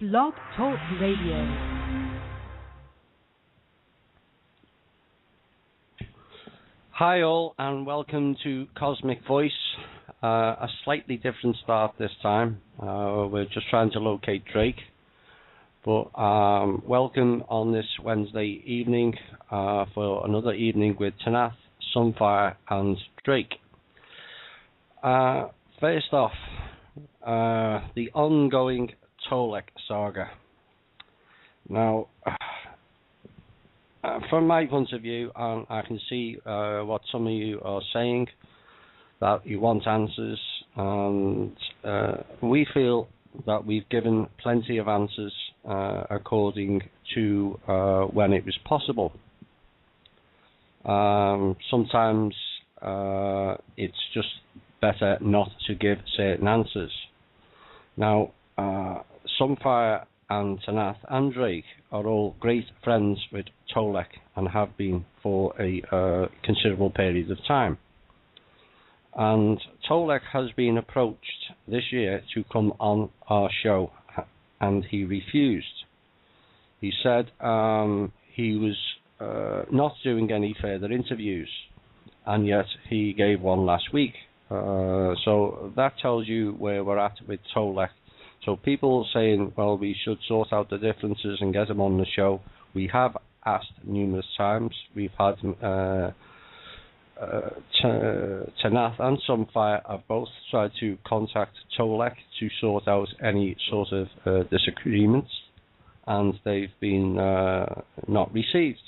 Blog Talk Radio. Hi all, and welcome to Cosmic Voice. A slightly different start this time. We're just trying to locate Drake. But welcome on this Wednesday evening for another evening with Tanaath, Sunfire and Drake. First off, the ongoing Tolek saga. Now, from my point of view, I can see what some of you are saying, that you want answers, and we feel that we've given plenty of answers according to when it was possible. Sometimes it's just better not to give certain answers. Now, Sunfire and Tanaath and Drake are all great friends with Tolek and have been for a considerable period of time. And Tolek has been approached this year to come on our show, and he refused. He said he was not doing any further interviews, and yet he gave one last week. So that tells you where we're at with Tolek. So people saying, well, we should sort out the differences and get him on the show. We have asked numerous times. We've had Tanaath and Sunfire have both tried to contact Tolek to sort out any sort of disagreements, and they've been not received.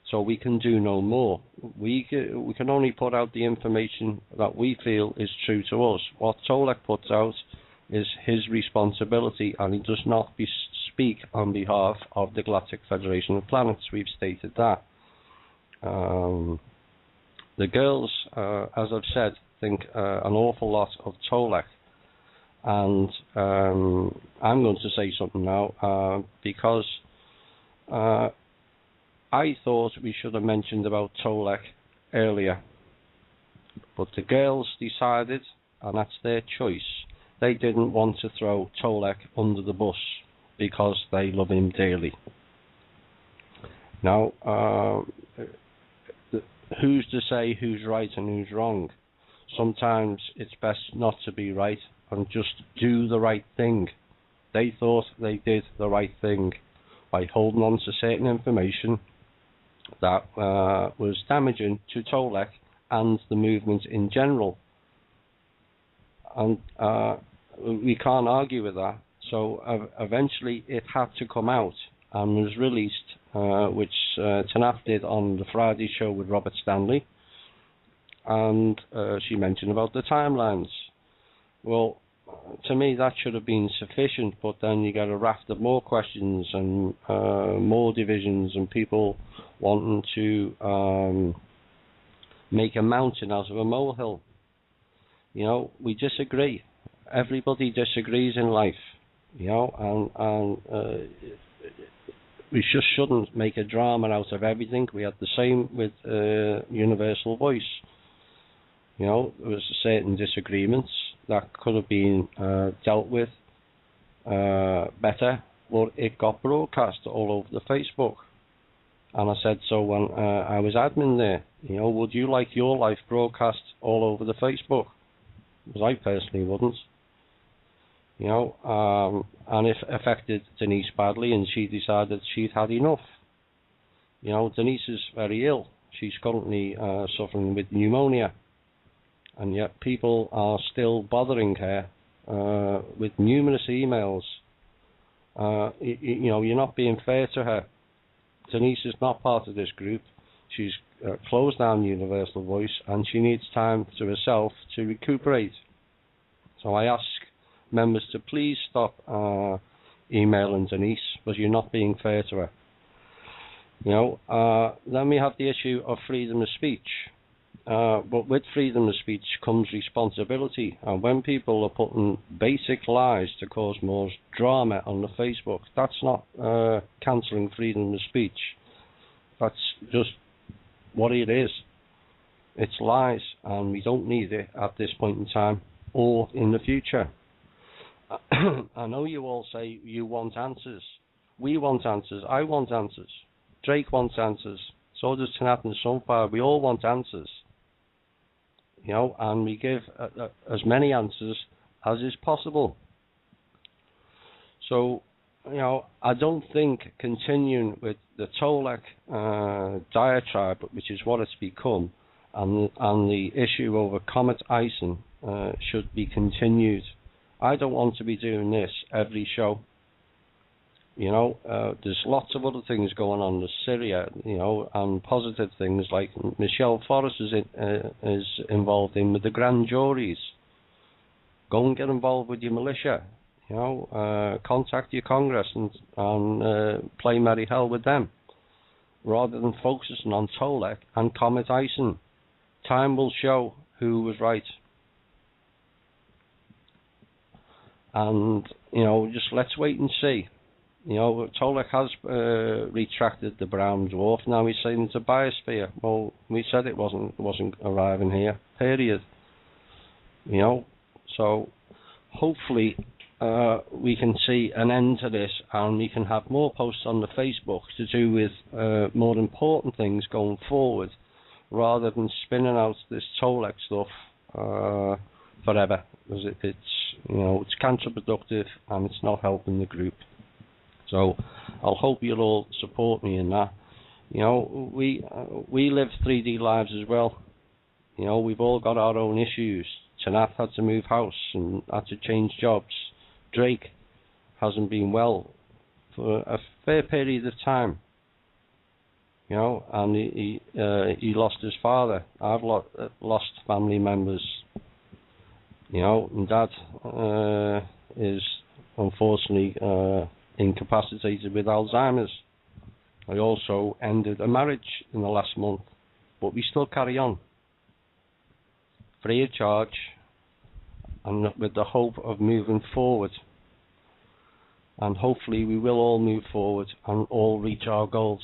So we can do no more. We can only put out the information that we feel is true to us. What Tolek puts out is his responsibility, and he does not speak on behalf of the Galactic Federation of Planets. We've stated that. The girls, as I've said, think an awful lot of Tolek, and I'm going to say something now because I thought we should have mentioned about Tolek earlier, but the girls decided, and that's their choice. They didn't want to throw Tolek under the bus because they love him dearly. Now, who's to say who's right and who's wrong? Sometimes it's best not to be right and just do the right thing. They thought they did the right thing by holding on to certain information that was damaging to Tolek and the movement in general. And we can't argue with that. So eventually it had to come out and was released, which Tanaath did on the Friday show with Robert Stanley. And she mentioned about the timelines. Well, to me that should have been sufficient, but then you get a raft of more questions and more divisions and people wanting to make a mountain out of a molehill. You know, we disagree. Everybody disagrees in life, you know, and we just shouldn't make a drama out of everything. We had the same with Universal Voice. You know, there was certain disagreements that could have been dealt with better, but it got broadcast all over the Facebook. And I said so when I was admin there, you know, would you like your life broadcast all over the Facebook? Because I personally wouldn't. You know, and it affected Denise badly, and she decided she'd had enough. You know, Denise is very ill. She's currently suffering with pneumonia, and yet people are still bothering her with numerous emails. You know, you're not being fair to her. Denise is not part of this group. She's closed down Universal Voice, and she needs time to herself to recuperate. So I ask members to please stop emailing Denise, because you're not being fair to her. You know, then we have the issue of freedom of speech. But with freedom of speech comes responsibility, and when people are putting basic lies to cause more drama on the Facebook, that's not cancelling freedom of speech. That's just what it is. It's lies, and we don't need it at this point in time or in the future. I know you all say you want answers. We want answers. I want answers. Drake wants answers. So does Tanaath and Sunfire. We all want answers. And we give as many answers as is possible. So, I don't think continuing with the Tolek diatribe, which is what it's become, and the issue over Comet Ison should be continued. I don't want to be doing this every show. There's lots of other things going on. There's Syria, and positive things like Michelle Forrest is involved in with the grand juries. Go and get involved with your militia. Contact your Congress and play merry hell with them, rather than focusing on Tolek and Comet Ison. Time will show who was right. And, just let's wait and see. Tolek has retracted the brown dwarf. Now he's saying it's a biosphere. Well, we said it wasn't arriving here, period. So hopefully we can see an end to this, and we can have more posts on the Facebook to do with more important things going forward, rather than spinning out this Tolek stuff forever, because it's counterproductive and it's not helping the group. So I'll hope you'll all support me in that. We live 3D lives as well. We've all got our own issues. Tanaath had to move house and had to change jobs. Drake hasn't been well for a fair period of time. And he lost his father. I've lost family members. And Dad is unfortunately incapacitated with Alzheimer's. I also ended a marriage in the last month, but we still carry on, free of charge, and with the hope of moving forward. And hopefully we will all move forward and all reach our goals.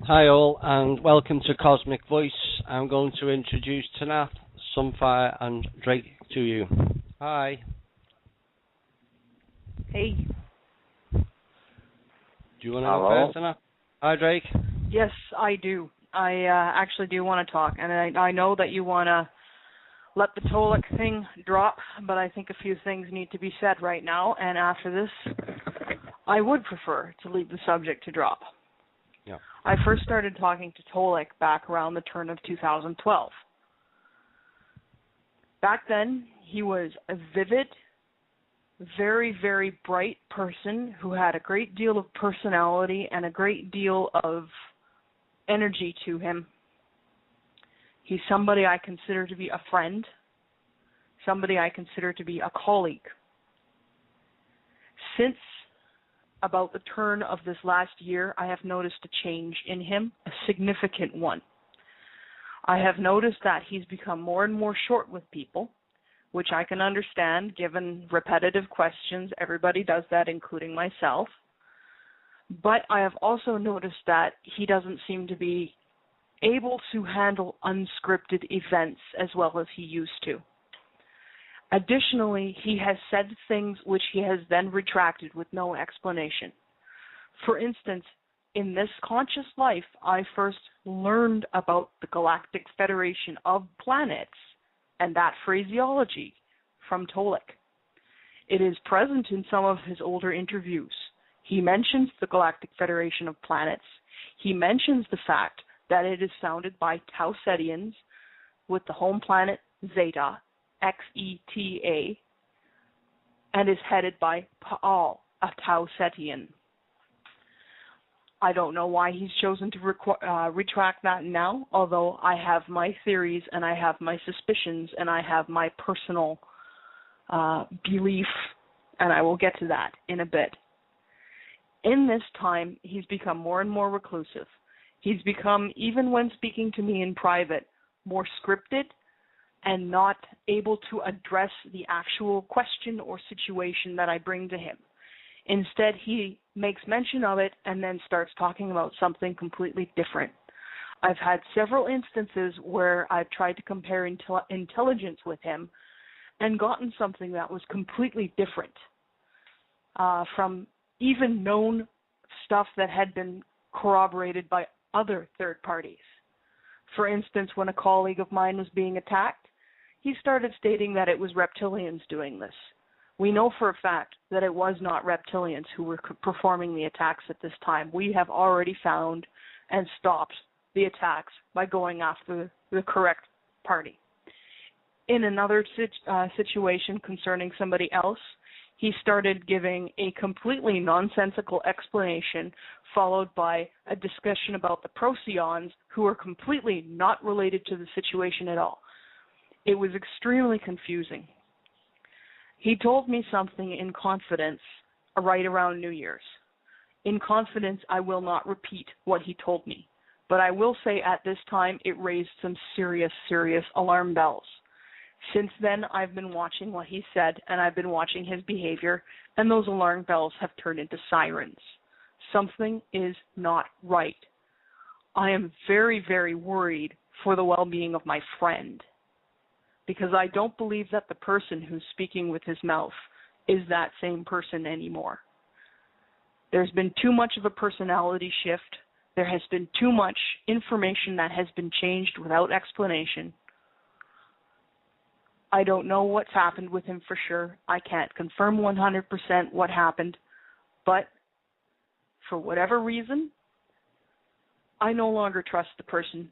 Hi all, and welcome to Cosmic Voice. I'm going to introduce Tanaath, Sunfire and Drake to you. Hi. Hey. Do you want to go first, Tanaath? Hi, Drake. Yes, I do. I actually do want to talk, and I know that you want to let the Tolek thing drop, but I think a few things need to be said right now, and after this, I would prefer to leave the subject to drop. Yeah. I first started talking to Tolek back around the turn of 2012. Back then, he was a vivid, very, very bright person who had a great deal of personality and a great deal of energy to him. He's somebody I consider to be a friend, somebody I consider to be a colleague. Since about the turn of this last year, I have noticed a change in him, a significant one. I have noticed that he's become more and more short with people, which I can understand given repetitive questions. Everybody does that, including myself. But I have also noticed that he doesn't seem to be able to handle unscripted events as well as he used to. Additionally, he has said things which he has then retracted with no explanation. For instance, in this conscious life, I first learned about the Galactic Federation of Planets and that phraseology from Tolek. It is present in some of his older interviews. He mentions the Galactic Federation of Planets. He mentions the fact that it is founded by Tau Cetians with the home planet Zeta, Xeta, and is headed by Paal, a Tau Cetian. I don't know why he's chosen to retract that now, although I have my theories and I have my suspicions and I have my personal belief, and I will get to that in a bit. In this time, he's become more and more reclusive. He's become, even when speaking to me in private, more scripted and not able to address the actual question or situation that I bring to him. Instead, he makes mention of it and then starts talking about something completely different. I've had several instances where I've tried to compare intelligence with him, and gotten something that was completely different from even known stuff that had been corroborated by other third parties. For instance, when a colleague of mine was being attacked, he started stating that it was reptilians doing this. We know for a fact that it was not reptilians who were performing the attacks at this time. We have already found and stopped the attacks by going after the correct party. In another situation concerning somebody else, he started giving a completely nonsensical explanation followed by a discussion about the Procyon who are completely not related to the situation at all. It was extremely confusing. He told me something in confidence right around New Year's. In confidence, I will not repeat what he told me, but I will say at this time it raised some serious alarm bells. Since then, I've been watching what he said, and I've been watching his behavior, and those alarm bells have turned into sirens. Something is not right. I am very worried for the well-being of my friend, because I don't believe that the person who's speaking with his mouth is that same person anymore. There's been too much of a personality shift. There has been too much information that has been changed without explanation. I don't know what's happened with him for sure. I can't confirm 100% what happened, but for whatever reason, I no longer trust the person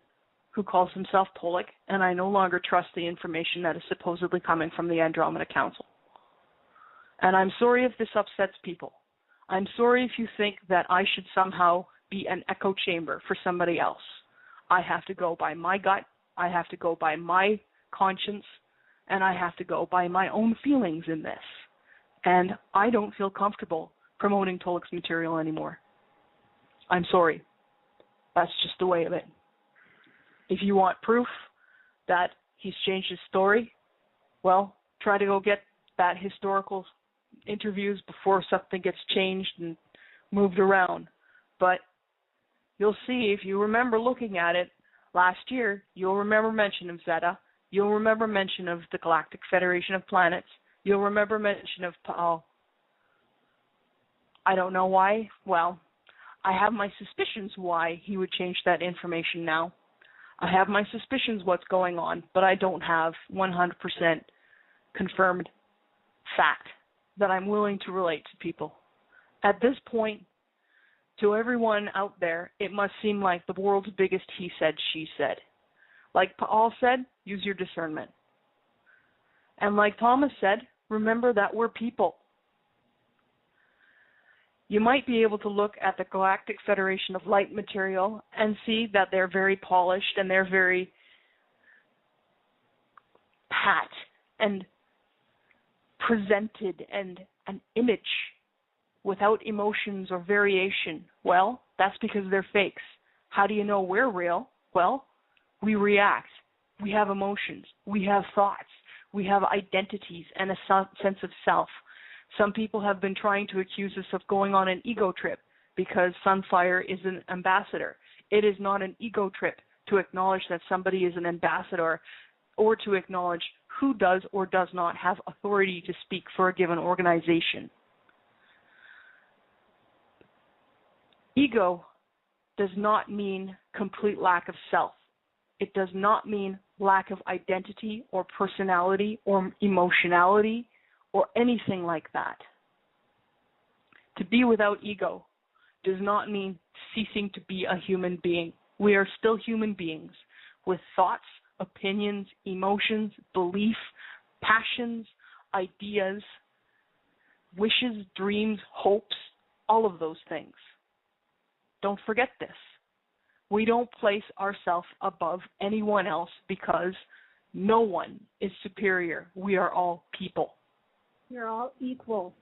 who calls himself Pollock, and I no longer trust the information that is supposedly coming from the Andromeda Council. And I'm sorry if this upsets people. I'm sorry if you think that I should somehow be an echo chamber for somebody else. I have to go by my gut, I have to go by my conscience, and I have to go by my own feelings in this. And I don't feel comfortable promoting Tolek's material anymore. I'm sorry. That's just the way of it. If you want proof that he's changed his story, well, try to go get that historical interviews before something gets changed and moved around. But you'll see, if you remember looking at it last year, you'll remember mention of Zeta. You'll remember mention of the Galactic Federation of Planets. You'll remember mention of Paul. I don't know why. Well, I have my suspicions why he would change that information now. I have my suspicions what's going on, but I don't have 100% confirmed fact that I'm willing to relate to people. At this point, to everyone out there, it must seem like the world's biggest he said, she said. Like Paul said, use your discernment. And like Thomas said, remember that we're people. You might be able to look at the Galactic Federation of Light material and see that they're very polished and they're very pat and presented and an image without emotions or variation. Well, that's because they're fakes. How do you know we're real? Well, we react. We have emotions. We have thoughts. We have identities and a sense of self. Some people have been trying to accuse us of going on an ego trip because Sunfire is an ambassador. It is not an ego trip to acknowledge that somebody is an ambassador or to acknowledge who does or does not have authority to speak for a given organization. Ego does not mean complete lack of self. It does not mean lack of identity or personality or emotionality or anything like that. To be without ego does not mean ceasing to be a human being. We are still human beings with thoughts, opinions, emotions, belief, passions, ideas, wishes, dreams, hopes, all of those things. Don't forget this. We don't place ourselves above anyone else because no one is superior. We are all people. You're all equal.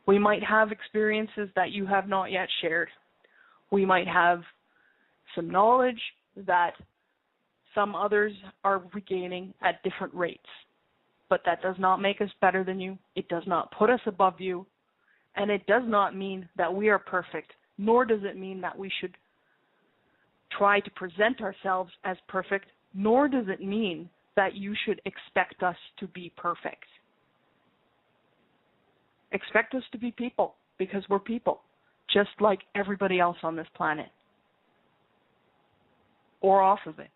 We might have experiences that you have not yet shared. We might have some knowledge that some others are regaining at different rates. But that does not make us better than you. It does not put us above you. And it does not mean that we are perfect, nor does it mean that we should try to present ourselves as perfect, nor does it mean that you should expect us to be perfect. Expect us to be people, because we're people, just like everybody else on this planet. Or off of it.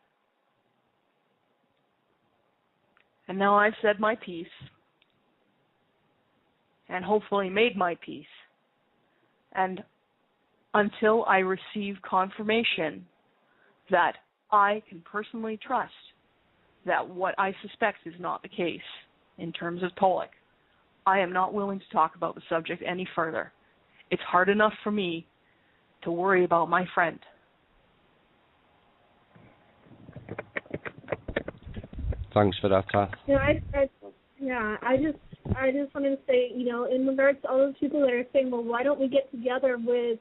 And now I've said my piece, and hopefully made my peace. And until I receive confirmation that I can personally trust that what I suspect is not the case in terms of Tolek, I am not willing to talk about the subject any further. It's hard enough for me to worry about my friend. Thanks for that, Tath. I just wanted to say, in regards to all those people that are saying, well, why don't we get together with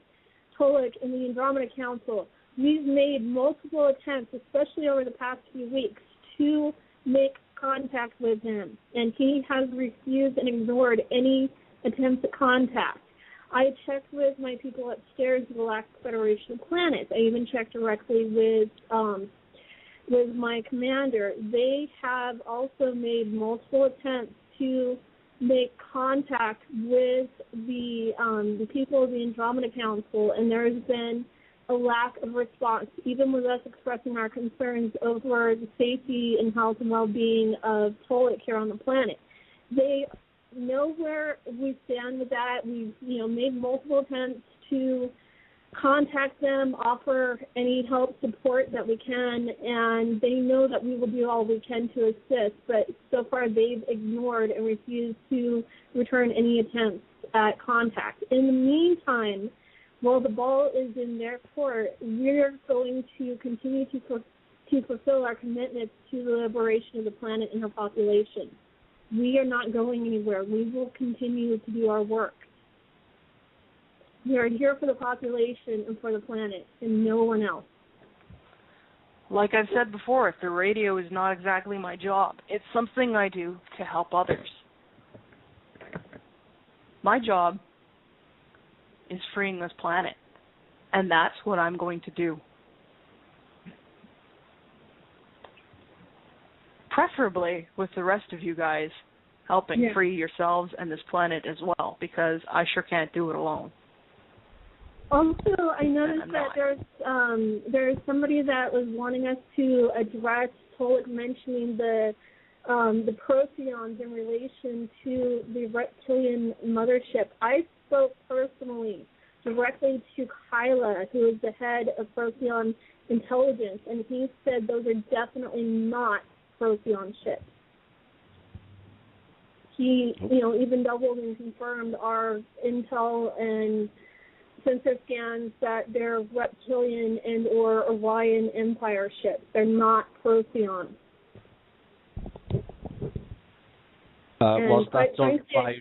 Tolek and the Andromeda Council? We've made multiple attempts, especially over the past few weeks, to make contact with him, and he has refused and ignored any attempts at contact. I checked with my people upstairs at the Galactic Federation of Planets. I even checked directly with my commander. They have also made multiple attempts to make contact with the people of the Andromeda Council, and there has been a lack of response, even with us expressing our concerns over the safety and health and well-being of Tolek here on the planet. They know where we stand with that. We've made multiple attempts to contact them, offer any help, support that we can, and they know that we will do all we can to assist, but so far they've ignored and refused to return any attempts at contact. In the meantime, while the ball is in their court, we're going to continue to fulfill our commitments to the liberation of the planet and her population. We are not going anywhere. We will continue to do our work. We are here for the population and for the planet, and no one else. Like I've said before, the radio is not exactly my job. It's something I do to help others. My job is freeing this planet, and that's what I'm going to do. Preferably with the rest of you guys helping free yourselves and this planet as well, because I sure can't do it alone. Also, I noticed that there's somebody that was wanting us to address Tolek mentioning the Protheons in relation to the reptilian mothership. I spoke personally directly to Kyla, who is the head of Protheon intelligence, and he said those are definitely not Protheon ships. He, even doubled and confirmed our intel and sensor scans that they're reptilian and or Orion Empire ships. They're not Protheon. Was that done by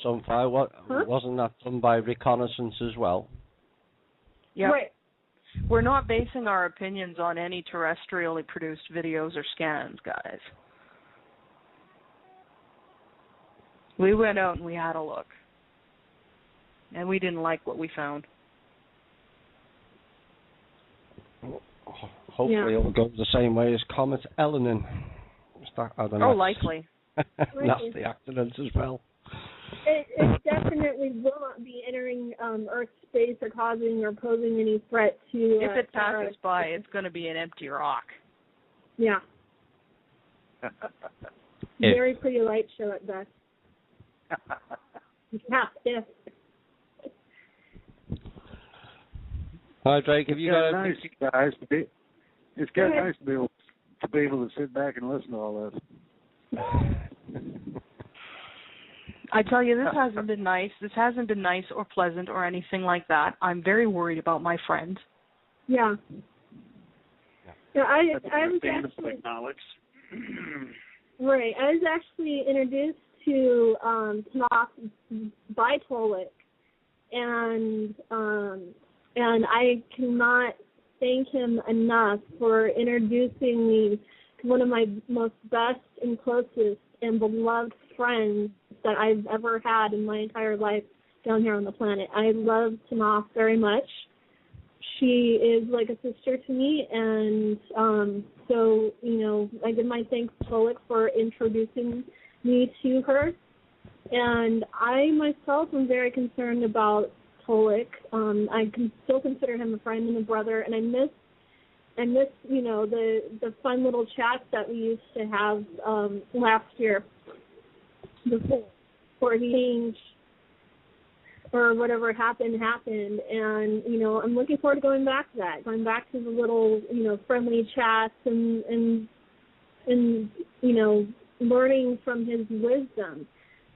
Sunfire? Wasn't that done by reconnaissance as well? Yeah. Right. We're not basing our opinions on any terrestrially produced videos or scans, guys. We went out and we had a look. And we didn't like what we found. Hopefully it'll go the same way as Comet Elenin. Likely. Nasty accidents as well. It definitely will not be entering Earth space or causing or posing any threat to... If it passes by, it's going to be an empty rock. Yeah. Very pretty light show at best. Yeah. Hi, Drake. Have you got nice, guys? It's kind of nice to be able to sit back and listen to all this. I tell you, this hasn't been nice. This hasn't been nice or pleasant or anything like that. I'm very worried about my friend. Yeah. Yeah, I was actually Alex. Right. I was actually introduced to Tanaath by Tolek, and I cannot thank him enough for introducing me to one of my most best and closest and beloved friends that I've ever had in my entire life down here on the planet. I love Tanaath very much. she is like a sister to me, and so, I give my thanks to Tolik for introducing me to her. And I myself am very concerned about Tolik. I can still consider him a friend and a brother, and I miss the fun little chats that we used to have last year before he changed or whatever happened. And, I'm looking forward to going back to that, going back to the little, friendly chats and learning from his wisdom.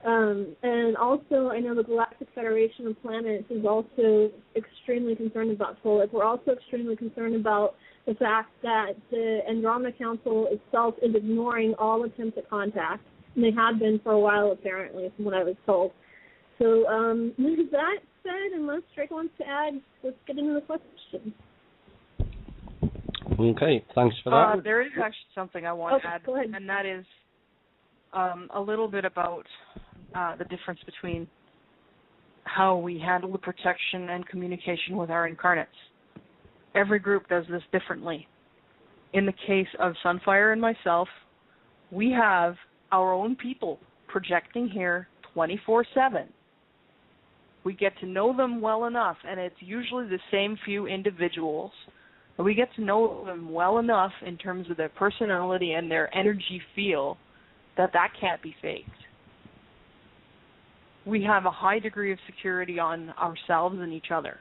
And also, I know the Galactic Federation of Planets is also extremely concerned about Tolik. We're also extremely concerned about the fact that the Andromeda Council itself is ignoring all attempts at contact, and they have been for a while, apparently, from what I was told. So, with that said, unless Drake wants to add, let's get into the questions. Okay, thanks for that. There is actually something I want to add, go ahead. and that is a little bit about the difference between how we handle the protection and communication with our incarnates. Every group does this differently. In the case of Sunfire and myself, we have our own people projecting here 24/7. We get to know them well enough, and it's usually the same few individuals. But we get to know them well enough in terms of their personality and their energy feel that can't be faked. We have a high degree of security on ourselves and each other.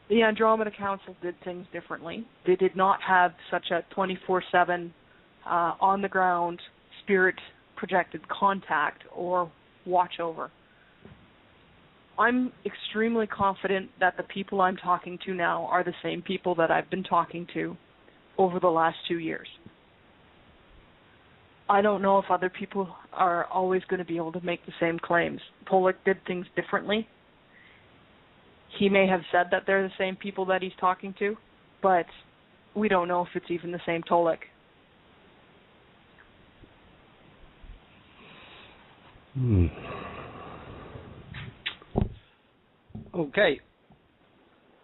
The Andromeda Council did things differently. They did not have such a 24/7 on-the-ground spirit-projected contact or watch over. I'm extremely confident that the people I'm talking to now are the same people that I've been talking to over the last 2 years. I don't know if other people are always going to be able to make the same claims. Tolik did things differently. He may have said that they're the same people that he's talking to, but we don't know if it's even the same Tolik. Okay.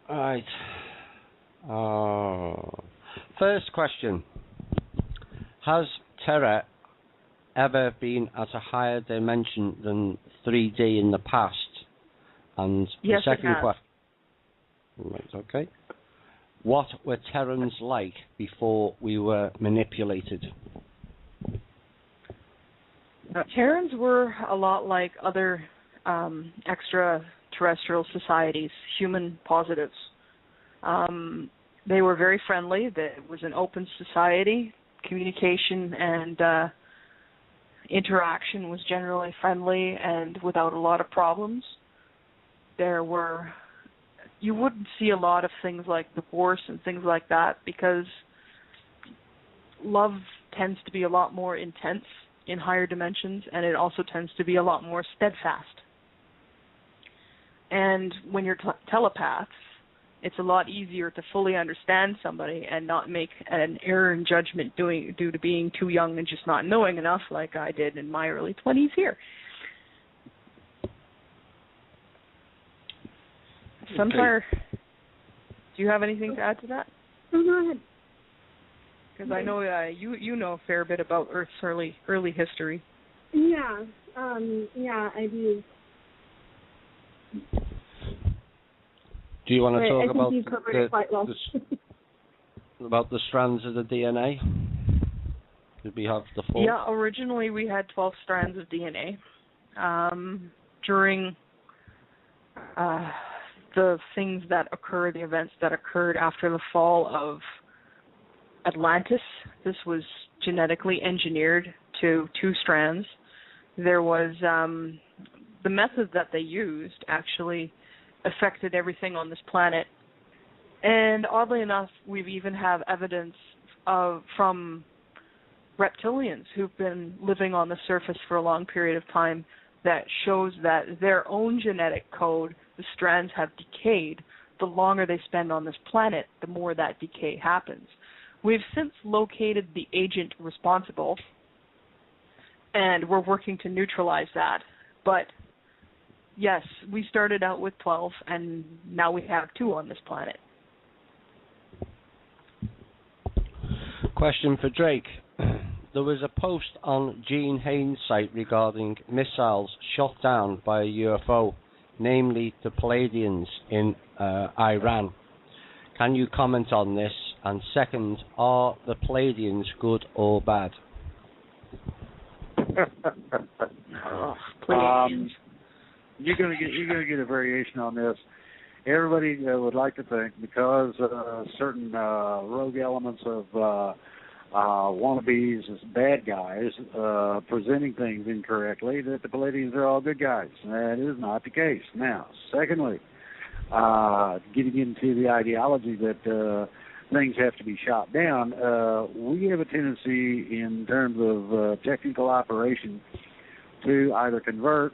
All right. First question. Has Terra ever been at a higher dimension than 3D in the past? And yes, the second it has. question. Right, okay. What were Terrans like before we were manipulated? Terrans were a lot like other extraterrestrial societies, human positives. They were very friendly. It was an open society. Communication and interaction was generally friendly and without a lot of problems. You wouldn't see a lot of things like divorce and things like that because love tends to be a lot more intense in higher dimensions, and it also tends to be a lot more steadfast. And when you're telepaths, it's a lot easier to fully understand somebody and not make an error in judgment due to being too young and just not knowing enough, like I did in my early 20s here. Sunfire, do you have anything to add to that? Go ahead. Because I know you know a fair bit about Earth's early history. Yeah, I do. Do you want to talk about you covered it quite well. about the strands of the DNA? Did we have the full? Yeah, originally we had 12 strands of DNA. During the events that occurred after the fall of Atlantis, this was genetically engineered to 2 strands. There was the method that they used actually affected everything on this planet. And oddly enough, we even have evidence from reptilians who've been living on the surface for a long period of time that shows that their own genetic code, the strands have decayed. The longer they spend on this planet, the more that decay happens. We've since located the agent responsible, and we're working to neutralize that. But Yes, we started out with 12, and now we have 2 on this planet. Question for Drake. There was a post on Gene Haynes' site regarding missiles shot down by a UFO, namely the Palladians in Iran. Can you comment on this? And second, are the Palladians good or bad? Palladians. You're gonna get a variation on this. Everybody would like to think because certain rogue elements of wannabes as bad guys presenting things incorrectly that the Palladians are all good guys. That is not the case. Now, secondly, getting into the ideology that things have to be shot down, we have a tendency in terms of technical operation to either convert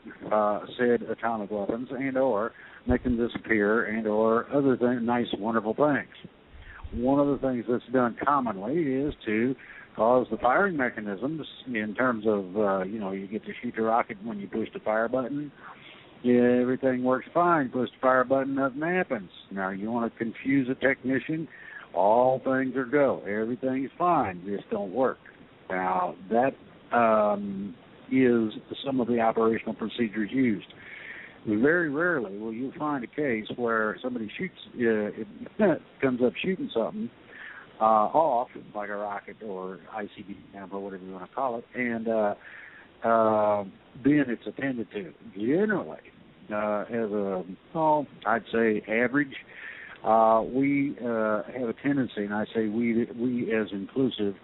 said atomic weapons and or make them disappear and or other nice, wonderful things. One of the things that's done commonly is to cause the firing mechanisms in terms of, you get to shoot the rocket when you push the fire button. Yeah, everything works fine. Push the fire button, nothing happens. Now, you want to confuse a technician, all things are go. Everything's fine. Just don't work. Now, that is some of the operational procedures used. Very rarely will you find a case where somebody comes up shooting something off, like a rocket or ICBM or whatever you want to call it, and then it's attended to. Generally, I'd say average, we have a tendency, and I say we as inclusive,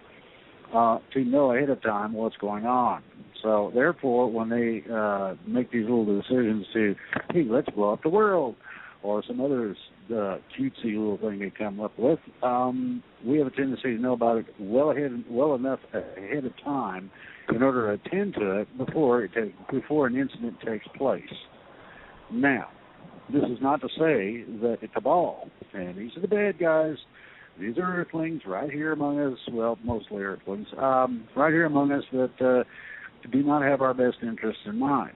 to know ahead of time what's going on. So, therefore, when they make these little decisions to, hey, let's blow up the world, or some other cutesy little thing they come up with, we have a tendency to know about it well enough ahead of time in order to attend to it before an incident takes place. Now, this is not to say that the cabal, and these are the bad guys, these are Earthlings right here among us, well, mostly Earthlings, right here among us that do not have our best interests in mind.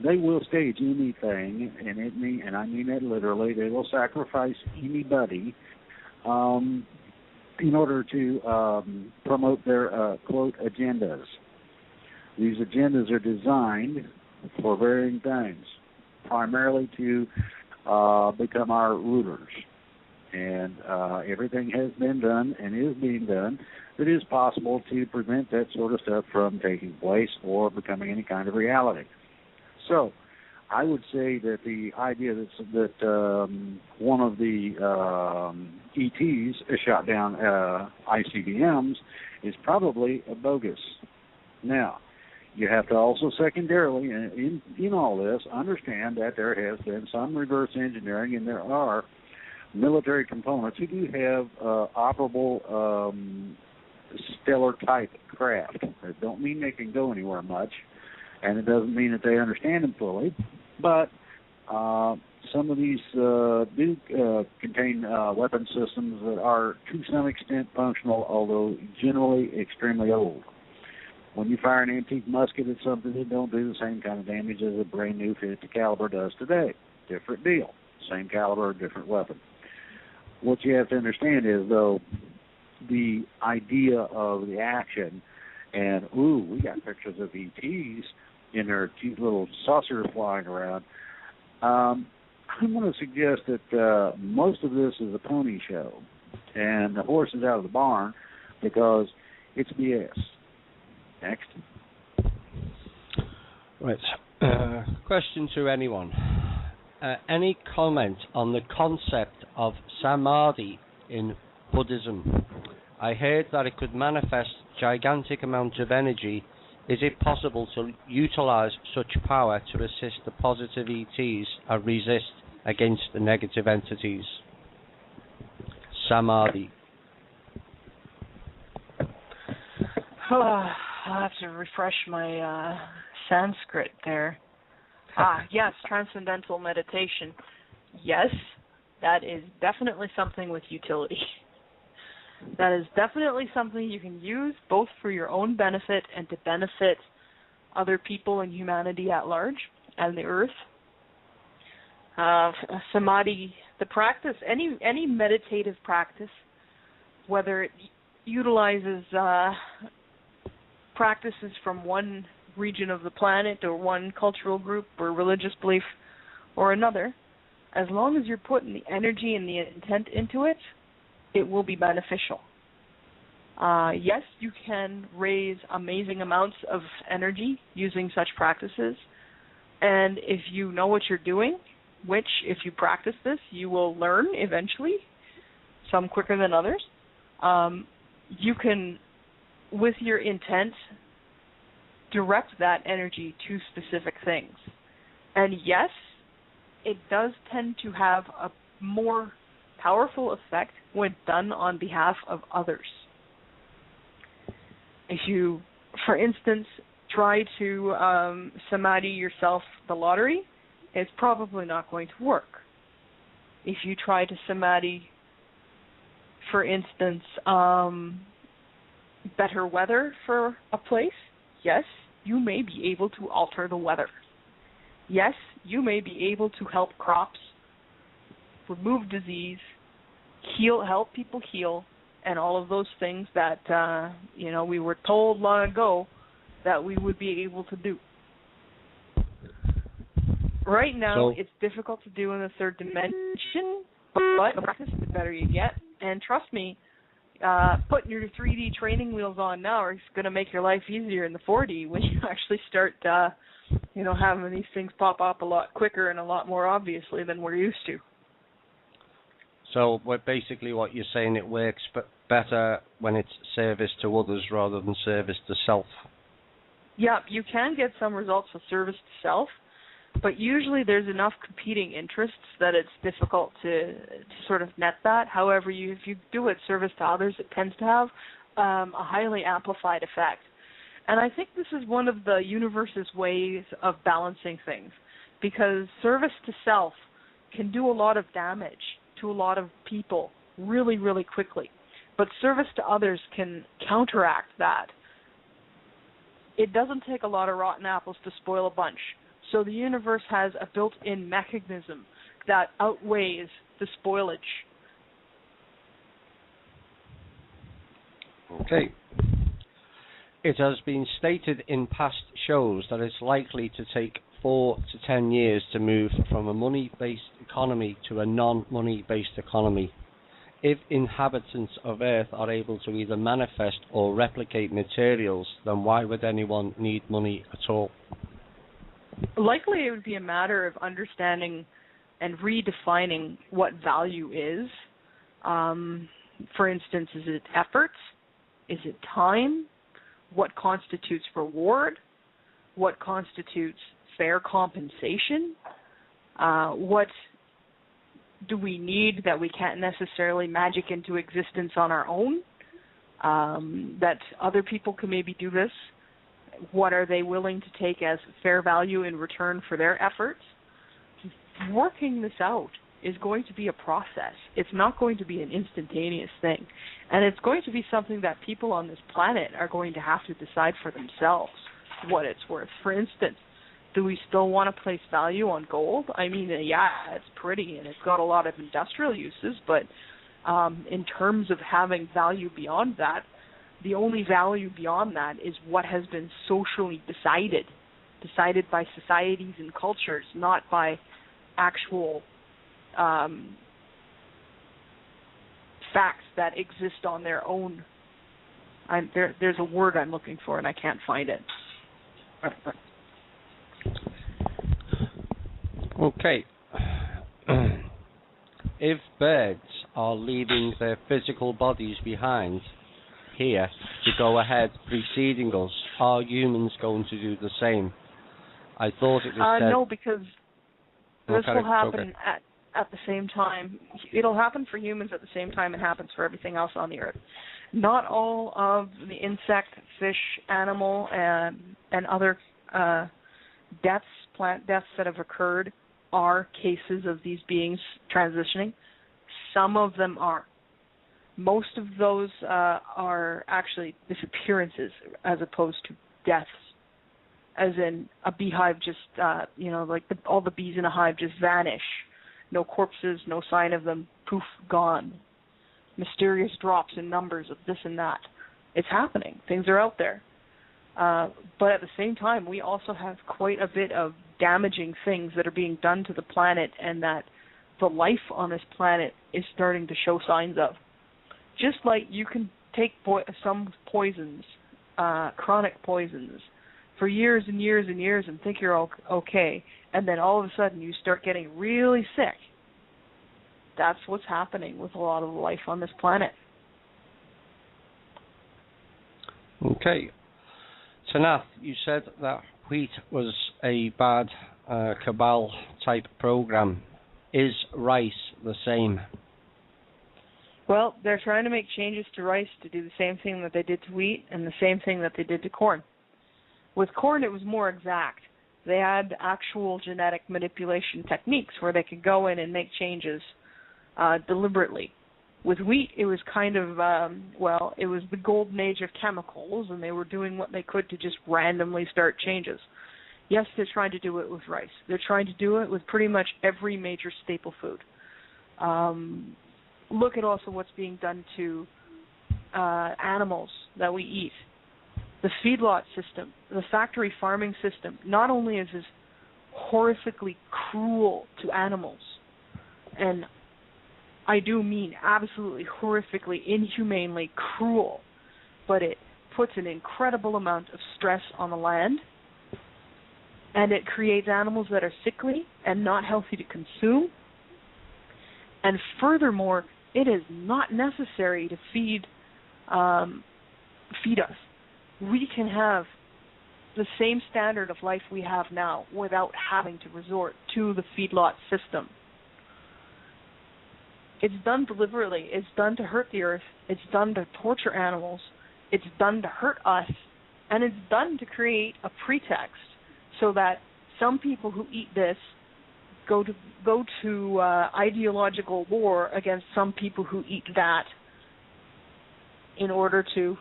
They will stage anything, and I mean that literally. They will sacrifice anybody in order to promote their, quote, agendas. These agendas are designed for varying things, primarily to become our rulers. And everything has been done and is being done that is possible to prevent that sort of stuff from taking place or becoming any kind of reality. So, I would say that the idea that one of the ETs shot down ICBMs is probably bogus. Now, you have to also secondarily, in all this, understand that there has been some reverse engineering, and there are military components who do have operable stellar-type craft. It don't mean they can go anywhere much, and it doesn't mean that they understand them fully, but some of these do contain weapon systems that are to some extent functional, although generally extremely old. When you fire an antique musket at something, it don't do the same kind of damage as a brand new 50 caliber does today. Different deal. Same caliber, different weapon. What you have to understand is, though, the idea of the action, and, we got pictures of ETs in their cute little saucers flying around. I'm going to suggest that most of this is a pony show, and the horse is out of the barn because it's BS. Next. Right. Question to anyone. Any comment on the concept of samadhi in Buddhism? I heard that it could manifest gigantic amounts of energy. Is it possible to utilize such power to assist the positive ETs and resist against the negative entities? Samadhi. I'll have to refresh my Sanskrit there. Yes, transcendental meditation. Yes, that is definitely something with utility. That is definitely something you can use both for your own benefit and to benefit other people and humanity at large and the earth. Samadhi, the practice, any meditative practice, whether it utilizes practices from one region of the planet or one cultural group or religious belief or another, as long as you're putting the energy and the intent into it, it will be beneficial. Yes, you can raise amazing amounts of energy using such practices, and if you know what you're doing, which if you practice this, you will learn eventually, some quicker than others, you can, with your intent, direct that energy to specific things. And yes, it does tend to have a more powerful effect when done on behalf of others. If you, for instance, try to samadhi yourself the lottery, it's probably not going to work. If you try to samadhi, for instance, better weather for a place, yes, you may be able to alter the weather. Yes, you may be able to help crops, remove disease, help people heal, and all of those things that we were told long ago that we would be able to do. Right now, it's difficult to do in the third dimension, but the practice, the better you get. And trust me, putting your 3D training wheels on now is going to make your life easier in the 4D when you actually start, having these things pop up a lot quicker and a lot more obviously than we're used to. So basically what you're saying, it works better when it's service to others rather than service to self. Yeah, you can get some results with service to self, but usually there's enough competing interests that it's difficult to sort of net that. However, if you do it service to others, it tends to have a highly amplified effect. And I think this is one of the universe's ways of balancing things, because service to self can do a lot of damage to a lot of people really, really quickly. But service to others can counteract that. It doesn't take a lot of rotten apples to spoil a bunch. So the universe has a built-in mechanism that outweighs the spoilage. Okay. It has been stated in past shows that it's likely to take 4 to 10 years to move from a money-based economy to a non-money-based economy. If inhabitants of Earth are able to either manifest or replicate materials, then why would anyone need money at all? Likely it would be a matter of understanding and redefining what value is. For instance, is it effort? Is it time? What constitutes reward? What constitutes fair compensation? What do we need that we can't necessarily magic into existence on our own? That other people can maybe do this? What are they willing to take as fair value in return for their efforts? Working this out is going to be a process. It's not going to be an instantaneous thing. And it's going to be something that people on this planet are going to have to decide for themselves what it's worth. For instance, do we still want to place value on gold? I mean, yeah, it's pretty and it's got a lot of industrial uses, but in terms of having value beyond that, the only value beyond that is what has been socially decided by societies and cultures, not by actual facts that exist on their own. There's a word I'm looking for and I can't find it. Okay. If birds are leaving their physical bodies behind here to go ahead preceding us, are humans going to do the same? I thought it was said... No, because this will happen at the same time. It'll happen for humans at the same time it happens for everything else on the Earth. Not all of the insect, fish, animal, and other deaths, plant deaths that have occurred are cases of these beings transitioning. Some of them are. Most of those are actually disappearances as opposed to deaths. As in a beehive just, all the bees in a hive just vanish No corpses, no sign of them. Poof, gone. Mysterious drops in numbers of this and that. It's happening. Things are out there. But at the same time, we also have quite a bit of damaging things that are being done to the planet, and that the life on this planet is starting to show signs of. Just like you can take some poisons, chronic poisons, for years and years and years and think you're okay, and then all of a sudden you start getting really sick. That's what's happening with a lot of the life on this planet. Okay. Tanaath, you said that wheat was a bad cabal type program. Is rice the same? Well, they're trying to make changes to rice to do the same thing that they did to wheat and the same thing that they did to corn. With corn, it was more exact. They had actual genetic manipulation techniques where they could go in and make changes deliberately. With wheat, it was kind of, it was the golden age of chemicals, and they were doing what they could to just randomly start changes. Yes, they're trying to do it with rice. They're trying to do it with pretty much every major staple food. Look at also what's being done to animals that we eat. The feedlot system, the factory farming system, not only is this horrifically cruel to animals, and I do mean absolutely horrifically, inhumanely cruel, but it puts an incredible amount of stress on the land, and it creates animals that are sickly and not healthy to consume. And furthermore, it is not necessary to feed us. We can have the same standard of life we have now without having to resort to the feedlot system. It's done deliberately. It's done to hurt the earth. It's done to torture animals. It's done to hurt us. And it's done to create a pretext so that some people who eat this go to ideological war against some people who eat that in order to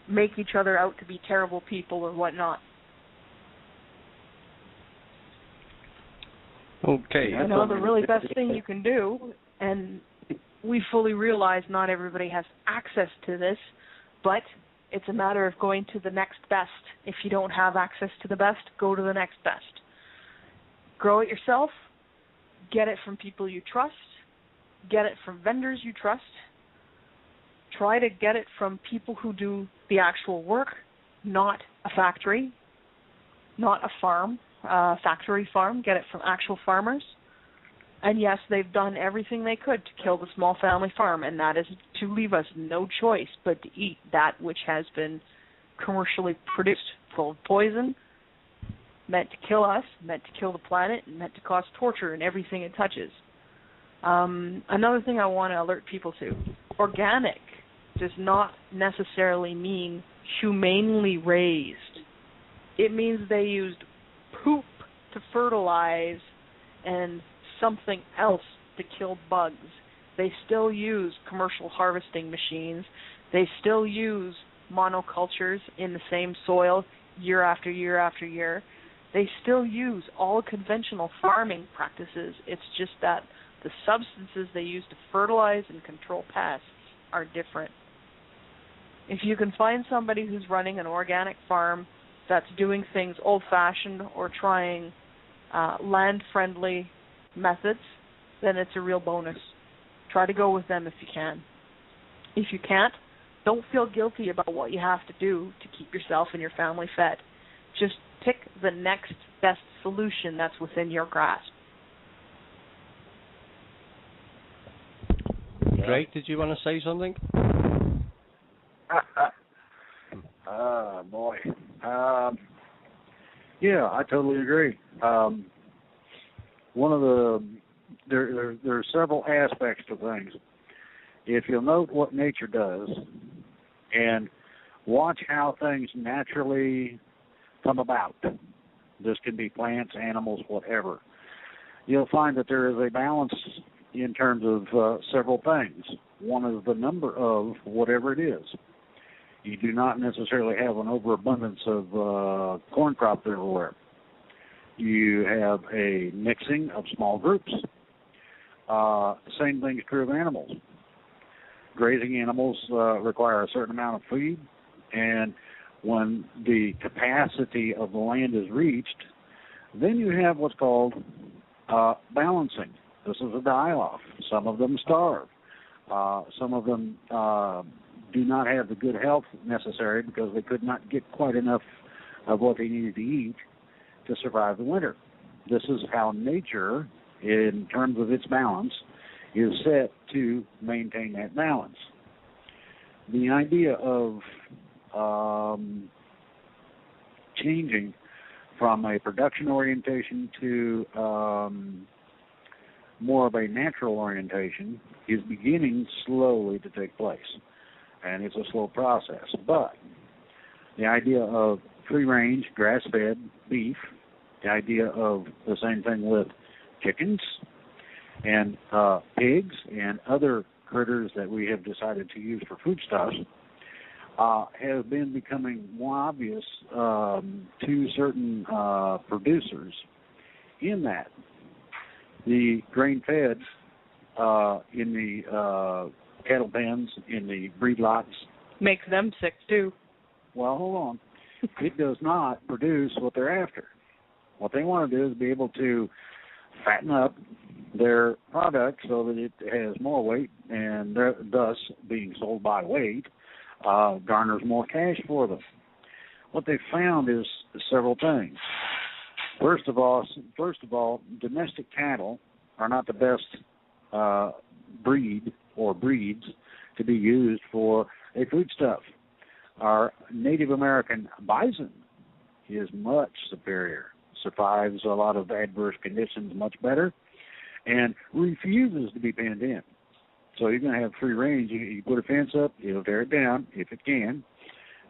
make each other out to be terrible people or whatnot. Okay. You know, the really best thing you can do, and we fully realize not everybody has access to this, but it's a matter of going to the next best. If you don't have access to the best, go to the next best. Grow it yourself. Get it from people you trust. Get it from vendors you trust. Try to get it from people who do the actual work, not a factory, not a farm, factory farm. Get it from actual farmers. And yes, they've done everything they could to kill the small family farm, and that is to leave us no choice but to eat that which has been commercially produced, full of poison, meant to kill us, meant to kill the planet, and meant to cause torture in everything it touches. Another thing I want to alert people to, organic does not necessarily mean humanely raised. It means they used poop to fertilize and something else to kill bugs. They still use commercial harvesting machines. They still use monocultures in the same soil year after year after year. They still use all conventional farming practices. It's just that the substances they use to fertilize and control pests are different. If you can find somebody who's running an organic farm that's doing things old-fashioned or trying land-friendly methods, then it's a real bonus. Try to go with them if you can. If you can't, don't feel guilty about what you have to do to keep yourself and your family fed. Just pick the next best solution that's within your grasp. Drake, did you want to say something? Boy. Yeah, I totally agree. One of the there are several aspects to things. If you'll note what nature does and watch how things naturally come about, this can be plants, animals, whatever, you'll find that there is a balance in terms of several things. One is the number of whatever it is. You do not necessarily have an overabundance of corn crops everywhere. You have a mixing of small groups. Same thing is true of animals. Grazing animals require a certain amount of feed, and when the capacity of the land is reached, then you have what's called balancing. This is a die-off. Some of them starve. Some of them do not have the good health necessary because they could not get quite enough of what they needed to eat to survive the winter. This is how nature, in terms of its balance, is set to maintain that balance. The idea of changing from a production orientation to more of a natural orientation is beginning slowly to take place, and it's a slow process. But the idea of free-range, grass-fed beef, the idea of the same thing with chickens and pigs and other critters that we have decided to use for foodstuffs has been becoming more obvious to certain producers in that the grain-fed in the cattle pens, in the breed lots. Makes them sick, too. Well, hold on. It does not produce what they're after. What they want to do is be able to fatten up their product so that it has more weight, and thus being sold by weight garners more cash for them. What they've found is several things. First of all, domestic cattle are not the best breed or breeds to be used for a foodstuff. Our Native American bison is much superior, survives a lot of adverse conditions much better, and refuses to be penned in. So you're going to have free range. You put a fence up, it'll tear it down if it can,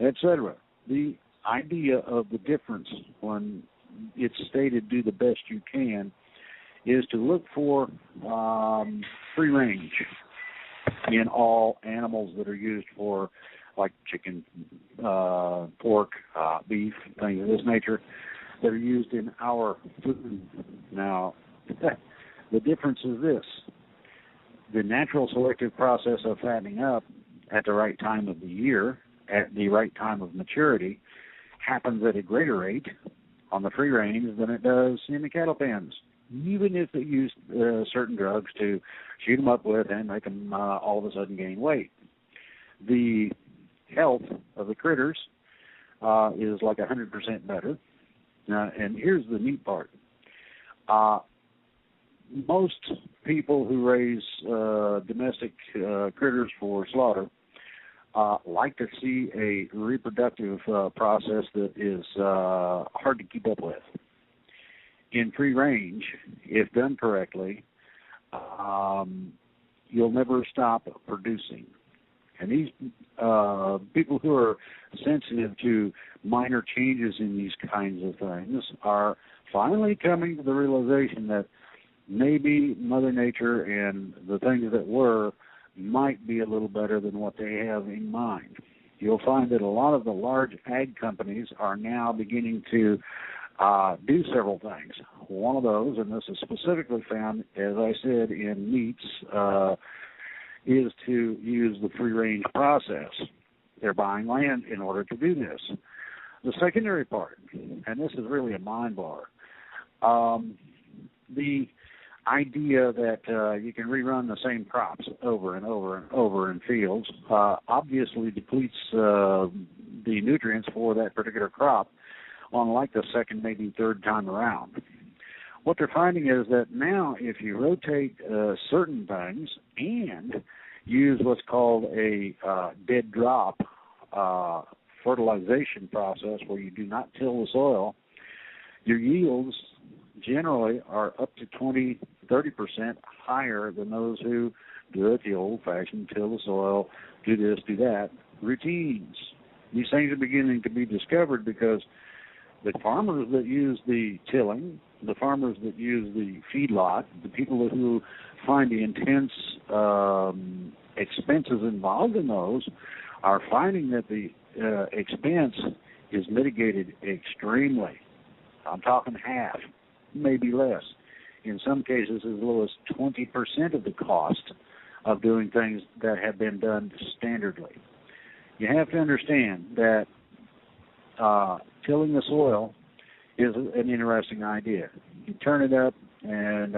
etc. The idea of the difference when it's stated do the best you can is to look for free range in all animals that are used for, like chicken, pork, beef, things of this nature that are used in our food. Now, the difference is this. The natural selective process of fattening up at the right time of the year, at the right time of maturity, happens at a greater rate on the free range than it does in the cattle pens, even if they use certain drugs to shoot them up with and make them all of a sudden gain weight. The health of the critters is like 100% better. And here's the neat part. Most people who raise domestic critters for slaughter like to see a reproductive process that is hard to keep up with. In free range, if done correctly, you'll never stop producing. And these people who are sensitive to minor changes in these kinds of things are finally coming to the realization that maybe Mother Nature and the things that were might be a little better than what they have in mind. You'll find that a lot of the large ag companies are now beginning to do several things. One of those, and this is specifically found, as I said, in meats, is to use the free-range process. They're buying land in order to do this. The secondary part, and this is really a mind blower, the idea that you can rerun the same crops over and over and over in fields obviously depletes the nutrients for that particular crop on like the second, maybe third time around. What they're finding is that now if you rotate certain things and use what's called a dead drop fertilization process where you do not till the soil, your yields generally are up to 20, 30% higher than those who do it the old-fashioned, till the soil, do this, do that, routines. These things are beginning to be discovered because the farmers that use the tilling, the farmers that use the feedlot, the people who find the intense expenses involved in those are finding that the expense is mitigated extremely. I'm talking half, maybe less, in some cases as low as 20% of the cost of doing things that have been done standardly. You have to understand that tilling the soil is an interesting idea. You turn it up and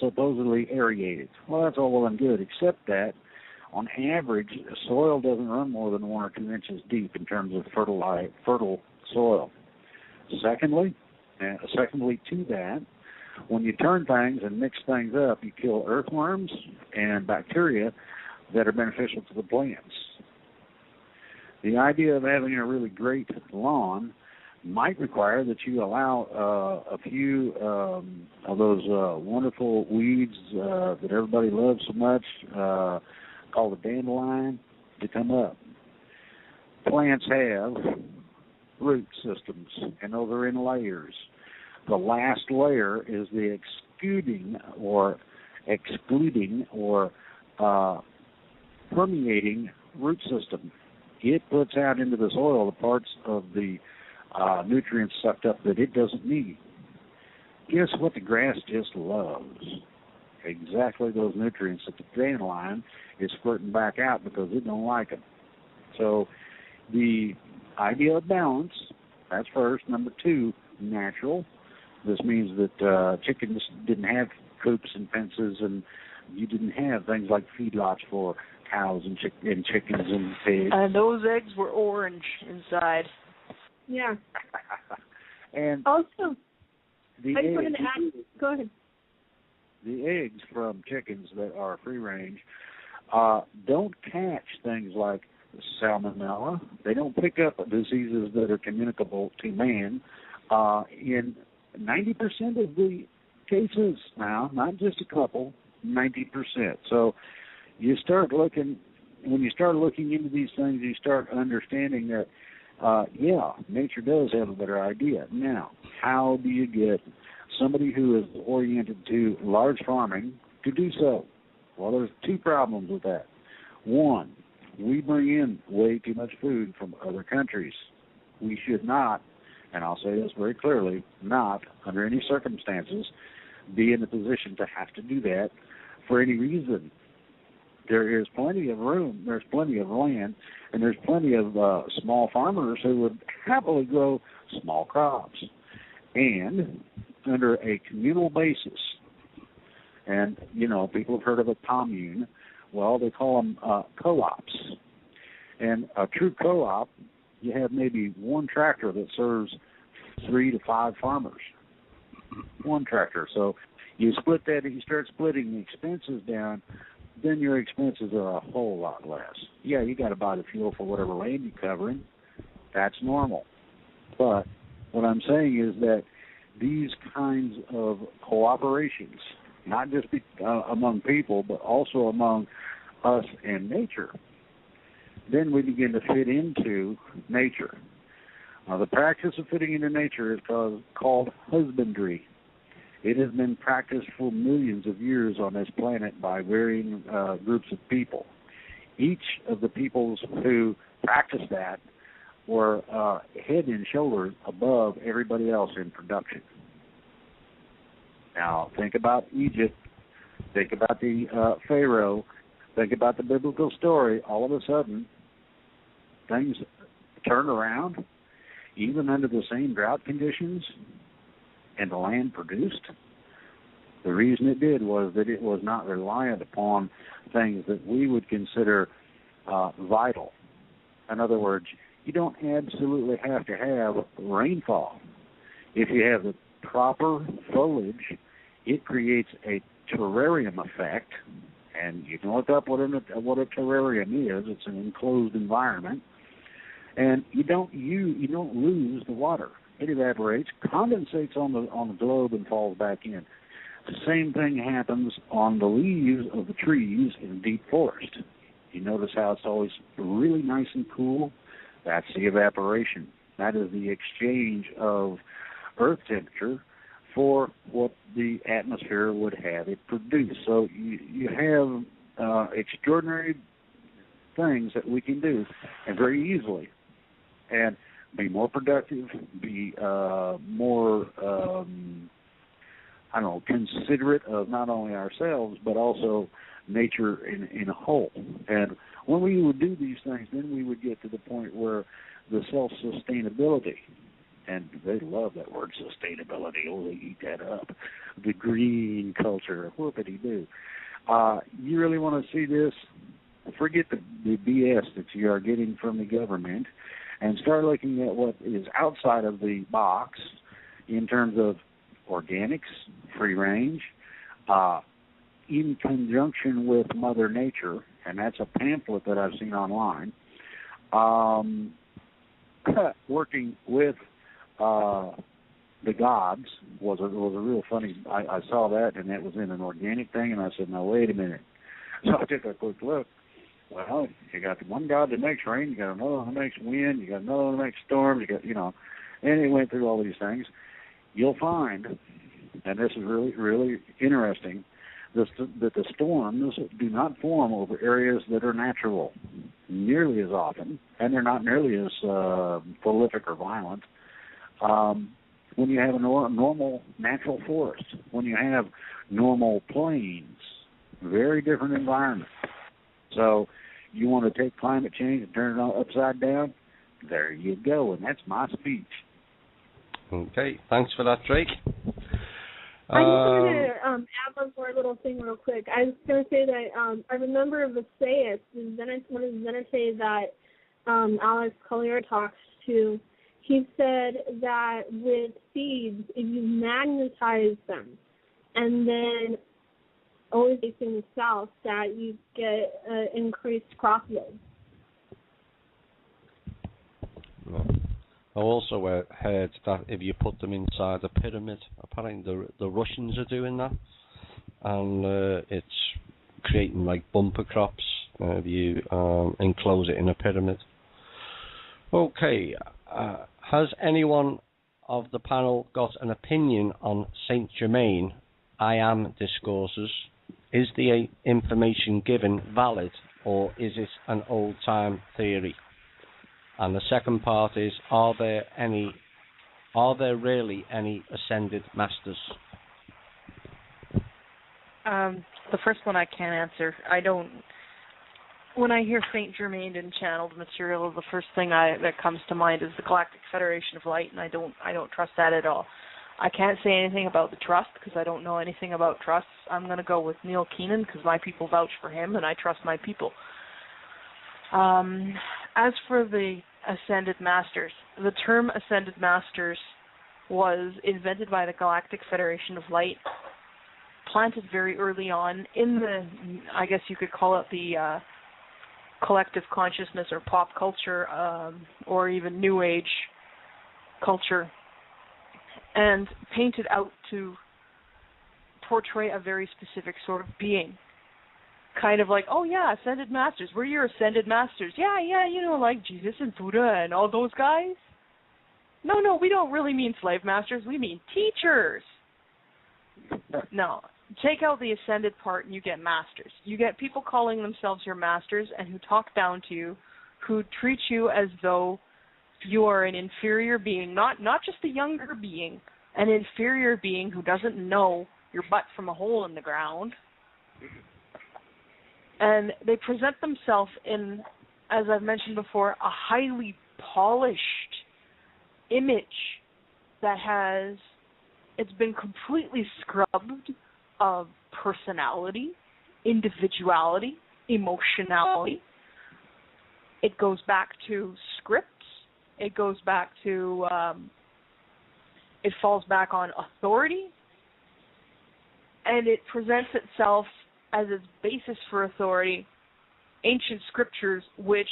supposedly aerate it. Well, that's all well and good, except that on average, soil doesn't run more than 1 or 2 inches deep in terms of fertile soil. Secondly to that, when you turn things and mix things up, you kill earthworms and bacteria that are beneficial to the plants. The idea of having a really great lawn might require that you allow a few of those wonderful weeds that everybody loves so much, called the dandelion, to come up. Plants have root systems, and those are in layers. The last layer is the excluding or permeating root system. It puts out into the soil the parts of the nutrients sucked up that it doesn't need. Guess what the grass just loves? Exactly those nutrients that the dandelion is squirting back out because it don't like them. So the idea of balance, that's first. Number 2, natural. This means that chickens didn't have coops and fences, and you didn't have things like feedlots for cows and chickens and pigs. And those eggs were orange inside. Yeah. And also, the I just wanted eggs, to add. Go ahead. the eggs from chickens that are free range don't catch things like salmonella. They don't pick up diseases that are communicable to man in 90% of the cases now, not just a couple, 90%. So you start looking, when you start looking into these things, you start understanding that, nature does have a better idea. Now, how do you get somebody who is oriented to large farming to do so? Well, there's 2 problems with that. One, we bring in way too much food from other countries. We should not, and I'll say this very clearly, not, under any circumstances, be in a position to have to do that for any reason. There is plenty of room, there's plenty of land, and there's plenty of small farmers who would happily grow small crops. And under a communal basis, and, people have heard of a commune. Well, they call them co-ops. And a true co-op, you have maybe one tractor that serves 3 to 5 farmers. One tractor. So you split that, and you start splitting the expenses down, then your expenses are a whole lot less. Yeah, you got to buy the fuel for whatever land you're covering. That's normal. But what I'm saying is that these kinds of cooperations, not just among people, but also among us and nature, then we begin to fit into nature. Now, the practice of fitting into nature is called husbandry. It has been practiced for millions of years on this planet by varying groups of people. Each of the peoples who practiced that were head and shoulders above everybody else in production. Now, think about Egypt. Think about the Pharaoh. Think about the biblical story. All of a sudden, things turned around, even under the same drought conditions, and the land produced. The reason it did was that it was not reliant upon things that we would consider vital. In other words, you don't absolutely have to have rainfall. If you have the proper foliage, it creates a terrarium effect, and you can look up what a terrarium is. It's an enclosed environment, and you don't lose the water. It evaporates, condensates on the globe, and falls back in. The same thing happens on the leaves of the trees in deep forest. You notice how it's always really nice and cool? That's the evaporation. That is the exchange of earth temperature for what the atmosphere would have it produce. So you have extraordinary things that we can do, and very easily, and be more productive, be more, considerate of not only ourselves but also nature in a whole. And when we would do these things, then we would get to the point where the self-sustainability, and they love that word sustainability. Oh, they eat that up. The green culture, whoopity-doo. You really want to see this? Forget the BS that you are getting from the government and start looking at what is outside of the box in terms of organics, free range, in conjunction with Mother Nature, and that's a pamphlet that I've seen online, working with the gods was a real funny. I saw that, and that was in an organic thing, and I said, "Now wait a minute." So I took a quick look. Well, you got the one god that makes rain, you got another one that makes wind, you got another one that makes storms, you got, and it went through all these things. You'll find, and this is really, really interesting, that the storms do not form over areas that are natural nearly as often, and they're not nearly as prolific or violent. When you have a normal natural forest, when you have normal plains, very different environment. So you want to take climate change and turn it all upside down? There you go, and that's my speech. Okay, thanks for that, Drake. I just wanted to add one more little thing real quick. I was going to say that I remember Visayas, one of the Zenite that Alex Collier talks to. He said that with seeds, if you magnetize them and then always facing the south, that you get increased crop yield. I also heard that if you put them inside a pyramid, apparently the Russians are doing that, and it's creating like bumper crops if you enclose it in a pyramid. Okay, has anyone of the panel got an opinion on Saint Germain I am discourses? Is the information given valid, or is it an old-time theory? And the second part is, are there really any ascended masters? The first one I can't answer. When I hear Saint Germain and channeled material, the first thing that comes to mind is the Galactic Federation of Light, and I don't trust that at all. I can't say anything about the trust because I don't know anything about trusts. I'm going to go with Neil Keenan because my people vouch for him, and I trust my people. As for the Ascended Masters, the term Ascended Masters was invented by the Galactic Federation of Light, planted very early on in the, I guess you could call it the collective consciousness or pop culture or even New Age culture, and painted out to portray a very specific sort of being. Kind of like, oh yeah, Ascended Masters, we're your Ascended Masters. Yeah, like Jesus and Buddha and all those guys. No, we don't really mean slave masters, we mean teachers. No, take out the ascended part and you get masters. You get people calling themselves your masters and who talk down to you, who treat you as though you are an inferior being, not just a younger being, an inferior being who doesn't know your butt from a hole in the ground. And they present themselves in, as I've mentioned before, a highly polished image that it's been completely scrubbed of personality, individuality, emotionality. It goes back to scripts. It goes back to, it falls back on authority. And it presents itself as its basis for authority, ancient scriptures, which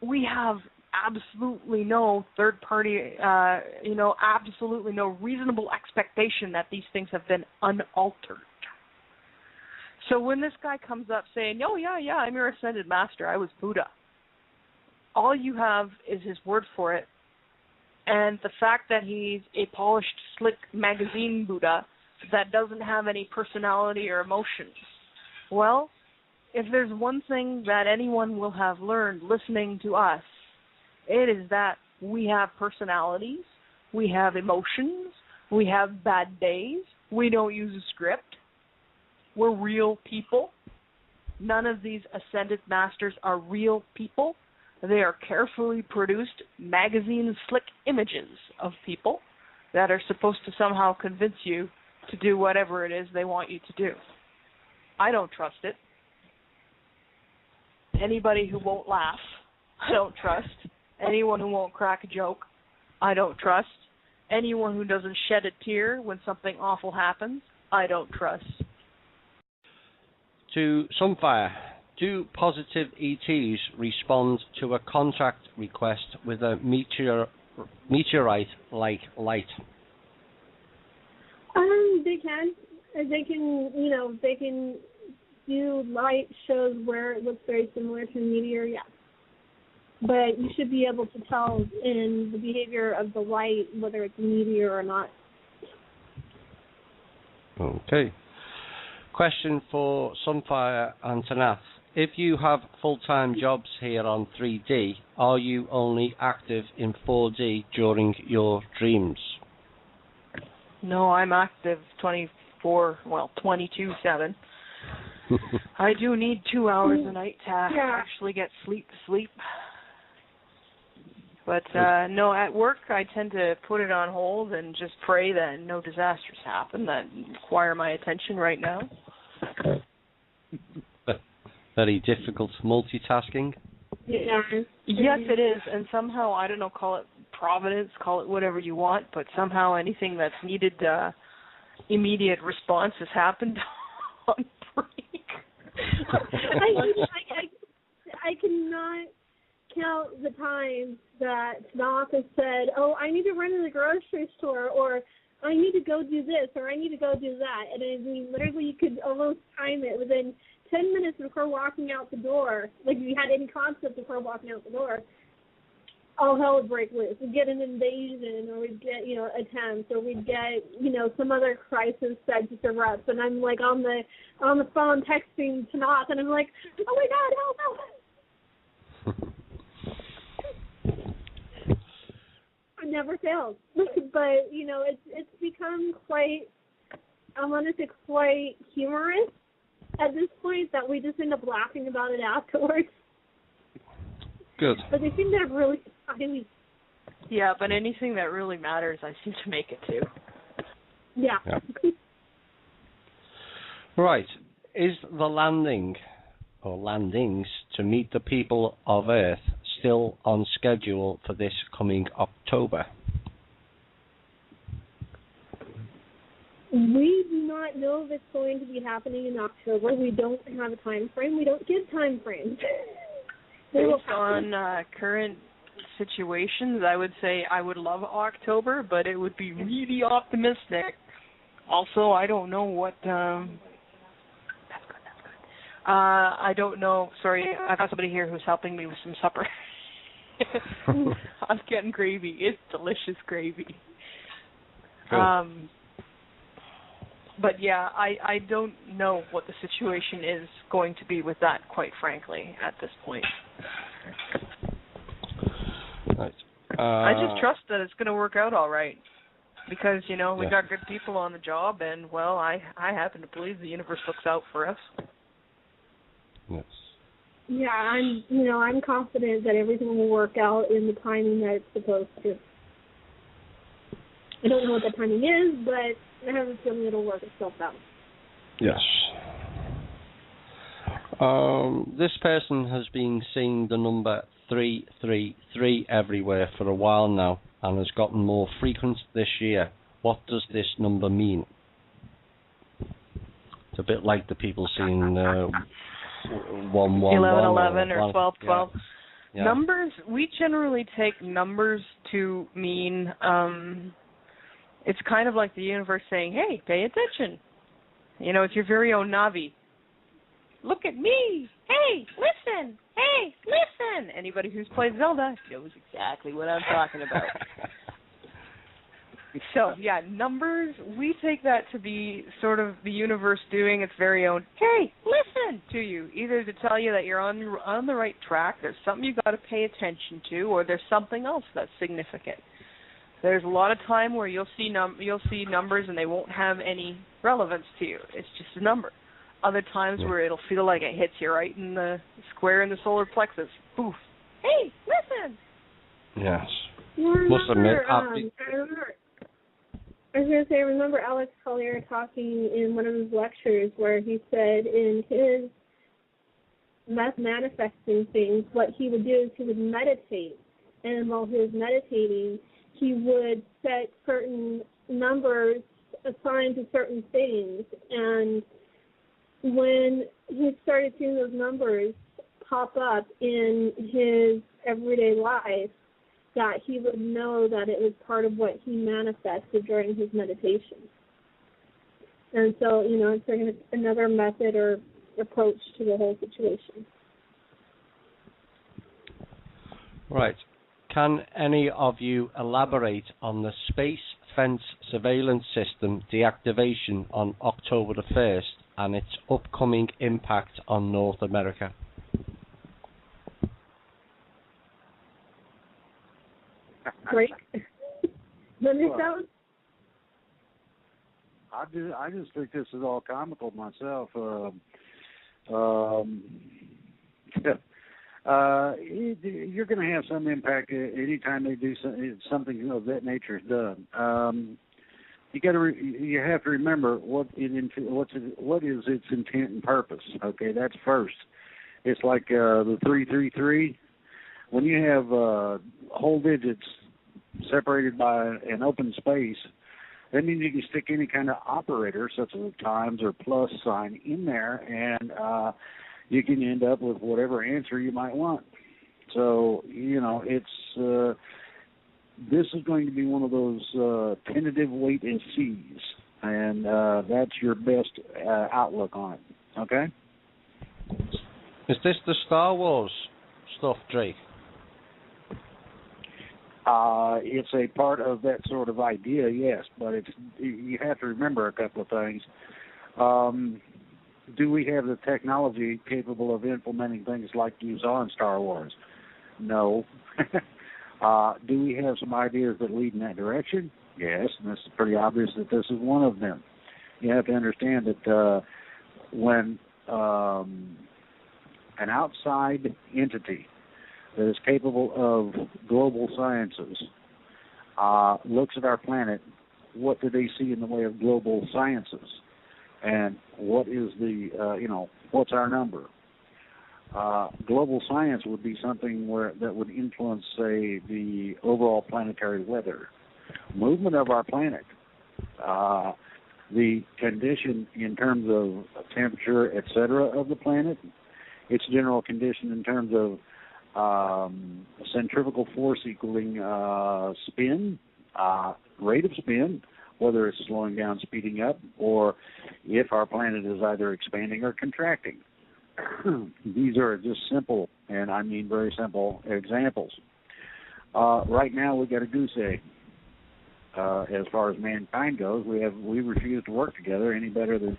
we have absolutely no third party, absolutely no reasonable expectation that these things have been unaltered. So when this guy comes up saying, oh yeah, I'm your ascended master, I was Buddha, all you have is his word for it, and the fact that he's a polished, slick magazine Buddha that doesn't have any personality or emotions. Well, if there's one thing that anyone will have learned listening to us, it is that we have personalities, we have emotions, We have bad days. We don't use a script. We're real people. None of these ascended masters are real people. They are carefully produced magazine slick images of people that are supposed to somehow convince you to do whatever it is they want you to do. I don't trust it. Anybody who won't laugh, I don't trust. Anyone who won't crack a joke, I don't trust. Anyone who doesn't shed a tear when something awful happens, I don't trust. To Sunfire, do positive ETs respond to a contact request with a meteorite-like light? They can. They can do light shows where it looks very similar to a meteor, yeah. But you should be able to tell in the behavior of the light whether it's a meteor or not. Okay. Question for Sunfire and Tanaath. If you have full-time jobs here on 3D, are you only active in 4D during your dreams? No, I'm active 22/7. I do need 2 hours a night to actually get sleep. But no, at work I tend to put it on hold and just pray that no disasters happen that require my attention right now. Very difficult multitasking. Yeah. Yes, it is, and somehow, I don't know, call it providence, call it whatever you want, but somehow anything that's needed immediate response has happened on break. I cannot count the times that Tanaath has said, "Oh, I need to run to the grocery store," or "I need to go do this," or "I need to go do that." And I mean, literally, you could almost time it within 10 minutes before walking out the door. Like, if you had any concept before walking out the door, all hell would break loose. We'd get an invasion, or we'd get, attempts, or we'd get, some other crisis that just erupts. And I'm like on the phone texting Tanaath, and I'm like, "Oh my God, help, help!" It never fails. But it's become quite, I want to say, quite humorous at this point that we just end up laughing about it afterwards. Good. But they seem to have really funny. Yeah, but anything that really matters, I seem to make it too. Yeah. Right. Is the landing or landings to meet the people of Earth still on schedule for this coming October? We do not know if it's going to be happening in October. We don't have a time frame. We don't give time frames. Based on current situations, I would say I would love October, but it would be really optimistic. Also, I don't know what... That's good. I don't know. Sorry, I've got somebody here who's helping me with some supper. I'm getting gravy. It's delicious gravy. Cool. But yeah, I don't know what the situation is going to be with that, quite frankly, at this point. Right. I just trust that it's going to work out all right. Because, we got good people on the job, and, well, I happen to believe the universe looks out for us. Yes. Yeah, I'm confident that everything will work out in the timing that it's supposed to. I don't know what the timing is, but I have a feeling it'll work itself out. Yes. This person has been seeing the number 333 everywhere for a while now and has gotten more frequent this year. What does this number mean? It's a bit like the people seeing 111 1111 or 1212. Yeah. Numbers, we generally take numbers to mean, it's kind of like the universe saying, hey, pay attention. It's your very own Navi. Look at me. Hey, listen. Hey, listen. Anybody who's played Zelda knows exactly what I'm talking about. So, yeah, numbers, we take that to be sort of the universe doing its very own, hey, listen to you, either to tell you that you're on the right track, there's something you've got to pay attention to, or there's something else that's significant. There's a lot of time where you'll see numbers and they won't have any relevance to you. It's just a number. Other times where it'll feel like it hits you right in the square in the solar plexus. Poof. Hey, listen. Yes. Must admit, I was going to say, I remember Alex Collier talking in one of his lectures where he said in his manifesting things, what he would do is he would meditate. And while he was meditating, he would set certain numbers assigned to certain things. And when he started seeing those numbers pop up in his everyday life, that he would know that it was part of what he manifested during his meditation. And so, it's sort of another method or approach to the whole situation. Right. Can any of you elaborate on the Space Fence Surveillance System deactivation on October the 1st and its upcoming impact on North America? Great. Let me tell. I just think this is all comical myself. You're going to have some impact anytime they do something of that nature is done. You have to remember what is its intent and purpose. Okay, that's first. It's like the 333. When you have whole digits separated by an open space, that means you can stick any kind of operator, such as a times or plus sign, in there, and you can end up with whatever answer you might want. So, it's this is going to be one of those tentative wait and sees, and that's your best outlook on it. Okay? Is this the Star Wars stuff, Drake? It's a part of that sort of idea, yes, but you have to remember a couple of things. Do we have the technology capable of implementing things like you saw in Star Wars? No. Do we have some ideas that lead in that direction? Yes, and it's pretty obvious that this is one of them. You have to understand that when an outside entity that is capable of global sciences looks at our planet, what do they see in the way of global sciences? And what is what's our number? Global science would be something that would influence, say, the overall planetary weather, movement of our planet, the condition in terms of temperature, etc., of the planet, its general condition in terms of centrifugal force equaling spin, rate of spin, whether it's slowing down, speeding up, or if our planet is either expanding or contracting. These are just simple, and I mean very simple, examples. Right now, we've got a goose egg. As far as mankind goes, we refuse to work together any better than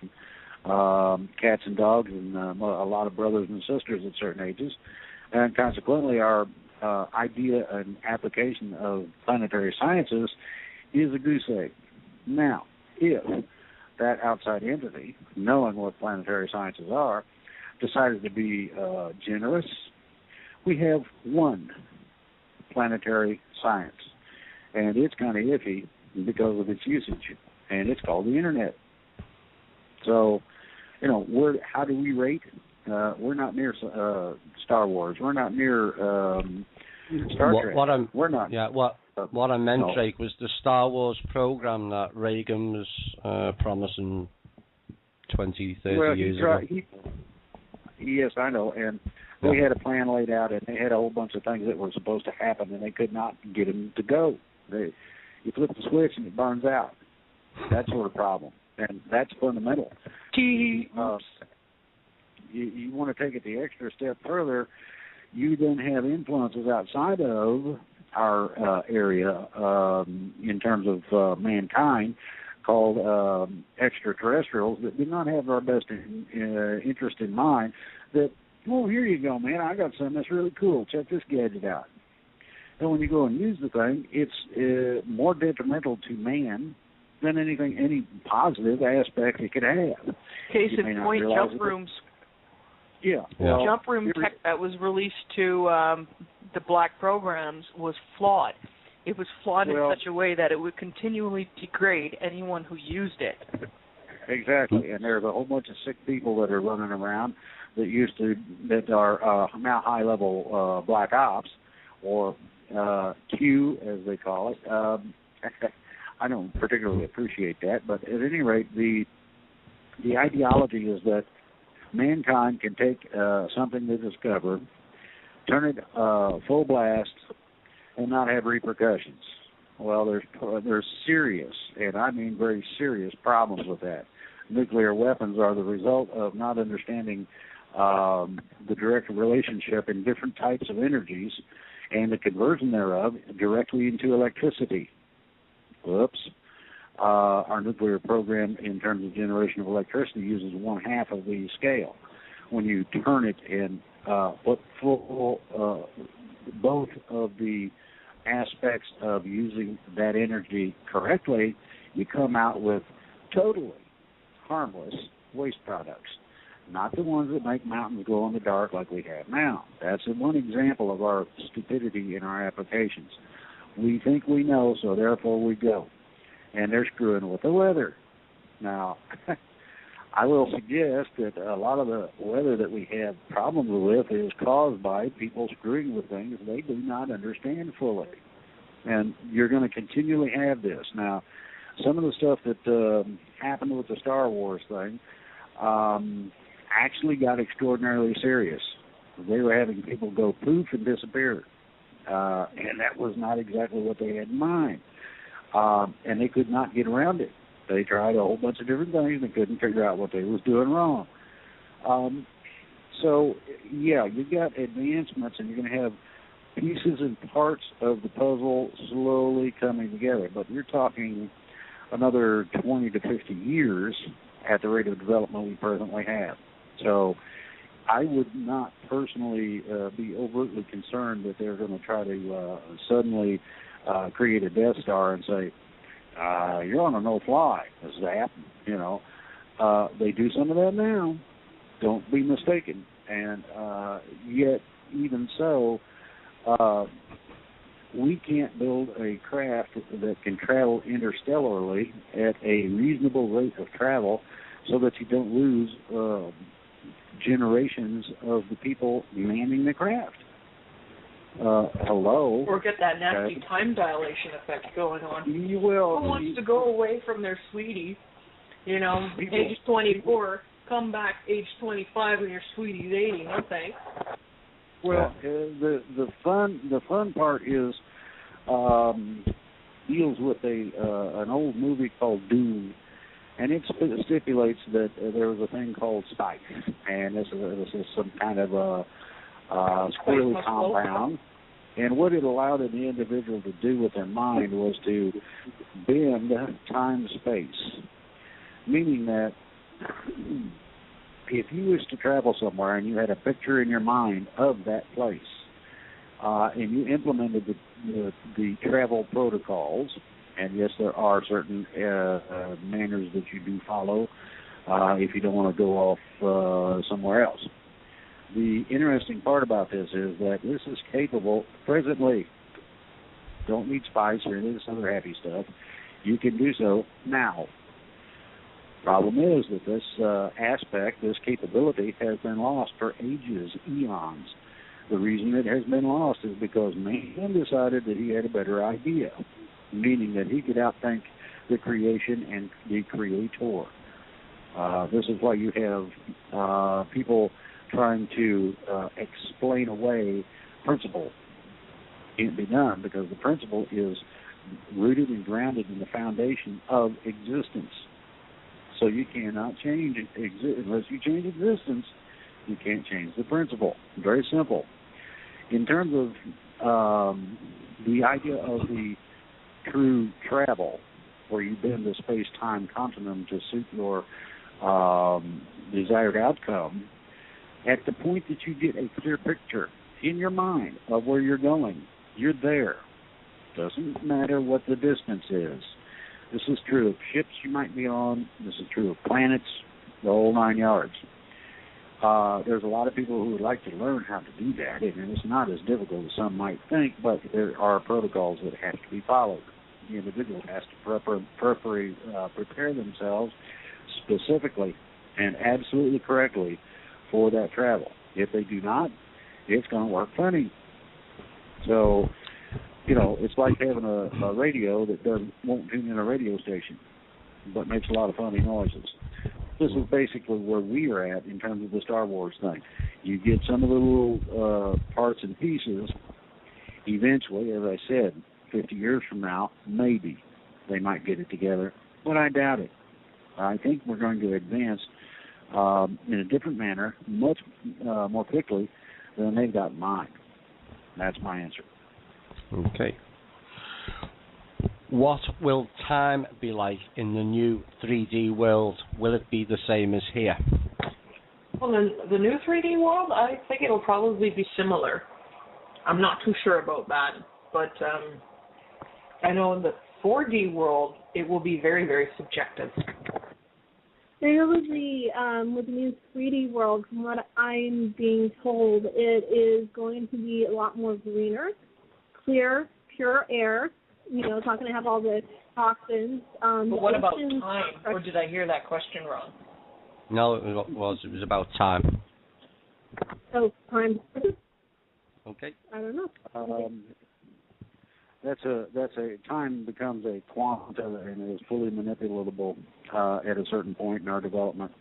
cats and dogs and a lot of brothers and sisters at certain ages. And consequently, our idea and application of planetary sciences is a goose egg. Now, if that outside entity, knowing what planetary sciences are, decided to be generous, we have one planetary science. And it's kind of iffy because of its usage, and it's called the Internet. So, how do we rate? We're not near Star Wars. We're not near Star Trek. We're not. Yeah, what I meant, Drake, was the Star Wars program that Reagan was promising 20, 30 years ago. Yes, I know, and they had a plan laid out, and they had a whole bunch of things that were supposed to happen, and they could not get them to go. You flip the switch, and it burns out. That sort of problem, and that's fundamental. You want to take it the extra step further, you then have influences outside of our area in terms of mankind called extraterrestrials that do not have our best interest in mind. That, here you go, man, I got something that's really cool. Check this gadget out. And when you go and use the thing, it's more detrimental to man than any positive aspect it could have. Case You may in not point, realize jump it, rooms. Yeah. Yeah. Well, Jump room tech that was released to the black programs was flawed. It was flawed in such a way that it would continually degrade anyone who used it. Exactly, and there's a whole bunch of sick people that are running around that are now high-level black ops, or Q as they call it. I don't particularly appreciate that, but at any rate, the ideology is that mankind can take something they discover, turn it full blast, and not have repercussions. Well, there's serious, and I mean very serious, problems with that. Nuclear weapons are the result of not understanding the direct relationship in different types of energies and the conversion thereof directly into electricity. Whoops. Our nuclear program in terms of generation of electricity uses 1/2 of the scale. When you turn it and put both of the aspects of using that energy correctly, you come out with totally harmless waste products, not the ones that make mountains glow in the dark like we have now. That's one example of our stupidity in our applications. We think we know, so therefore we go. And they're screwing with the weather. Now, I will suggest that a lot of the weather that we have problems with is caused by people screwing with things they do not understand fully. And you're going to continually have this. Now, some of the stuff that happened with the Star Wars thing actually got extraordinarily serious. They were having people go poof and disappear. And that was not exactly what they had in mind. And they could not get around it. They tried a whole bunch of different things and couldn't figure out what they was doing wrong. So, yeah, you've got advancements, and you're going to have pieces and parts of the puzzle slowly coming together. But you're talking another 20 to 50 years at the rate of development we presently have. So I would not personally be overtly concerned that they're going to try to suddenly create a Death Star and say, you're on a no-fly, zap, you know. They do some of that now. Don't be mistaken. And yet, even so, we can't build a craft that can travel interstellarly at a reasonable rate of travel so that you don't lose generations of the people manning the craft. Hello. Or get that nasty time dilation effect going on. You will. Who wants to go away from their sweetie? You know, age 24, come back age 25 when your sweetie's 80. No thanks. Well, the fun part is deals with an old movie called Dune, and it stipulates that there was a thing called spice, and this is some kind of a squirrely compound. And what it allowed an individual to do with their mind was to bend time-space, meaning that if you was to travel somewhere and you had a picture in your mind of that place, and you implemented the travel protocols, and yes, there are certain manners that you do follow if you don't want to go off somewhere else. The interesting part about this is that this is capable presently. Don't need spice or any of this other happy stuff. You can do so now. Problem is that this aspect, this capability, has been lost for ages, eons. The reason it has been lost is because man decided that he had a better idea, meaning that he could outthink the creation and the creator. This is why you have people trying to explain away principle. Can't be done because the principle is rooted and grounded in the foundation of existence. So you cannot change unless you change existence. You can't change the principle. Very simple. In terms of the idea of the true travel, where you bend the space-time continuum to suit your desired outcome, at the point that you get a clear picture in your mind of where you're going, You're there. Doesn't matter what the distance is. This is true of ships you might be on. This is true of planets, the whole 9 yards. There's a lot of people who would like to learn how to do that, and it's not as difficult as some might think, but there are protocols that have to be followed. The individual has to prepare themselves specifically and absolutely correctly for that travel. If they do not, it's going to work funny. So, it's like having a radio that won't tune in a radio station, but makes a lot of funny noises. This is basically where we are at in terms of the Star Wars thing. You get some of the little parts and pieces. Eventually, as I said, 50 years from now, maybe they might get it together, but I doubt it. I think we're going to advance in a different manner, much more quickly than they've got in mind. That's my answer. Okay. What will time be like in the new 3D world? Will it be the same as here? Well, the new 3D world, I think it'll probably be similar. I'm not too sure about that, but I know in the 4D world, it will be very, very subjective. I know with the new 3D world, from what I'm being told, it is going to be a lot more greener, clear, pure air. It's not going to have all the toxins. But what about time? Or did I hear that question wrong? No, it was about time. Oh, time. Okay. I don't know. That's a time becomes a quanta and is fully manipulatable at a certain point in our development.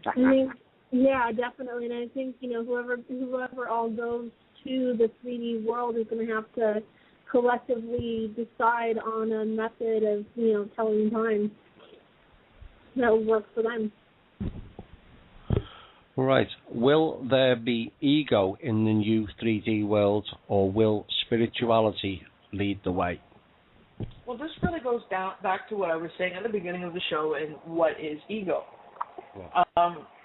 I mean, yeah, definitely, and I think whoever all goes to the 3D world is going to have to collectively decide on a method of telling time that will work for them. Right. Will there be ego in the new 3D world, or will spirituality lead the way? Well, this really goes back to what I was saying at the beginning of the show and what is ego. Yeah.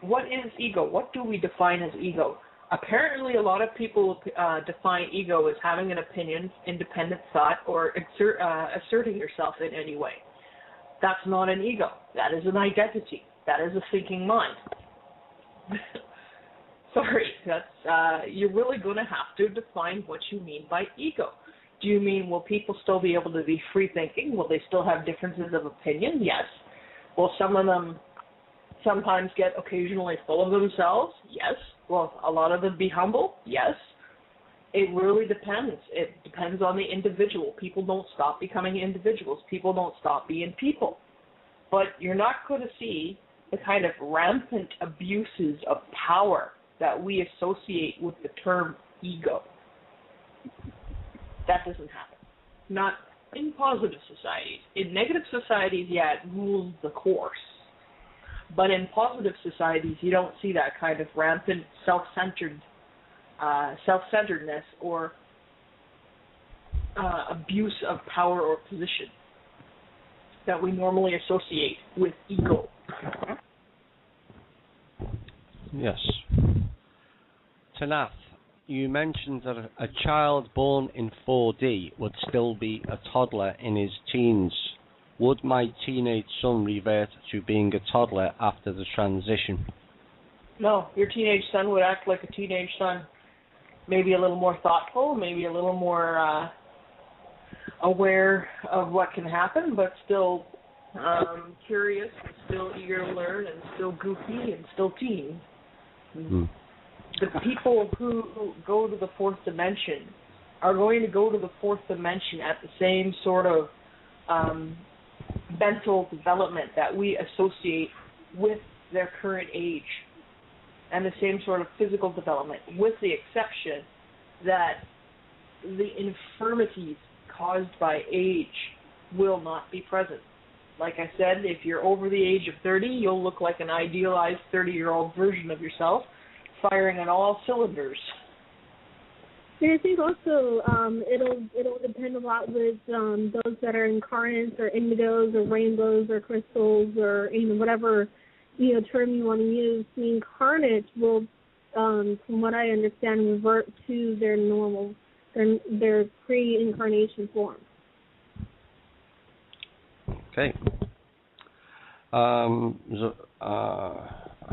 What is ego? What do we define as ego? Apparently, a lot of people define ego as having an opinion, independent thought, or asserting yourself in any way. That's not an ego. That is an identity. That is a thinking mind. Sorry, that's you're really going to have to define what you mean by ego. Do you mean, will people still be able to be free thinking? Will they still have differences of opinion? Yes. Will some of them sometimes get occasionally full of themselves? Yes. Will a lot of them be humble? Yes. It really depends. It depends on the individual. People don't stop becoming individuals. People don't stop being people. But you're not going to see the kind of rampant abuses of power that we associate with the term ego. That doesn't happen. Not in positive societies. In negative societies, yeah, it rules the course. But in positive societies, you don't see that kind of rampant self-centeredness or abuse of power or position that we normally associate with ego. Yes. Tanaath, you mentioned that a child born in 4D would still be a toddler in his teens. Would my teenage son revert to being a toddler after the transition? No, your teenage son would act like a teenage son. Maybe a little more thoughtful, maybe a little more aware of what can happen, but still curious, and still eager to learn, and still goofy, and still teen. Mm. The people who go to the fourth dimension are going to go to the fourth dimension at the same sort of mental development that we associate with their current age, and the same sort of physical development, with the exception that the infirmities caused by age will not be present. Like I said, if you're over the age of 30, you'll look like an idealized 30-year-old version of yourself, firing on all cylinders. And I think also it'll depend a lot with those that are incarnates or indigos or rainbows or crystals or whatever term you want to use. The incarnate will from what I understand, revert to their normal, their pre-incarnation form. Okay.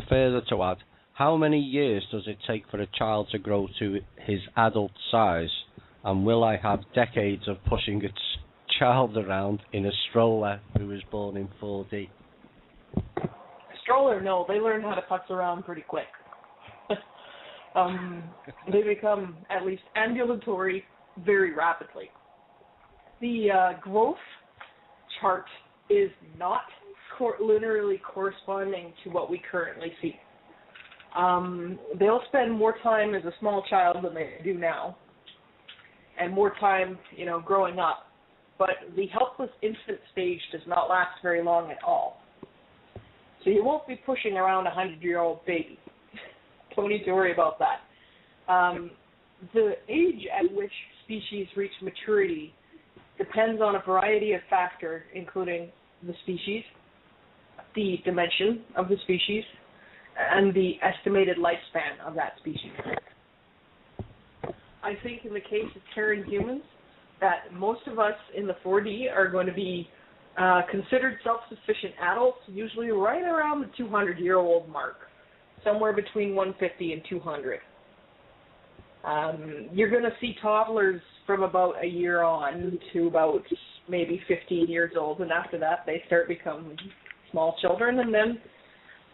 Further to add, how many years does it take for a child to grow to his adult size? And will I have decades of pushing a child around in a stroller who was born in 4D? Stroller, no. They learn how to putz around pretty quick. They become at least ambulatory very rapidly. The growth chart is not linearly corresponding to what we currently see. They'll spend more time as a small child than they do now, and more time, growing up. But the helpless infant stage does not last very long at all. So you won't be pushing around a 100-year-old baby. Don't need to worry about that. The age at which species reach maturity depends on a variety of factors, including the species, the dimension of the species, and the estimated lifespan of that species. I think in the case of Terran humans, that most of us in the 4D are going to be considered self-sufficient adults, usually right around the 200-year-old mark, somewhere between 150 and 200. You're going to see toddlers from about a year on to about maybe 15 years old, and after that they start becoming small children, and then,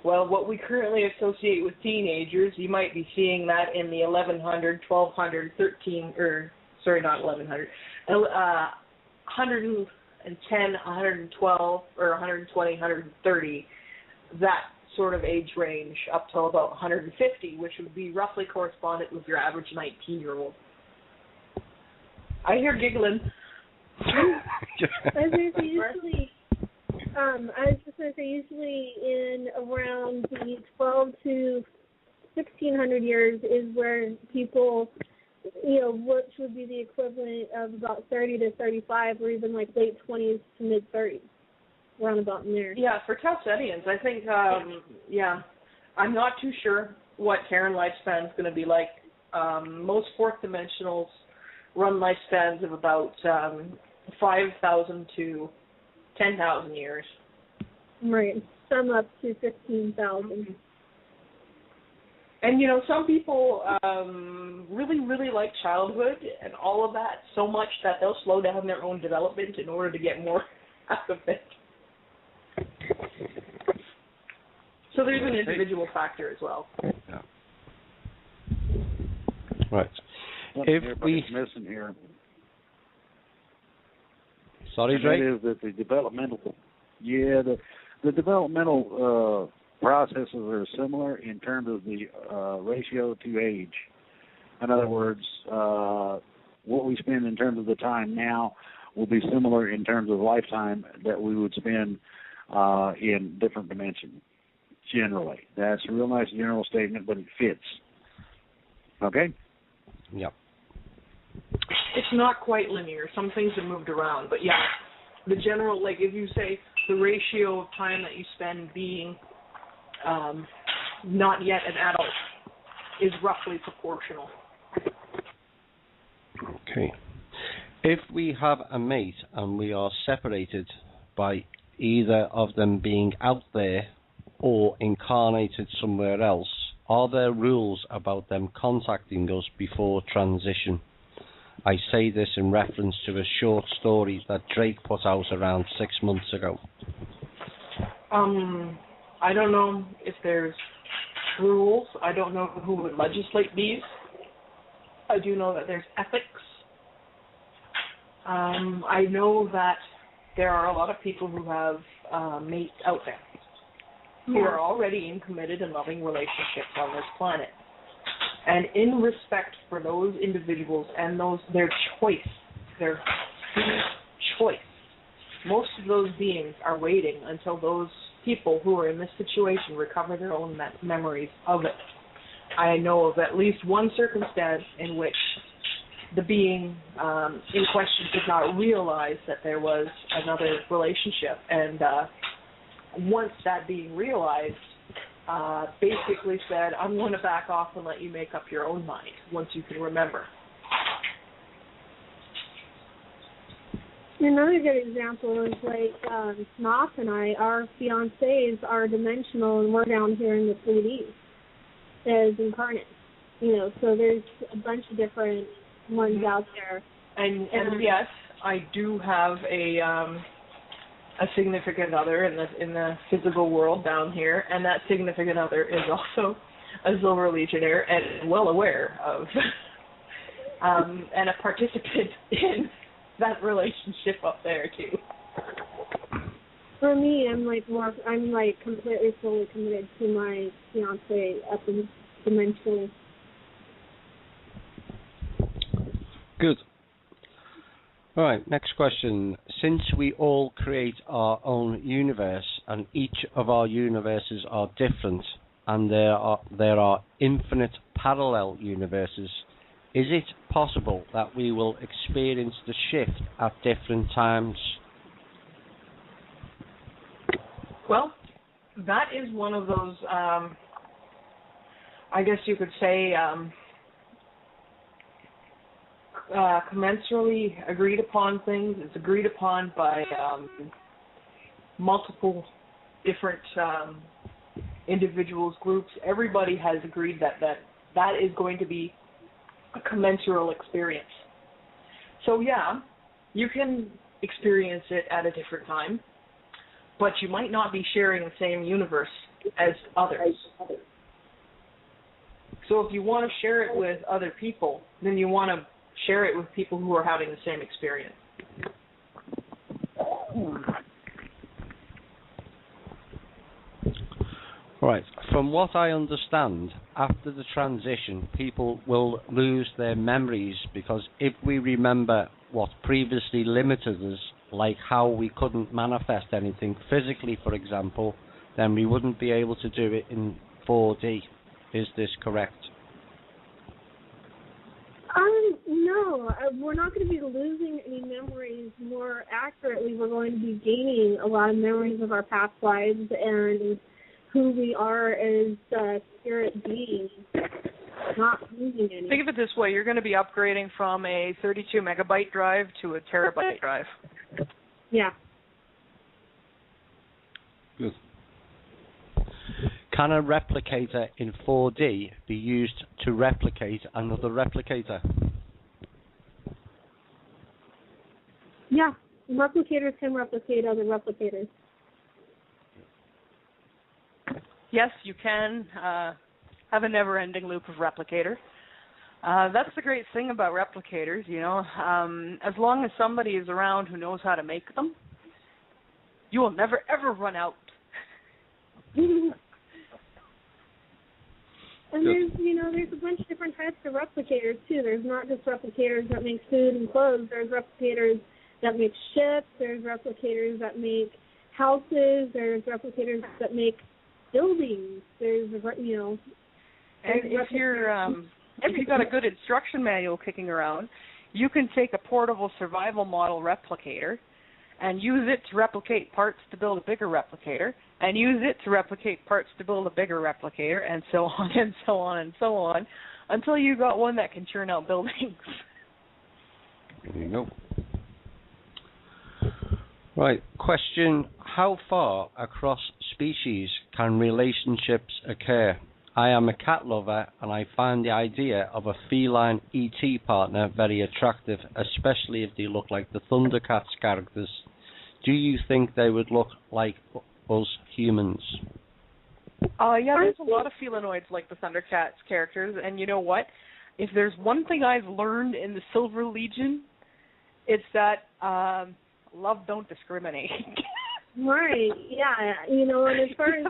well, what we currently associate with teenagers, you might be seeing that in the 1100, 1200, 13, not 1100, 110, 112, or 120, 130, that sort of age range up till about 150, which would be roughly correspondent with your average 19-year-old. I hear giggling. I was just going to say, usually in around the 12 to 1600 years is where people, which would be the equivalent of about 30 to 35, or even like late 20s to mid 30s, around about in there. Yeah, for Chalcedians, I think, I'm not too sure what Terran lifespan is going to be like. Most fourth dimensionals run lifespans of about 5,000 to 10,000 years. Right. Some up to 15,000. And, some people really, really like childhood and all of that so much that they'll slow down their own development in order to get more out of it. So there's an individual factor as well. Yeah. Right. If we missing here. Sorry, Drake? That is that the developmental processes are similar in terms of the ratio to age. In other words, what we spend in terms of the time now will be similar in terms of lifetime that we would spend in different dimensions, generally. That's a real nice general statement, but it fits. Okay? Yep. It's not quite linear. Some things are moved around, but yeah, the general, like if you say the ratio of time that you spend being not yet an adult is roughly proportional. Okay. If we have a mate and we are separated by either of them being out there or incarnated somewhere else, are there rules about them contacting us before transition? I say this in reference to a short story that Drake put out around 6 months ago. I don't know if there's rules. I don't know who would legislate these. I do know that there's ethics. I know that there are a lot of people who have mates out there who are already in committed and loving relationships on this planet. And in respect for those individuals and their choice, their free choice, most of those beings are waiting until those people who are in this situation recover their own memories of it. I know of at least one circumstance in which the being in question did not realize that there was another relationship, and once that being realized, basically said, I'm going to back off and let you make up your own mind once you can remember. Another good example is like Tanaath and I, our fiancés are dimensional and we're down here in the 3D as incarnate. So there's a bunch of different ones out there. And yes, I do have a significant other in the physical world down here, and that significant other is also a Silver Legionnaire and well aware of and a participant in that relationship up there too. For me, I'm completely fully committed to my fiance up in dimensional. Good. All right, next question. Since we all create our own universe and each of our universes are different and there are infinite parallel universes, is it possible that we will experience the shift at different times? Well, that is one of those, I guess you could say, commensurately agreed upon things. It's agreed upon by multiple different individuals, groups. Everybody has agreed that is going to be a commensurable experience. So yeah, you can experience it at a different time, but you might not be sharing the same universe as others. So if you want to share it with other people, then you want to share it with people who are having the same experience. Right. From what I understand, after the transition, people will lose their memories because if we remember what previously limited us, like how we couldn't manifest anything physically, for example, then we wouldn't be able to do it in 4D. Is this correct? No, we're not going to be losing any memories. More accurately, we're going to be gaining a lot of memories of our past lives and who we are as spirit beings, not losing any. Think of it this way, you're going to be upgrading from a 32 megabyte drive to a terabyte drive. Yeah. Good. Can a replicator in 4D be used to replicate another replicator? Yeah, replicators can replicate other replicators. Yes, you can have a never-ending loop of replicator. That's the great thing about replicators, as long as somebody is around who knows how to make them, you will never, ever run out. And there's a bunch of different types of replicators, too. There's not just replicators that make food and clothes. There's replicators that make ships. There's replicators that make houses. There's replicators that make buildings. There's, And if you've got a good instruction manual kicking around, you can take a portable survival model replicator and use it to replicate parts to build a bigger replicator, and use it to replicate parts to build a bigger replicator, and so on and so on and so on, until you got one that can churn out buildings. There you go. Right, question, how far across species can relationships occur? I am a cat lover and I find the idea of a feline ET partner very attractive, especially if they look like the Thundercats characters. Do you think they would look like us humans? Yeah, there's a lot of felinoids like the Thundercats characters, and you know what? If there's one thing I've learned in the Silver Legion, it's that love don't discriminate. Right, yeah, and as far as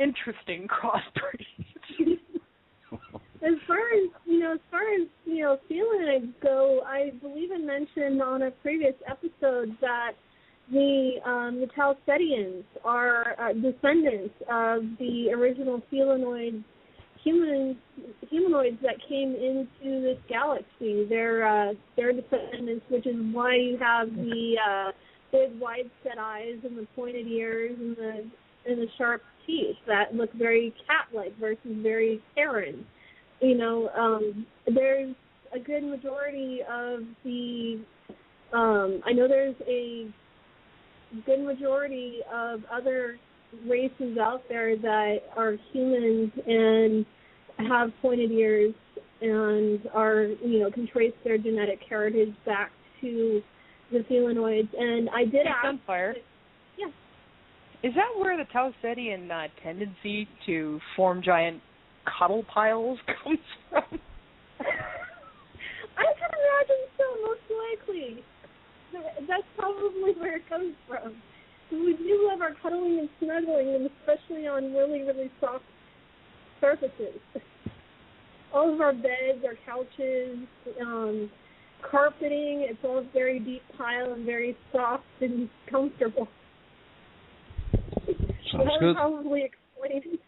interesting crossbreeds. As far as felinoids go, I believe I mentioned on a previous episode that the Talsetians are descendants of the original humanoids that came into this galaxy. They're descendants, which is why you have the big wide set eyes and the pointed ears and the and the sharp teeth that look very cat-like versus very Terran. There's a good majority of the I know there's a good majority of other races out there that are humans and have pointed ears and are, can trace their genetic heritage back to the felinoids. And I did ask... Sunfire. Yeah. Is that where the Tausetian tendency to form giant cuddle piles comes from? I can imagine so, most likely. That's probably where it comes from. We do love our cuddling and snuggling, and especially on really, really soft surfaces. All of our beds, our couches, carpeting, it's all very deep pile and very soft and comfortable. Sounds good. Probably explain.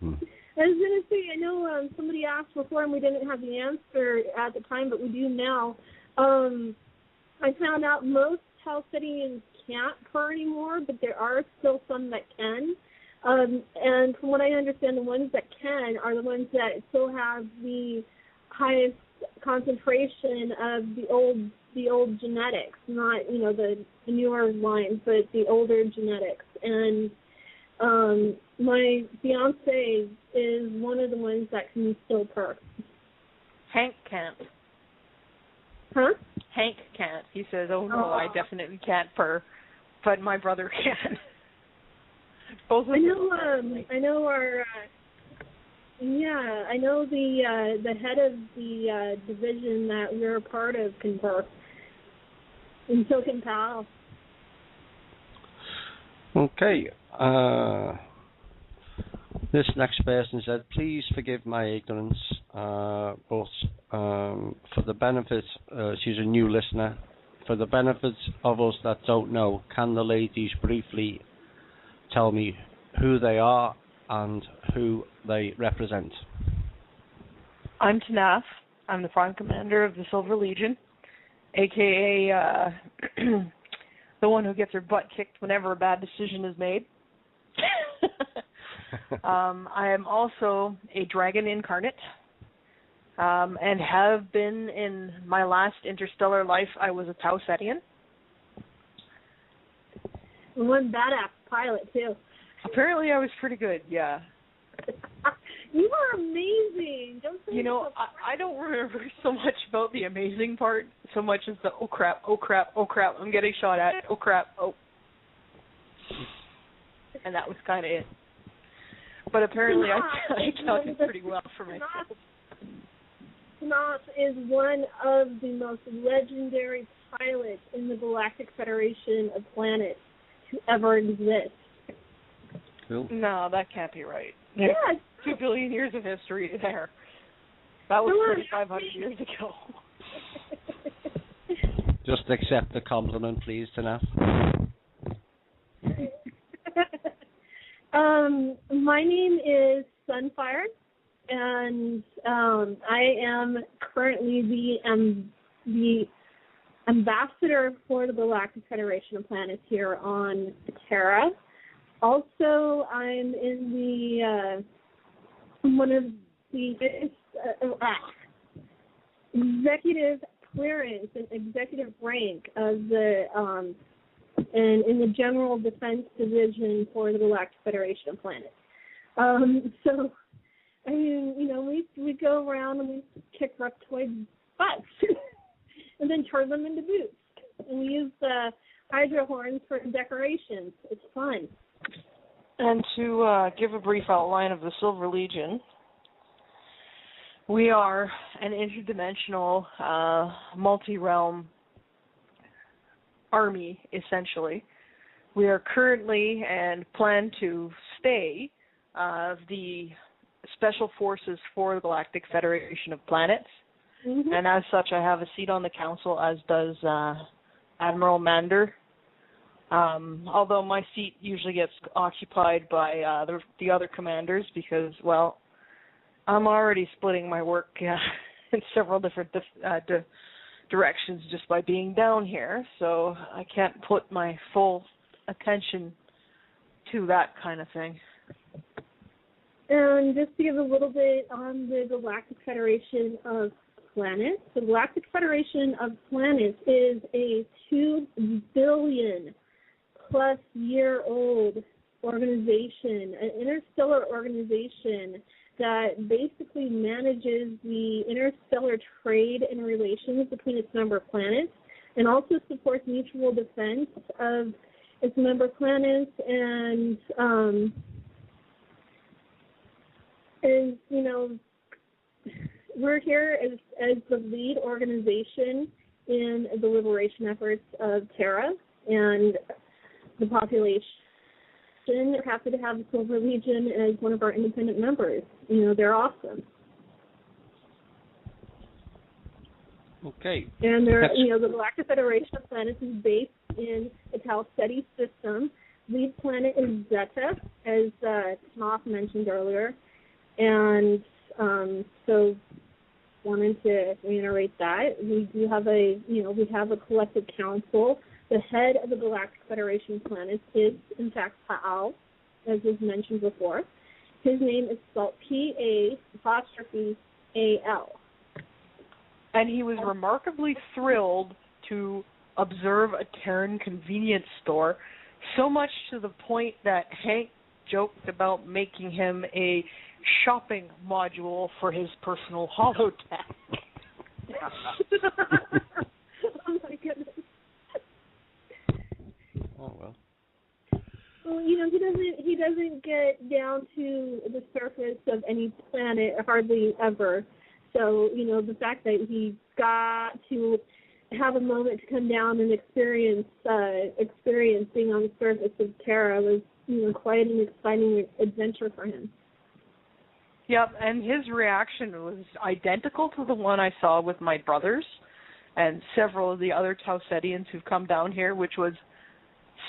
I was going to say, I know somebody asked before and we didn't have the answer at the time, but we do now. I found out most Tausetians can't purr anymore, but there are still some that can. And from what I understand, the ones that can are the ones that still have the highest concentration of the old genetics, not the newer lines, but the older genetics. And my fiance is one of the ones that can still purr. Hank can't. Huh? Hank can't. He says, "Oh no, I definitely can't purr," but my brother can. Both of them. I know our. I know the head of the division that we're a part of can purr, and so can Pal. Okay. This next person said, "Please forgive my ignorance, but for the benefit, she's a new listener. For the benefit of us that don't know, can the ladies briefly tell me who they are and who they represent?" I'm Tanaath. I'm the Prime Commander of the Silver Legion, a.k.a. The one who gets her butt kicked whenever a bad decision is made. I am also a dragon incarnate, and have been in my last interstellar life. I was a Tausetian. One badass pilot, too. Apparently I was pretty good, yeah. You are amazing. Don't say I don't remember so much about the amazing part, so much as the oh crap, I'm getting shot at, oh crap, oh. And that was kind of it. But apparently I counted pretty well for myself. Tanaath is one of the most legendary pilots in the Galactic Federation of planets to ever exist. Cool. No, that can't be right. Yeah. 2 billion years of history there. That was 3,500 years ago. Just accept the compliment, please, Tanaath. My name is Sunfire, and I am currently the ambassador for the Galactic Federation of Planets here on Terra. Also, I'm in the one of the executive clearance and executive rank of the and in the General Defense Division for the Galactic Federation of Planets. So, I mean, we go around and we kick reptoid butts and then turn them into boots. And we use the hydro horns for decorations. It's fun. And to give a brief outline of the Silver Legion, we are an interdimensional, multi-realm army, essentially. We are currently and plan to stay the Special Forces for the Galactic Federation of Planets. Mm-hmm. And as such, I have a seat on the council, as does Admiral Mander. Although my seat usually gets occupied by the other commanders because, well, I'm already splitting my work in several different directions just by being down here, so I can't put my full attention to that kind of thing. And just to give a little bit on the Galactic Federation of Planets, the Galactic Federation of Planets is a 2 billion plus year old organization, an interstellar organization that basically manages the interstellar trade and relations between its member planets, and also supports mutual defense of its member planets, and you know, we're here as the lead organization in the liberation efforts of Terra and the population. We're happy to have the Silver Legion as one of our independent members. You know, they're awesome. Okay. And they're, you know, the Galactic Federation of Planets is based in the Talsteady system. Lead planet is Zeta, as Tanaath mentioned earlier. And so wanted to reiterate that. We do have we have a collective council. The head of the Galactic Federation of Planets is, in fact, Pa'al, as was mentioned before. His name is spelled P-A''A''L. And he was remarkably thrilled to observe a Terran convenience store, so much to the point that Hank joked about making him a shopping module for his personal holodeck. Oh, my goodness. Oh, well. Well, you know, he doesn't get down to the surface of any planet hardly ever. So, you know, the fact that he got to have a moment to come down and experience being on the surface of Terra was, you know, quite an exciting adventure for him. Yep, and his reaction was identical to the one I saw with my brothers and several of the other Tausedians who've come down here, which was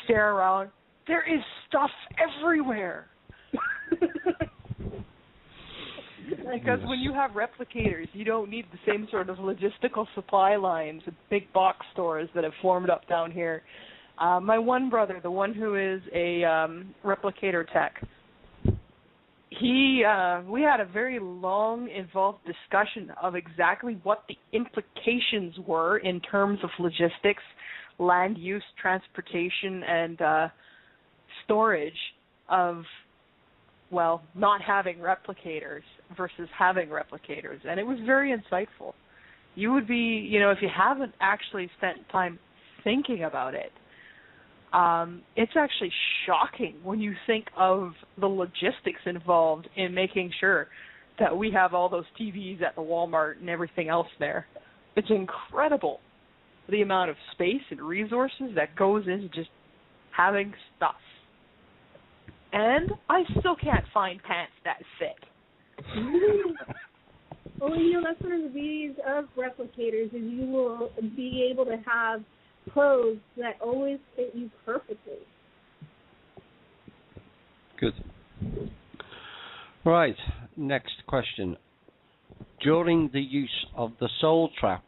stare around. There is stuff everywhere. Because when you have replicators, you don't need the same sort of logistical supply lines with big box stores that have formed up down here. My one brother, the one who is a replicator tech, we had a very long, involved discussion of exactly what the implications were in terms of logistics, land use, transportation, and storage of, well, not having replicators versus having replicators. And it was very insightful. You would be, you know, if you haven't actually spent time thinking about it, it's actually shocking when you think of the logistics involved in making sure that we have all those TVs at the Walmart and everything else there. It's incredible the amount of space and resources that goes into just having stuff. And I still can't find pants that fit. Well, you know, that's one of the beauties of replicators is you will be able to have clothes that always fit you perfectly. Good. Right, next question. During the use of the soul traps,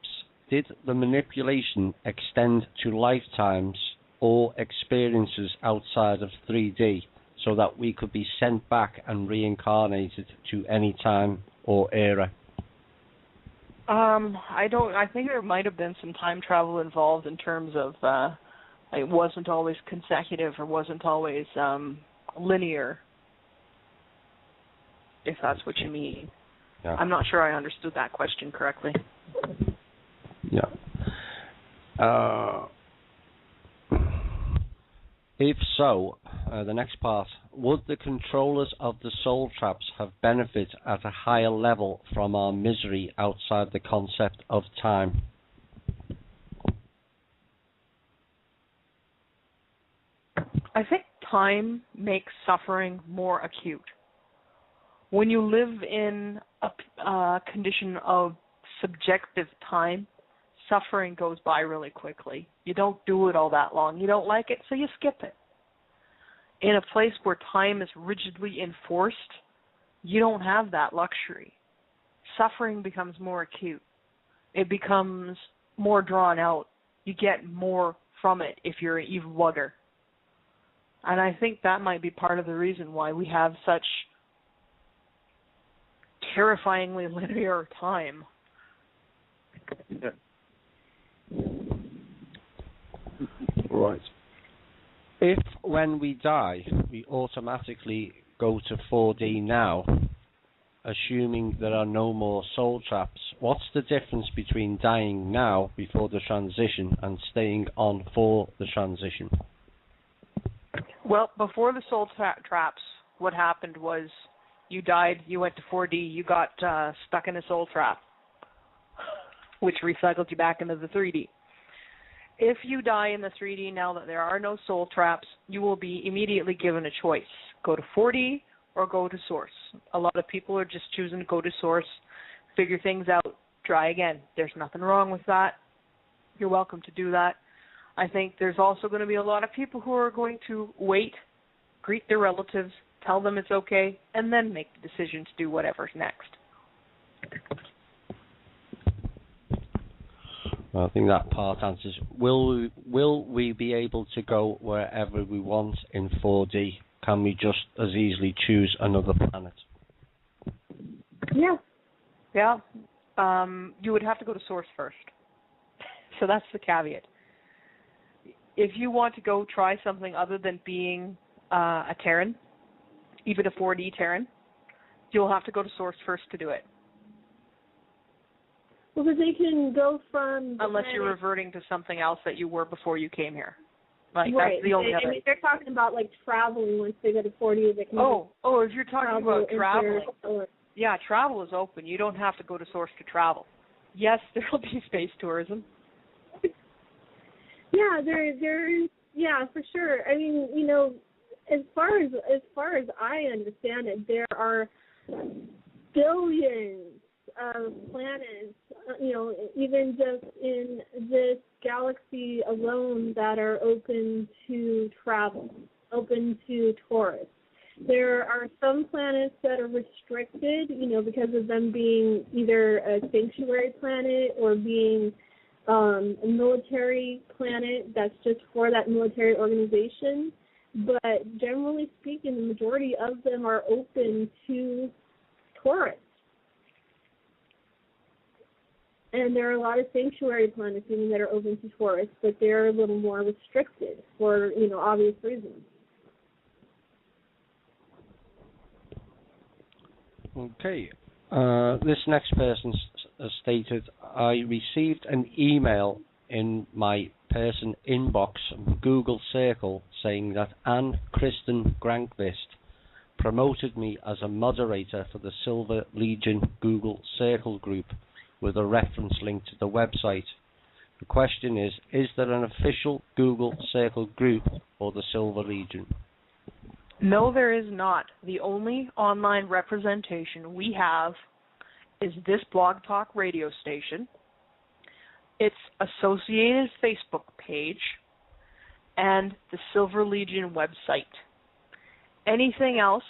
did the manipulation extend to lifetimes or experiences outside of 3D so that we could be sent back and reincarnated to any time or era? I think there might have been some time travel involved in terms of it wasn't always consecutive or wasn't always linear, if that's what you mean. Yeah. I'm not sure I understood that question correctly. Yeah. If so, the next part, would the controllers of the soul traps have benefit at a higher level from our misery outside the concept of time? I think time makes suffering more acute. When you live in a condition of subjective time, suffering goes by really quickly. You don't do it all that long. You don't like it, so you skip it. In a place where time is rigidly enforced, you don't have that luxury. Suffering becomes more acute. It becomes more drawn out. You get more from it if you're an evil bugger. And I think that might be part of the reason why we have such terrifyingly linear time. Yeah. Right. If when we die, we automatically go to 4D now, assuming there are no more soul traps, what's the difference between dying now before the transition and staying on for the transition? Well, before the soul traps, what happened was you died, you went to 4D, you got stuck in a soul trap, which recycled you back into the 3D. If you die in the 3D now that there are no soul traps, you will be immediately given a choice. Go to 4D or go to Source. A lot of people are just choosing to go to Source, figure things out, try again. There's nothing wrong with that. You're welcome to do that. I think there's also going to be a lot of people who are going to wait, greet their relatives, tell them it's okay, and then make the decision to do whatever's next. I think that part answers. Will we be able to go wherever we want in 4D? Can we just as easily choose another planet? Yeah. Yeah. You would have to go to Source first. So that's the caveat. If you want to go try something other than being a Terran, even a 4D Terran, you'll have to go to Source first to do it. Well, because they can go from... Unless you're reverting to something else that you were before you came here. Like, right. That's the only other... I mean, they're talking about, like, traveling once they go to 40. They can if you're talking about traveling, or... yeah, travel is open. You don't have to go to Source to travel. Yes, there will be space tourism. Yeah, there's for sure. I mean, you know, as far as I understand it, there are billions of planets, you know, even just in this galaxy alone that are open to travel, open to tourists. There are some planets that are restricted, you know, because of them being either a sanctuary planet or being a military planet that's just for that military organization. But generally speaking, the majority of them are open to tourists. And there are a lot of sanctuary planets even that are open to tourists, but they're a little more restricted for, you know, obvious reasons. Okay. This next person stated, I received an email in my person inbox from Google Circle saying that Anne Kristen Grankvist promoted me as a moderator for the Silver Legion Google Circle group with a reference link to the website. The question is there an official Google Circle group for the Silver Legion? No, there is not. The only online representation we have is this Blog Talk radio station, its associated Facebook page, and the Silver Legion website. Anything else,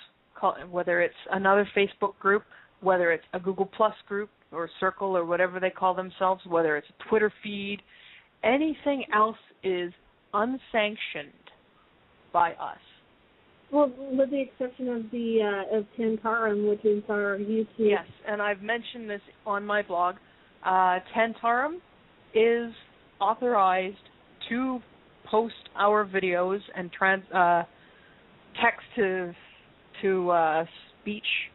whether it's another Facebook group, whether it's a Google Plus group or Circle or whatever they call themselves, whether it's a Twitter feed, anything else is unsanctioned by us. Well, with the exception of the of Tantarum, which is our YouTube. Yes, and I've mentioned this on my blog. Tantarum is authorized to post our videos and text to speech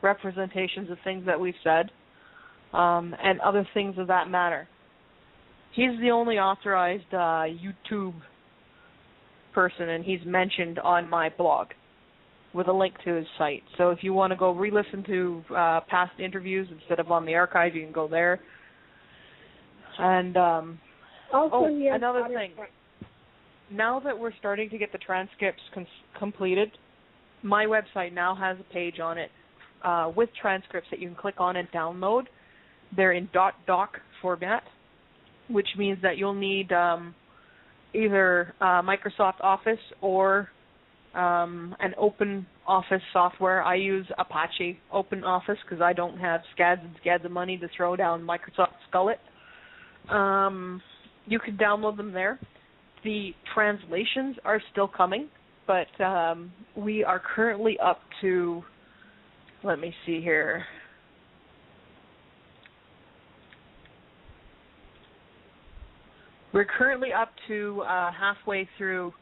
representations of things that we've said, and other things of that matter. He's the only authorized YouTube person, and he's mentioned on my blog with a link to his site. So if you want to go re-listen to past interviews instead of on the archive, you can go there. And another thing. Now that we're starting to get the transcripts completed, my website now has a page on it with transcripts that you can click on and download. They're in .doc format, which means that you'll need either Microsoft Office or an open office software. I use Apache Open Office because I don't have scads and scads of money to throw down Microsoft Skullet. You can download them there. The translations are still coming. but we are currently up to, let me see here. We're currently up to halfway through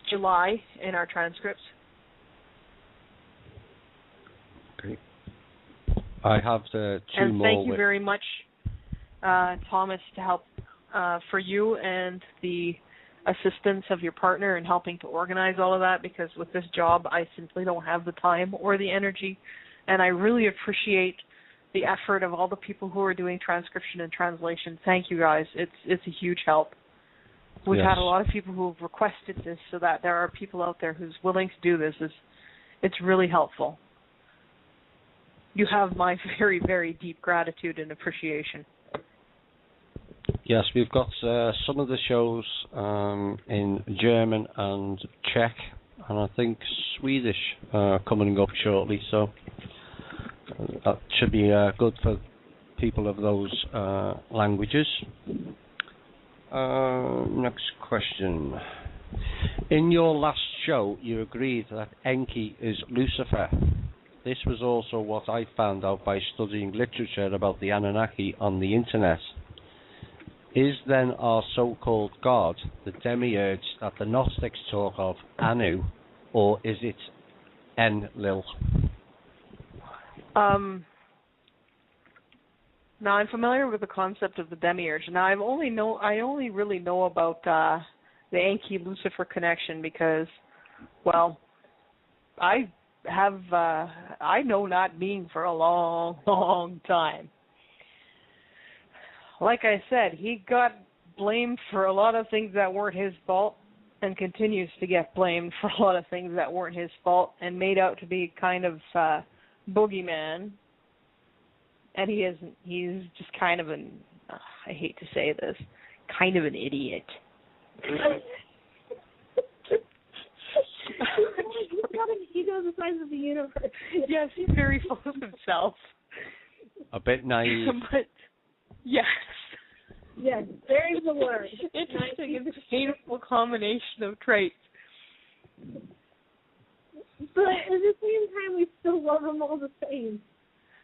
July in our transcripts. Okay. I have two and more. And thank you very much, Thomas, to help for you and the assistance of your partner in helping to organize all of that, because with this job I simply don't have the time or the energy, and I really appreciate the effort of all the people who are doing transcription and translation. Thank you guys. It's a huge help. We've had a lot of people who have requested this, so that there are people out there who's willing to do this. It's really helpful. You have my very, very deep gratitude and appreciation. Yes, we've got some of the shows in German and Czech, and I think Swedish coming up shortly, so that should be good for people of those languages. Next question. In your last show, you agreed that Enki is Lucifer. This was also what I found out by studying literature about the Anunnaki on the internet. Is then our so-called God the demiurge that the Gnostics talk of, Anu, or is it Enlil? Now I'm familiar with the concept of the demiurge. Now I only really know about the Enki Lucifer connection because, well, I know that being for a long, long time. Like I said, he got blamed for a lot of things that weren't his fault, and continues to get blamed for a lot of things that weren't his fault, and made out to be kind of boogeyman. And he isn't. He's just kind of an, I hate to say this, kind of an idiot. He's got an ego the size of the universe. Yes, he's very full of himself. A bit naive. But, yes. Yes, there's the word. Interesting. It's a painful combination of traits. But at the same time, we still love him all the same.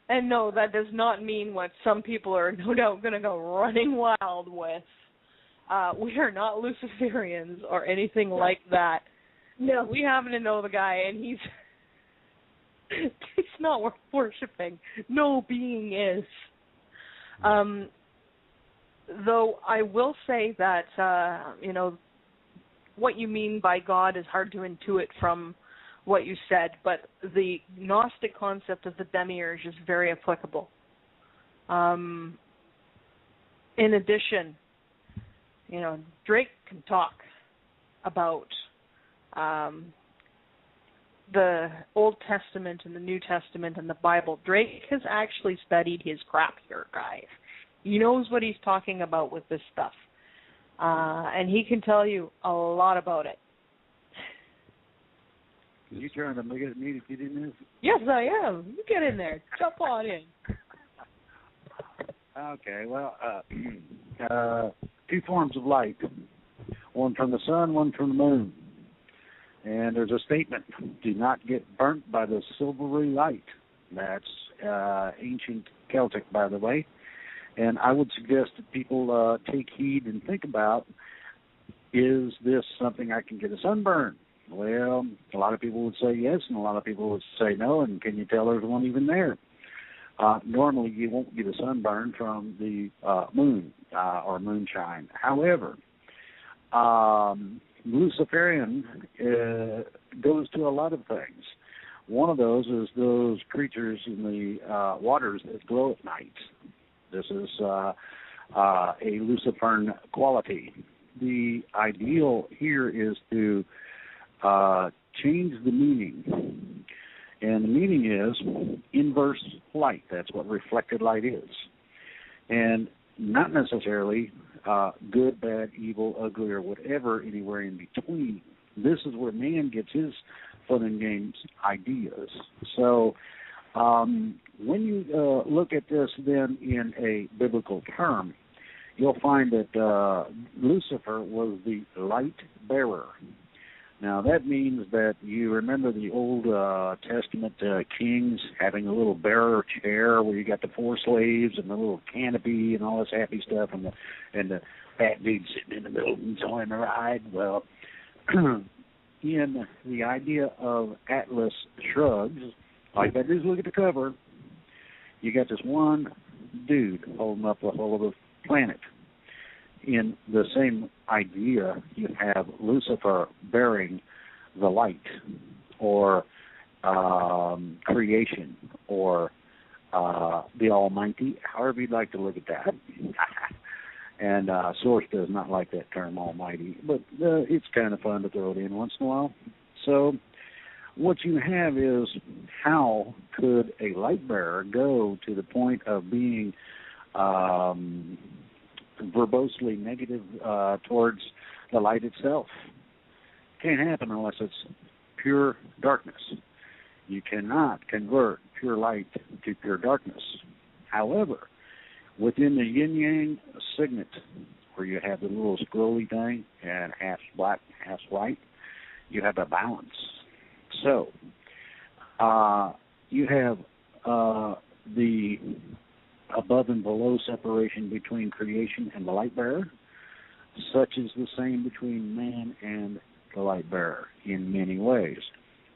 And no, that does not mean what some people are no doubt going to go running wild with. We are not Luciferians or anything like that. No. We happen to know the guy, and he's not worth worshipping. No being is. Though I will say that, what you mean by God is hard to intuit from what you said, but the Gnostic concept of the demiurge is very applicable. In addition, Drake can talk about the Old Testament and the New Testament and the Bible. Drake has actually studied his crap here, guys. He knows what he's talking about with this stuff. And he can tell you a lot about it. You trying to make it me if you didn't know? Yes, I am. You get in there. Jump on in. Okay, well, two forms of light. One from the sun, one from the moon. And there's a statement, do not get burnt by the silvery light. That's ancient Celtic, by the way. And I would suggest that people take heed and think about, is this something I can get a sunburn? Well, a lot of people would say yes, and a lot of people would say no, and can you tell there's one even there? Normally, you won't get a sunburn from the moon or moonshine. However, Luciferian goes to a lot of things. One of those is those creatures in the waters that glow at night. This is a Luciferian quality. The ideal here is to change the meaning. And the meaning is inverse light. That's what reflected light is. And not necessarily good, bad, evil, ugly, or whatever, anywhere in between. This is where man gets his fun and games ideas. So when you look at this then in a biblical term, you'll find that Lucifer was the light bearer. Now, that means that you remember the Old Testament kings having a little bearer chair where you got the 4 slaves and the little canopy and all this happy stuff, and the fat dude sitting in the middle enjoying the ride. Well, in the idea of Atlas Shrugs, all you got to do is look at the cover. You got this one dude holding up the whole of the planet. In the same idea, you have Lucifer bearing the light, or creation, or the Almighty, however you'd like to look at that. And Source does not like that term, Almighty, but it's kind of fun to throw it in once in a while. So what you have is, how could a light bearer go to the point of being verbosely negative towards the light itself? Can't happen unless it's pure darkness. You cannot convert pure light to pure darkness. However, within the yin-yang signet, where you have the little scrolly thing, and half black, half white, you have a balance. So, you have the above and below separation between creation and the light bearer. Such is the same between man and the light bearer in many ways.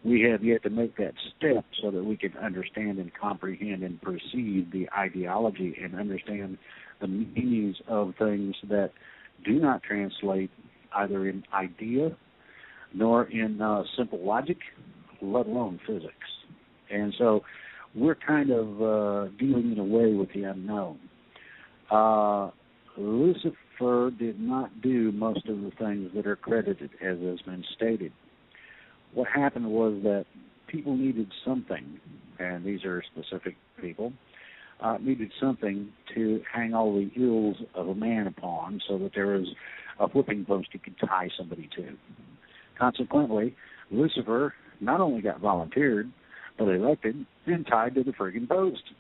We have yet to make that step so that we can understand and comprehend and perceive the ideology and understand the meanings of things that do not translate either in idea nor in simple logic, let alone physics. And so we're kind of dealing in a way with the unknown. Lucifer did not do most of the things that are credited, as has been stated. What happened was that people needed something, and these are specific people, needed something to hang all the ills of a man upon, so that there was a whipping post you could tie somebody to. Consequently, Lucifer not only got volunteered, but elected and tied to the friggin' post.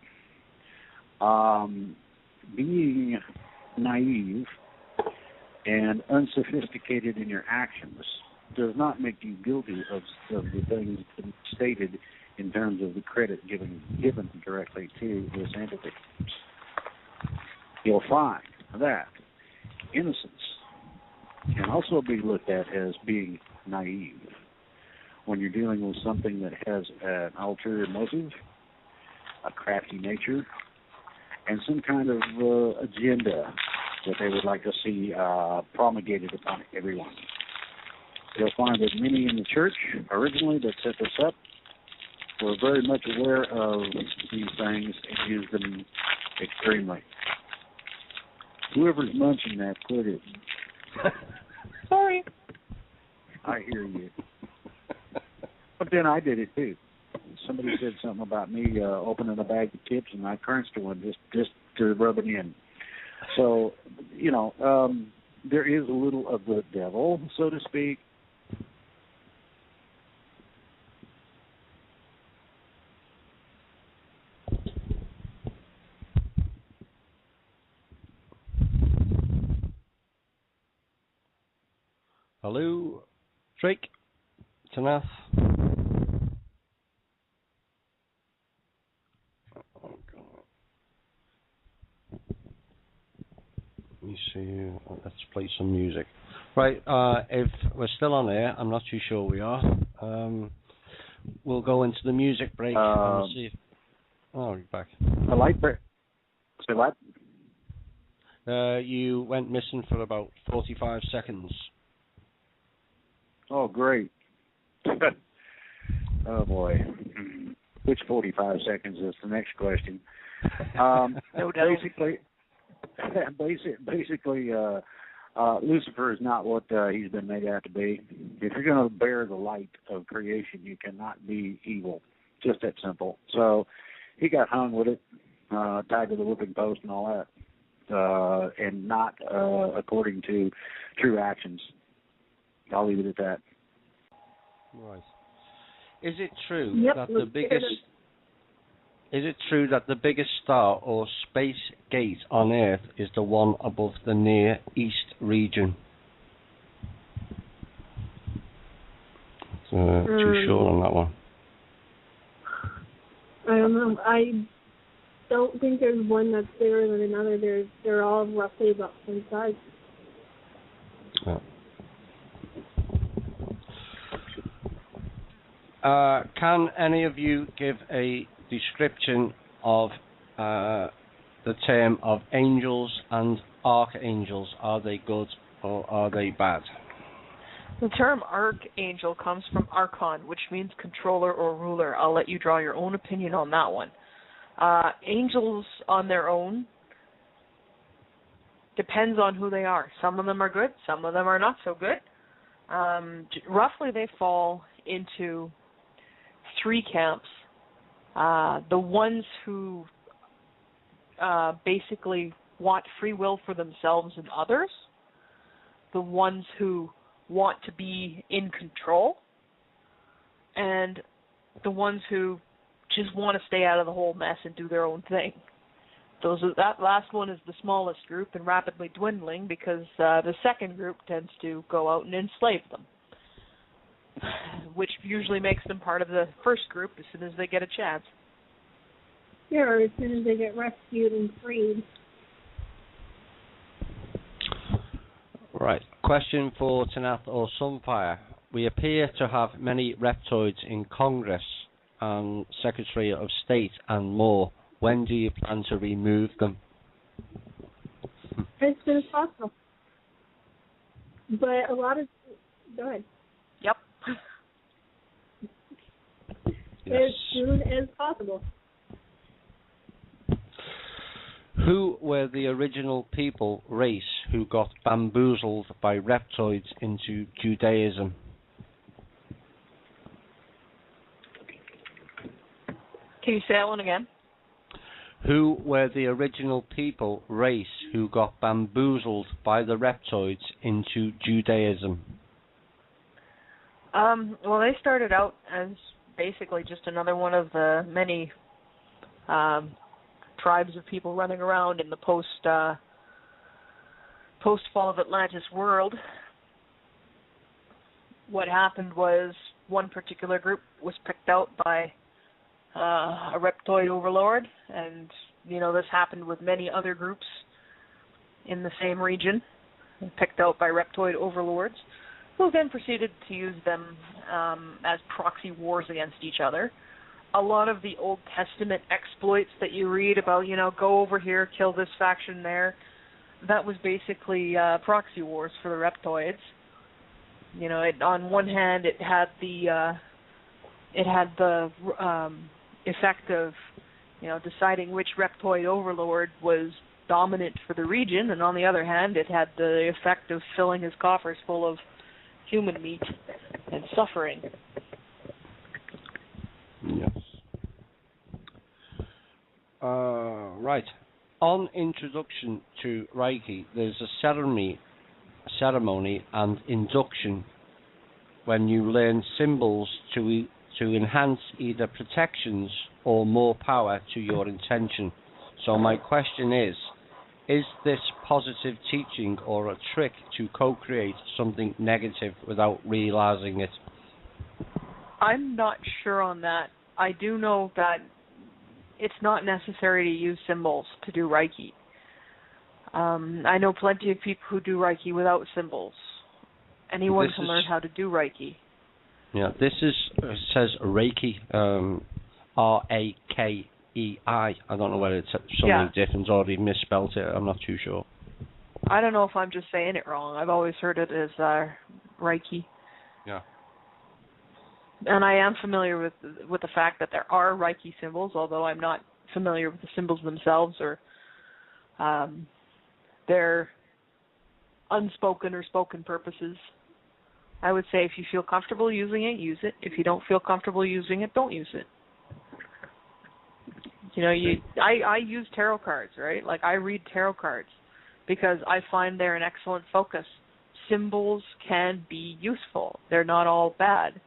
Being naive and unsophisticated in your actions does not make you guilty of the things stated in terms of the credit given directly to this entity. You'll find that innocence can also be looked at as being naive when you're dealing with something that has an ulterior motive, a crafty nature, and some kind of agenda that they would like to see promulgated upon everyone. You'll find that many in the church originally that set this up were very much aware of these things and used them extremely. Whoever's munching that, quit it. Sorry. I hear you. But then I did it too. Somebody said something about me opening a bag of chips, and I crunched one just to rub it in. So, there is a little of the devil, so to speak. Hello, Drake, Tanaath. Oh, God. Let me see. Let's play some music. Right, if we're still on air, I'm not too sure we are. We'll go into the music break and see if... Oh, you're back. A light break. Say what? You went missing for about 45 seconds. Oh, great. Oh, boy. Which 45 seconds is the next question? No doubt. Basically, Lucifer is not what he's been made out to be. If you're going to bear the light of creation, you cannot be evil. Just that simple. So he got hung with it, tied to the whipping post and all that, and not according to true actions. I'll leave it at that. Right. Is it true that the biggest star or space gate on Earth is the one above the Near East region? too sure on that one. I don't know. I don't think there's one that's bigger than another. They're all roughly about the same size. Yeah. Can any of you give a description of the term of angels and archangels? Are they good or are they bad? The term archangel comes from archon, which means controller or ruler. I'll let you draw your own opinion on that one. Angels on their own depends on who they are. Some of them are good, some of them are not so good. Roughly they fall into three camps. The ones who basically want free will for themselves and others, the ones who want to be in control, and the ones who just want to stay out of the whole mess and do their own thing. That last one is the smallest group and rapidly dwindling because the second group tends to go out and enslave them, which usually makes them part of the first group as soon as they get a chance. Yeah, or as soon as they get rescued and freed. Right. Question for Tanaath or Sunfire. We appear to have many reptoids in Congress and Secretary of State and more. When do you plan to remove them? As soon as possible. But a lot of... Go ahead. Yep. Yes. As soon as possible. Who were the original people, race, who got bamboozled by reptoids into Judaism? Can you say that one again? Who were the original people, race, who got bamboozled by the reptoids into Judaism? Well, they started out as basically just another one of the many tribes of people running around in the post-fall of Atlantis world. What happened was one particular group was picked out by a reptoid overlord, and this happened with many other groups in the same region, picked out by reptoid overlords, who then proceeded to use them as proxy wars against each other. A lot of the Old Testament exploits that you read about, go over here, kill this faction there, that was basically proxy wars for the reptoids. On one hand, it had the effect of, deciding which reptoid overlord was dominant for the region, and on the other hand, it had the effect of filling his coffers full of human meat and suffering. Yes. Right. On introduction to Reiki, there's a ceremony and induction when you learn symbols to enhance either protections or more power to your intention. So my question is this positive teaching or a trick to co-create something negative without realizing it? I'm not sure on that. I do know that it's not necessary to use symbols to do Reiki. I know plenty of people who do Reiki without symbols. Anyone can learn how to do Reiki. Yeah, this says Reiki, R-A-K-E-I. I don't know whether it's something different or they've misspelled it. I'm not too sure. I don't know if I'm just saying it wrong. I've always heard it as Reiki. Yeah. And I am familiar with the fact that there are Reiki symbols, although I'm not familiar with the symbols themselves or their unspoken or spoken purposes. I would say if you feel comfortable using it, use it. If you don't feel comfortable using it, don't use it. I use tarot cards, right? Like I read tarot cards because I find they're an excellent focus. Symbols can be useful. They're not all bad,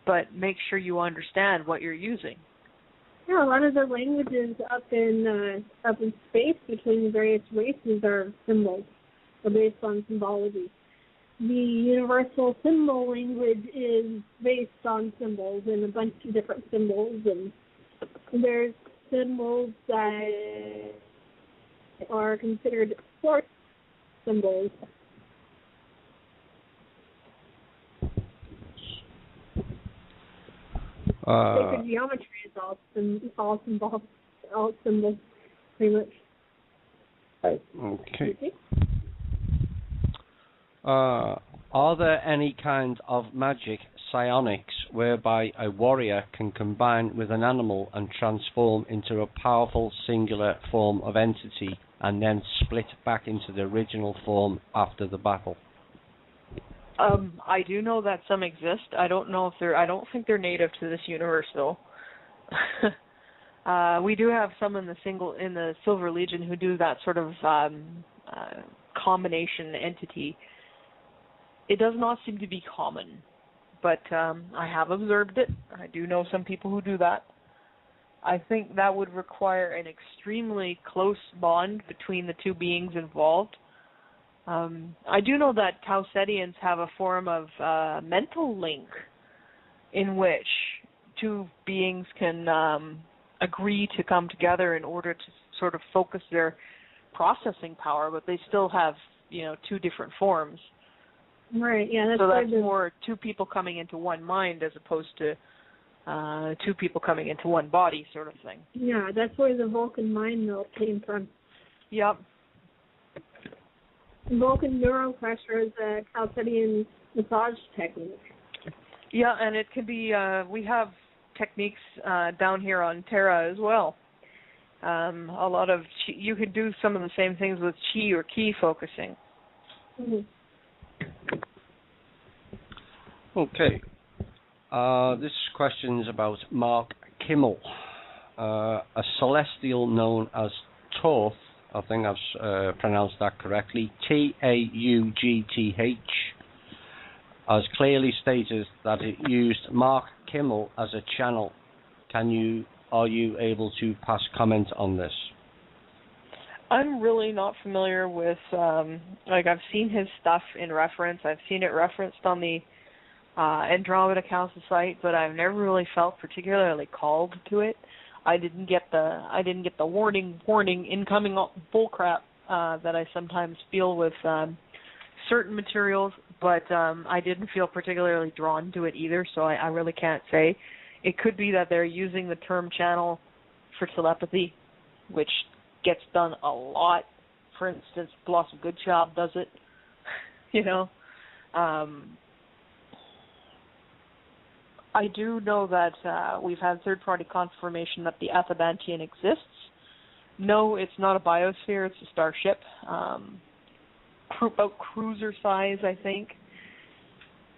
but make sure you understand what you're using. Yeah, a lot of the languages up in space between the various races are symbols, or based on symbology. the universal symbol language is based on symbols and a bunch of different symbols, and there's symbols that are considered force symbols. Sacred geometry is all symbols, pretty much. Okay. Are there any kind of magic psionics whereby a warrior can combine with an animal and transform into a powerful singular form of entity and then split back into the original form after the battle? I do know that some exist. I don't think they're native to this universe though. We do have some in the Silver Legion who do that sort of combination entity. It does not seem to be common, but I have observed it. I do know some people who do that. I think that would require an extremely close bond between the two beings involved. I do know that Tau Cetians have a form of mental link in which two beings can agree to come together in order to sort of focus their processing power, but they still have, two different forms. Right, yeah. That's more two people coming into one mind as opposed to two people coming into one body sort of thing. Yeah, that's where the Vulcan mind melt came from. Yep. Vulcan neuropressure is a Chalcedian massage technique. Yeah, and it can be, we have techniques down here on Terra as well. A lot of, you can do some of the same things with chi or ki focusing. Mm-hmm. Okay. This question is about Mark Kimmel, a celestial known as Toth. I think I've pronounced that correctly. Taugth has clearly stated that it used Mark Kimmel as a channel. Are you able to pass comment on this? I'm really not familiar with, I've seen his stuff in reference. I've seen it referenced on the Andromeda Council site, but I've never really felt particularly called to it. I didn't get the warning, incoming bullcrap that I sometimes feel with certain materials, but I didn't feel particularly drawn to it either, so I really can't say. It could be that they're using the term channel for telepathy, which gets done a lot. For instance, Blossom Goodchild does it, I do know that we've had third-party confirmation that the Athabantian exists. No, it's not a biosphere, it's a starship. About cruiser size, I think.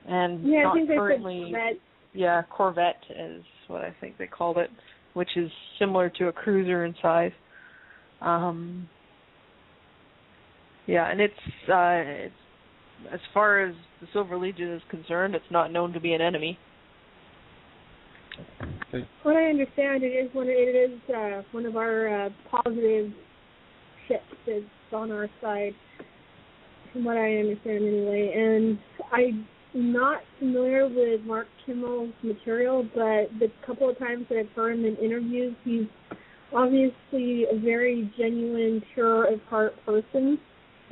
And yeah, not I think currently... Corvette. Yeah, Corvette is what I think they called it, which is similar to a cruiser in size. Yeah, and it's as far as the Silver Legion is concerned, it's not known to be an enemy. Okay. What I understand, it is one of our positive ships. It's on our side, from what I understand anyway. And I'm not familiar with Mark Kimmel's material, but the couple of times that I've heard him in interviews, he's obviously a very genuine, pure of heart person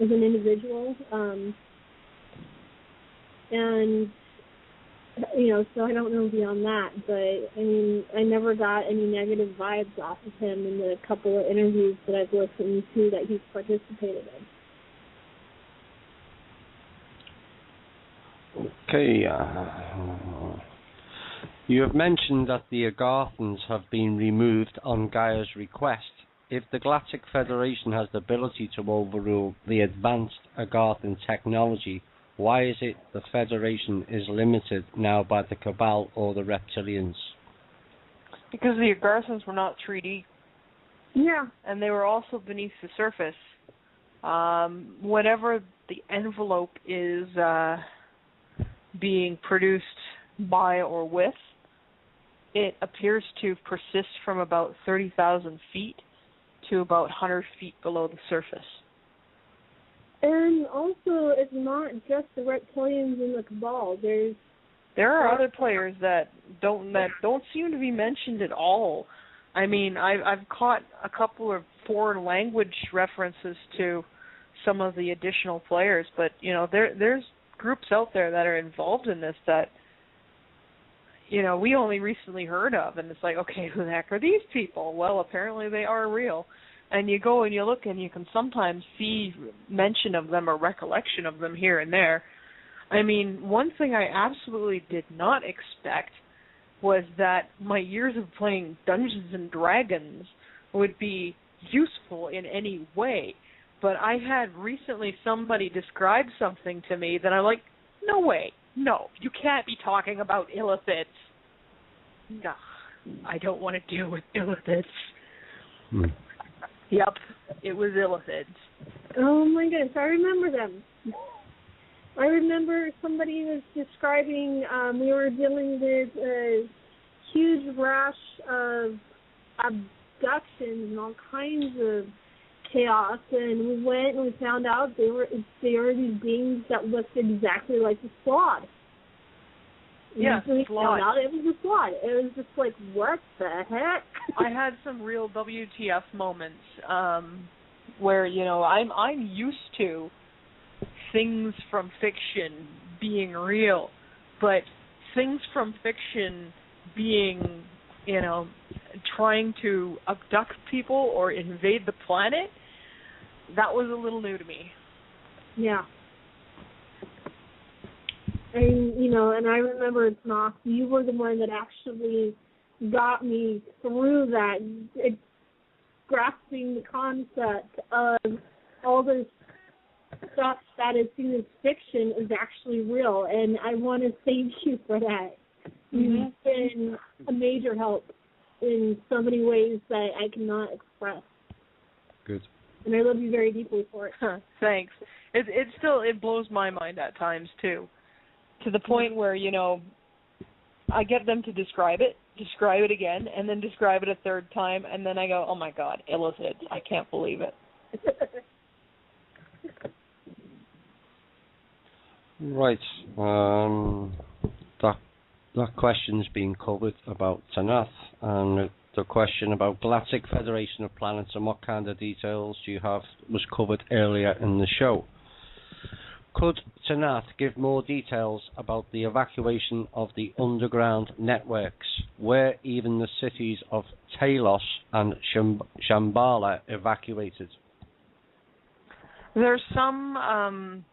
as an individual. And so I don't know beyond that, but I mean, I never got any negative vibes off of him in the couple of interviews that I've listened to that he's participated in. Okay. You have mentioned that the Agarthans have been removed on Gaia's request. If the Galactic Federation has the ability to overrule the advanced Agarthan technology, why is it the Federation is limited now by the Cabal or the Reptilians? Because the Agarthans were not 3D. Yeah. And they were also beneath the surface. Whenever the envelope is being produced by or with, it appears to persist from about 30,000 feet to about 100 feet below the surface. And also, it's not just the reptilians in the Cabal. There are other players that don't seem to be mentioned at all. I mean, I've caught a couple of foreign language references to some of the additional players, but there's groups out there that are involved in this that we only recently heard of, and it's like, okay, who the heck are these people? Well, apparently they are real. And you go and you look, and you can sometimes see mention of them or recollection of them here and there. I mean, one thing I absolutely did not expect was that my years of playing Dungeons and Dragons would be useful in any way. But I had recently somebody describe something to me that I'm like, no way, no, you can't be talking about illithids. No, I don't want to deal with illithids. Yep, it was illithids. Oh my goodness, I remember them. I remember somebody was describing, we were dealing with a huge rash of abductions and all kinds of chaos, and we went and we found out they were these beings that looked exactly like the Squad. Yeah, we found out it was a Squad. It was just like, what the heck? I had some real WTF moments where, I'm used to things from fiction being real, but things from fiction being, trying to abduct people or invade the planet, that was a little new to me. Yeah. And, and I remember, Tanaath, you were the one that actually got me through that, grasping the concept of all this stuff that is seen as fiction is actually real, and I want to thank you for that. You've been a major help in so many ways that I cannot express. Good. And I love you very deeply for it. Thanks. It blows my mind at times too, to the point where I get them to describe it again, and then describe it a third time, and then I go, oh my God, illithids! I can't believe it. Right. That question's been covered about Tanaath, and the question about Galactic Federation of Planets and what kind of details do you have was covered earlier in the show. Could Tanaath give more details about the evacuation of the underground networks, where even the cities of Talos and Shambhala evacuated? There's some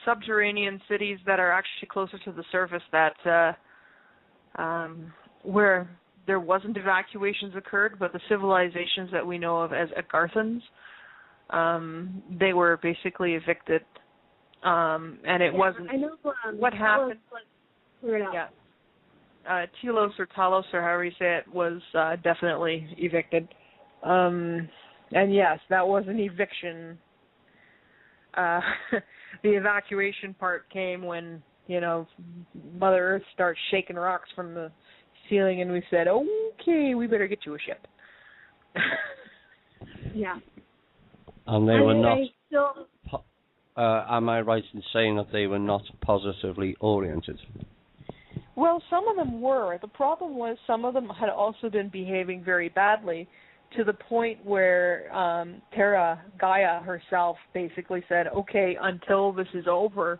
subterranean cities that are actually closer to the surface that where there wasn't evacuations occurred, but the civilizations that we know of as Agarthans, they were basically evicted. And it wasn't. I know what happened. Yeah. Telos or Talos, or however you say it, was definitely evicted. And yes, that was an eviction. The evacuation part came when, Mother Earth starts shaking rocks from the ceiling, and we said, okay, we better get you a ship. Yeah. And they were not. Am I right in saying that they were not positively oriented? Well, some of them were. The problem was some of them had also been behaving very badly, to the point where Terra, Gaia herself, basically said, okay, until this is over,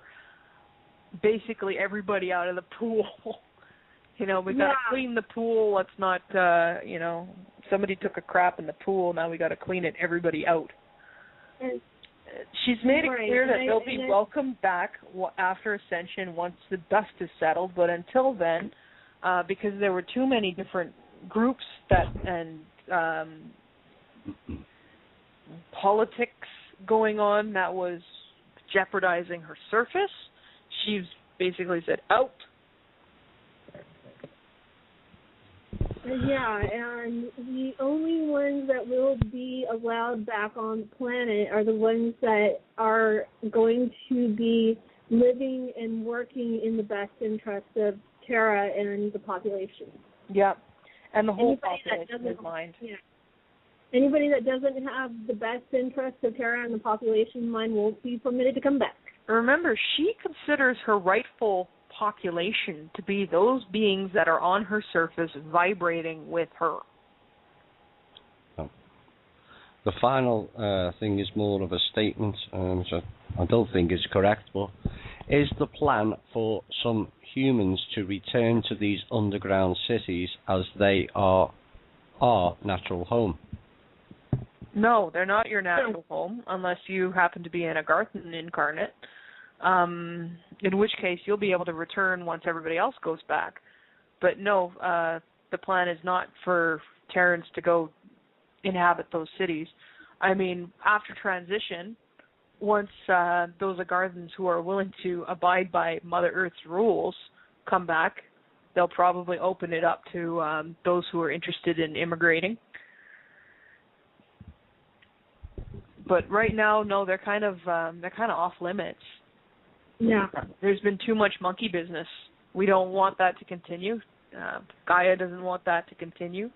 basically everybody out of the pool. We've got to clean the pool. Let's not, somebody took a crap in the pool. Now we got to clean it. Everybody out. She's made it clear that they'll be welcomed back after Ascension once the dust is settled. But until then, because there were too many different groups and politics going on that was jeopardizing her surface, she's basically said, out. Yeah, and the only ones that will be allowed back on the planet are the ones that are going to be living and working in the best interest of Terra and the population. Yeah, and the whole population is mind. Yeah. Anybody that doesn't have the best interest of Terra and the population in mind won't be permitted to come back. Remember, she considers her rightful population to be those beings that are on her surface vibrating with her. The final thing is more of a statement, which I don't think is correct, but is the plan for some humans to return to these underground cities as they are our natural home? No, they're not your natural home, unless you happen to be an Agarthan incarnate, in which case you'll be able to return once everybody else goes back. But no, the plan is not for Terrans to go inhabit those cities. I mean, after transition, once those Agarthans who are willing to abide by Mother Earth's rules come back, they'll probably open it up to those who are interested in immigrating. But right now, no, they're kind of off limits. Yeah. There's been too much monkey business. We don't want that to continue. Gaia doesn't want that to continue.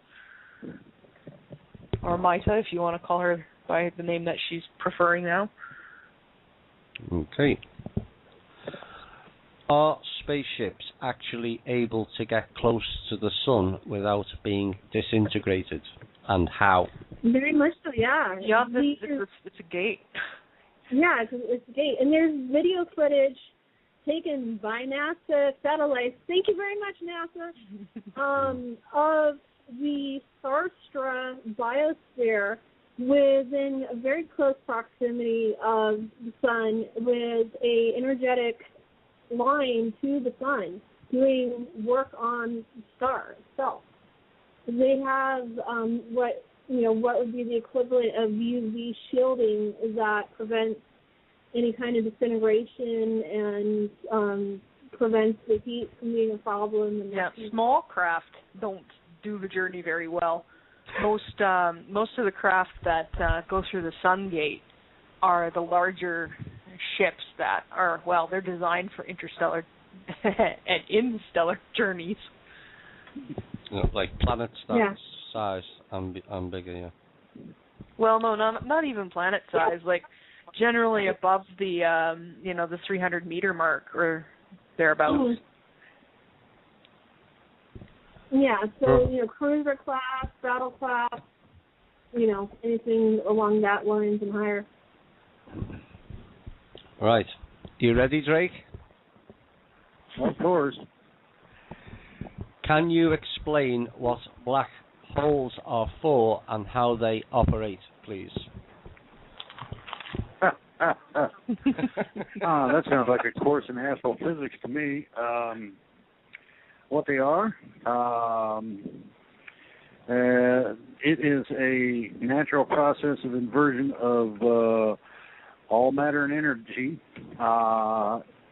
Or Maita, if you want to call her by the name that she's preferring now. Okay. Are spaceships actually able to get close to the sun without being disintegrated? And how? Very much so, yeah. Yeah, it's a gate. Yeah, it's a gate. And there's video footage taken by NASA satellites, thank you very much, NASA, of the Sarstra biosphere within a very close proximity of the sun with a energetic line to the sun doing work on the star itself. They have what would be the equivalent of UV shielding that prevents any kind of disintegration and prevents the heat from being a problem. And small craft don't do the journey very well. Most of the craft that go through the sun gate are the larger ships that are, well, they're designed for interstellar and interstellar journeys. Like planet size and bigger, yeah. Well, no, not even planet size. Like generally above the the 300 meter mark or thereabouts. Mm-hmm. Yeah, so cruiser class, battle class, anything along that lines and higher. Right, you ready, Drake? Of course. Can you explain what black holes are for and how they operate, please? That sounds like a course in astrophysics to me. What they are, it is a natural process of inversion of all matter and energy,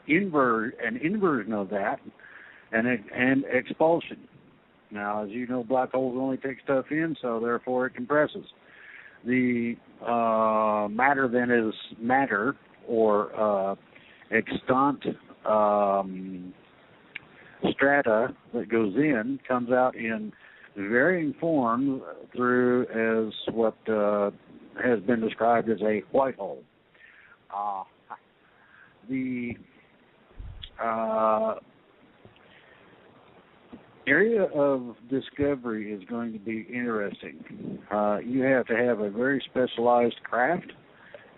inversion of that, and expulsion. Now, as you know, black holes only take stuff in, so therefore it compresses. The matter then is matter, or extant strata that goes in, comes out in varying forms through as what has been described as a white hole. The area of discovery is going to be interesting. You have to have a very specialized craft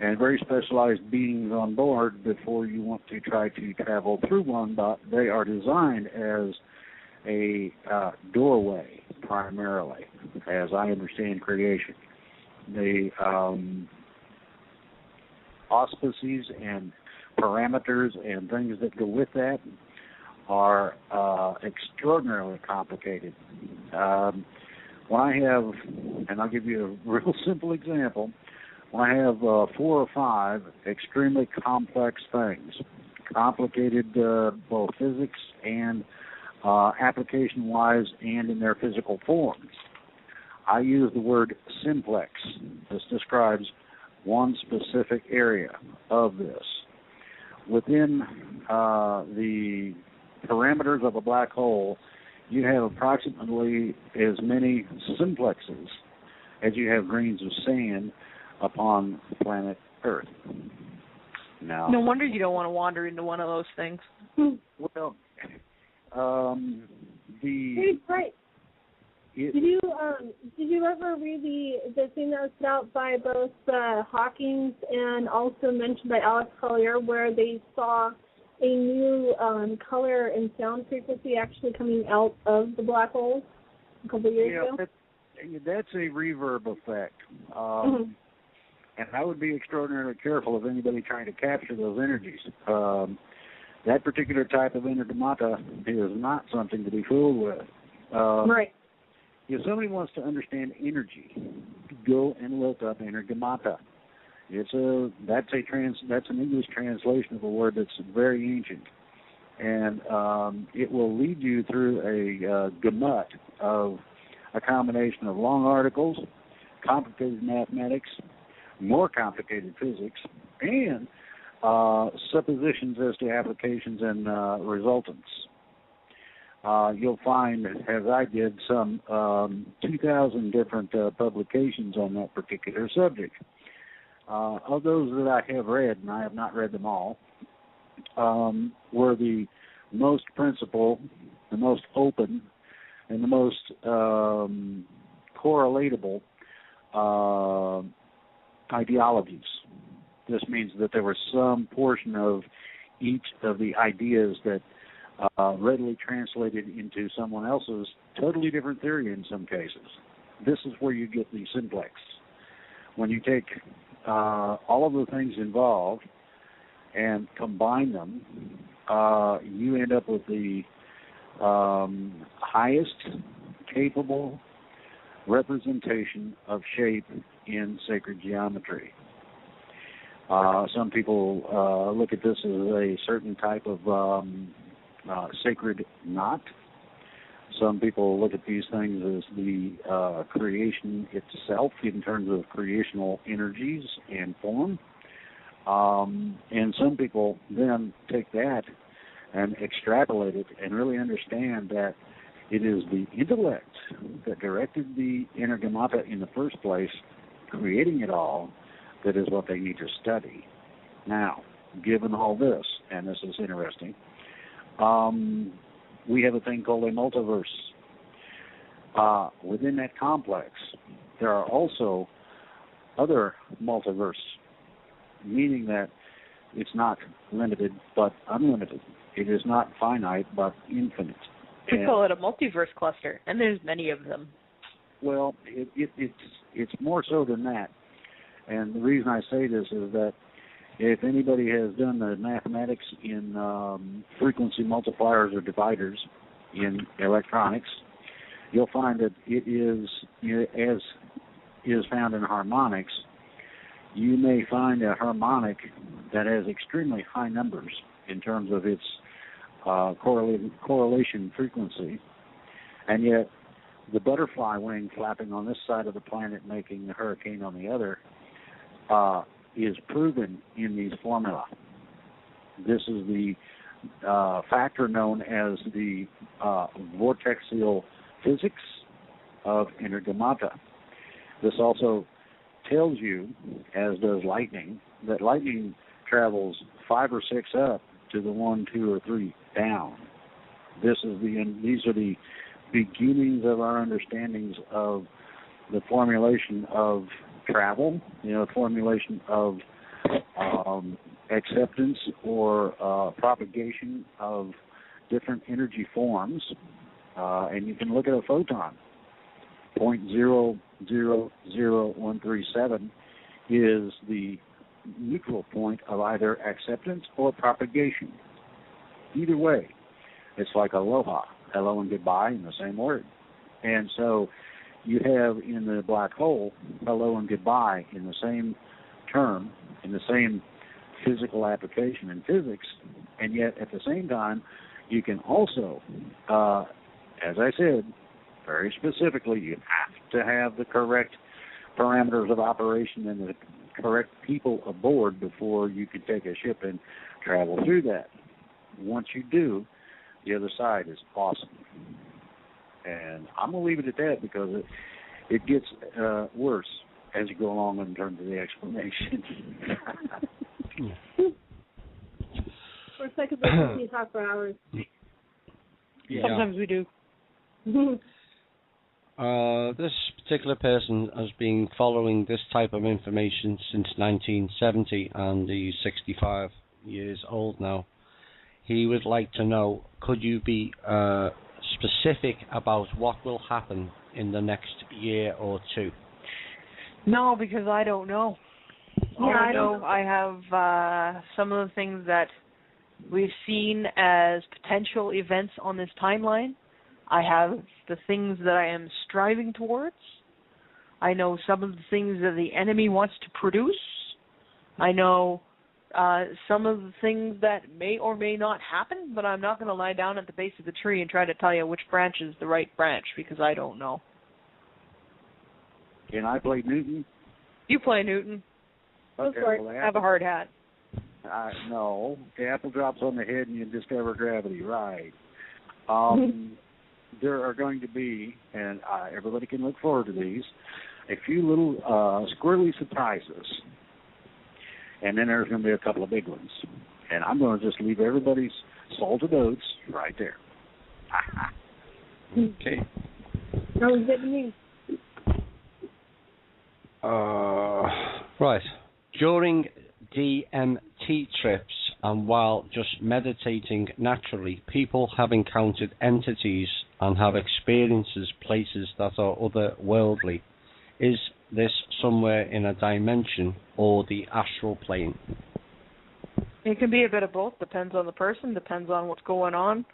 and very specialized beings on board before you want to try to travel through one, but they are designed as a doorway, primarily, as I understand creation. The auspices and parameters and things that go with that are extraordinarily complicated. When I have, and I'll give you a real simple example, when I have 4 or 5 extremely complex things, complicated both physics and application-wise and in their physical forms, I use the word simplex. This describes one specific area of this. Within the parameters of a black hole, you have approximately as many simplexes as you have grains of sand upon the planet Earth. Now, No wonder you don't want to wander into one of those things. well, Hey, right. Did you ever read the thing that was put out by both Hawkins and also mentioned by Alex Collier, where they saw a new color and sound frequency actually coming out of the black holes a couple of years ago? That's a reverb effect. And I would be extraordinarily careful of anybody trying to capture those energies. That particular type of energumata is not something to be fooled with. Right. If somebody wants to understand energy, go and look up energumata. That's an English translation of a word that's very ancient, and it will lead you through a gamut of a combination of long articles, complicated mathematics, more complicated physics, and suppositions as to applications and resultants. You'll find, as I did, some 2,000 different publications on that particular subject. Of those that I have read, and I have not read them all, were the most principled, the most open, and the most correlatable ideologies. This means that there was some portion of each of the ideas that readily translated into someone else's totally different theory in some cases. This is where you get the simplex. When you take all of the things involved and combine them, you end up with the highest capable representation of shape in sacred geometry. Some people look at this as a certain type of sacred knot. Some people look at these things as the creation itself in terms of creational energies and form. And some people then take that and extrapolate it and really understand that it is the intellect that directed the energumata in the first place, creating it all, that is what they need to study. Now, given all this, and this is interesting, we have a thing called a multiverse. Within that complex, there are also other multiverse, meaning that it's not limited but unlimited. It is not finite but infinite. We call it a multiverse cluster, and there's many of them. Well, it's more so than that. And the reason I say this is that if anybody has done the mathematics in frequency multipliers or dividers in electronics, you'll find that it is, as is found in harmonics, you may find a harmonic that has extremely high numbers in terms of its correlation frequency, and yet the butterfly wing flapping on this side of the planet making the hurricane on the other is proven in these formula. This is the factor known as the vortexial physics of energumata. This also tells you, as does lightning, that lightning travels 5 or 6 up to the 1, 2, or 3 down. These are the beginnings of our understandings of the formulation of travel, formulation of acceptance or propagation of different energy forms. And you can look at a photon. 0.000137 is the neutral point of either acceptance or propagation. Either way, it's like aloha, hello and goodbye in the same word. And so you have in the black hole hello and goodbye in the same term, in the same physical application in physics, and yet at the same time you can also, as I said, very specifically, you have to have the correct parameters of operation and the correct people aboard before you can take a ship and travel through that. Once you do, the other side is awesome. And I'm going to leave it at that because it gets worse as you go along in terms of the explanation. For a second, we talk for hours. Yeah. Sometimes we do. This particular person has been following this type of information since 1970, and he's 65 years old now. He would like to know, could you be specific about what will happen in the next year or two? No, because I don't know. I know I have some of the things that we've seen as potential events on this timeline. I have the things that I am striving towards. I know some of the things that the enemy wants to produce. I know some of the things that may or may not happen, but I'm not going to lie down at the base of the tree and try to tell you which branch is the right branch, because I don't know. Can I play Newton? You play Newton. Okay, well, I have a hard hat. No, the apple drops on the head and you discover gravity, right. There are going to be, and everybody can look forward to these, a few little squirrely surprises. And then there's going to be a couple of big ones. And I'm going to just leave everybody's salted oats right there. Okay. Sounds good to me. Right. During DMT trips and while just meditating naturally, people have encountered entities and have experiences places that are otherworldly. Is this somewhere in a dimension or the astral plane? It can be a bit of both. Depends on the person. Depends on what's going on.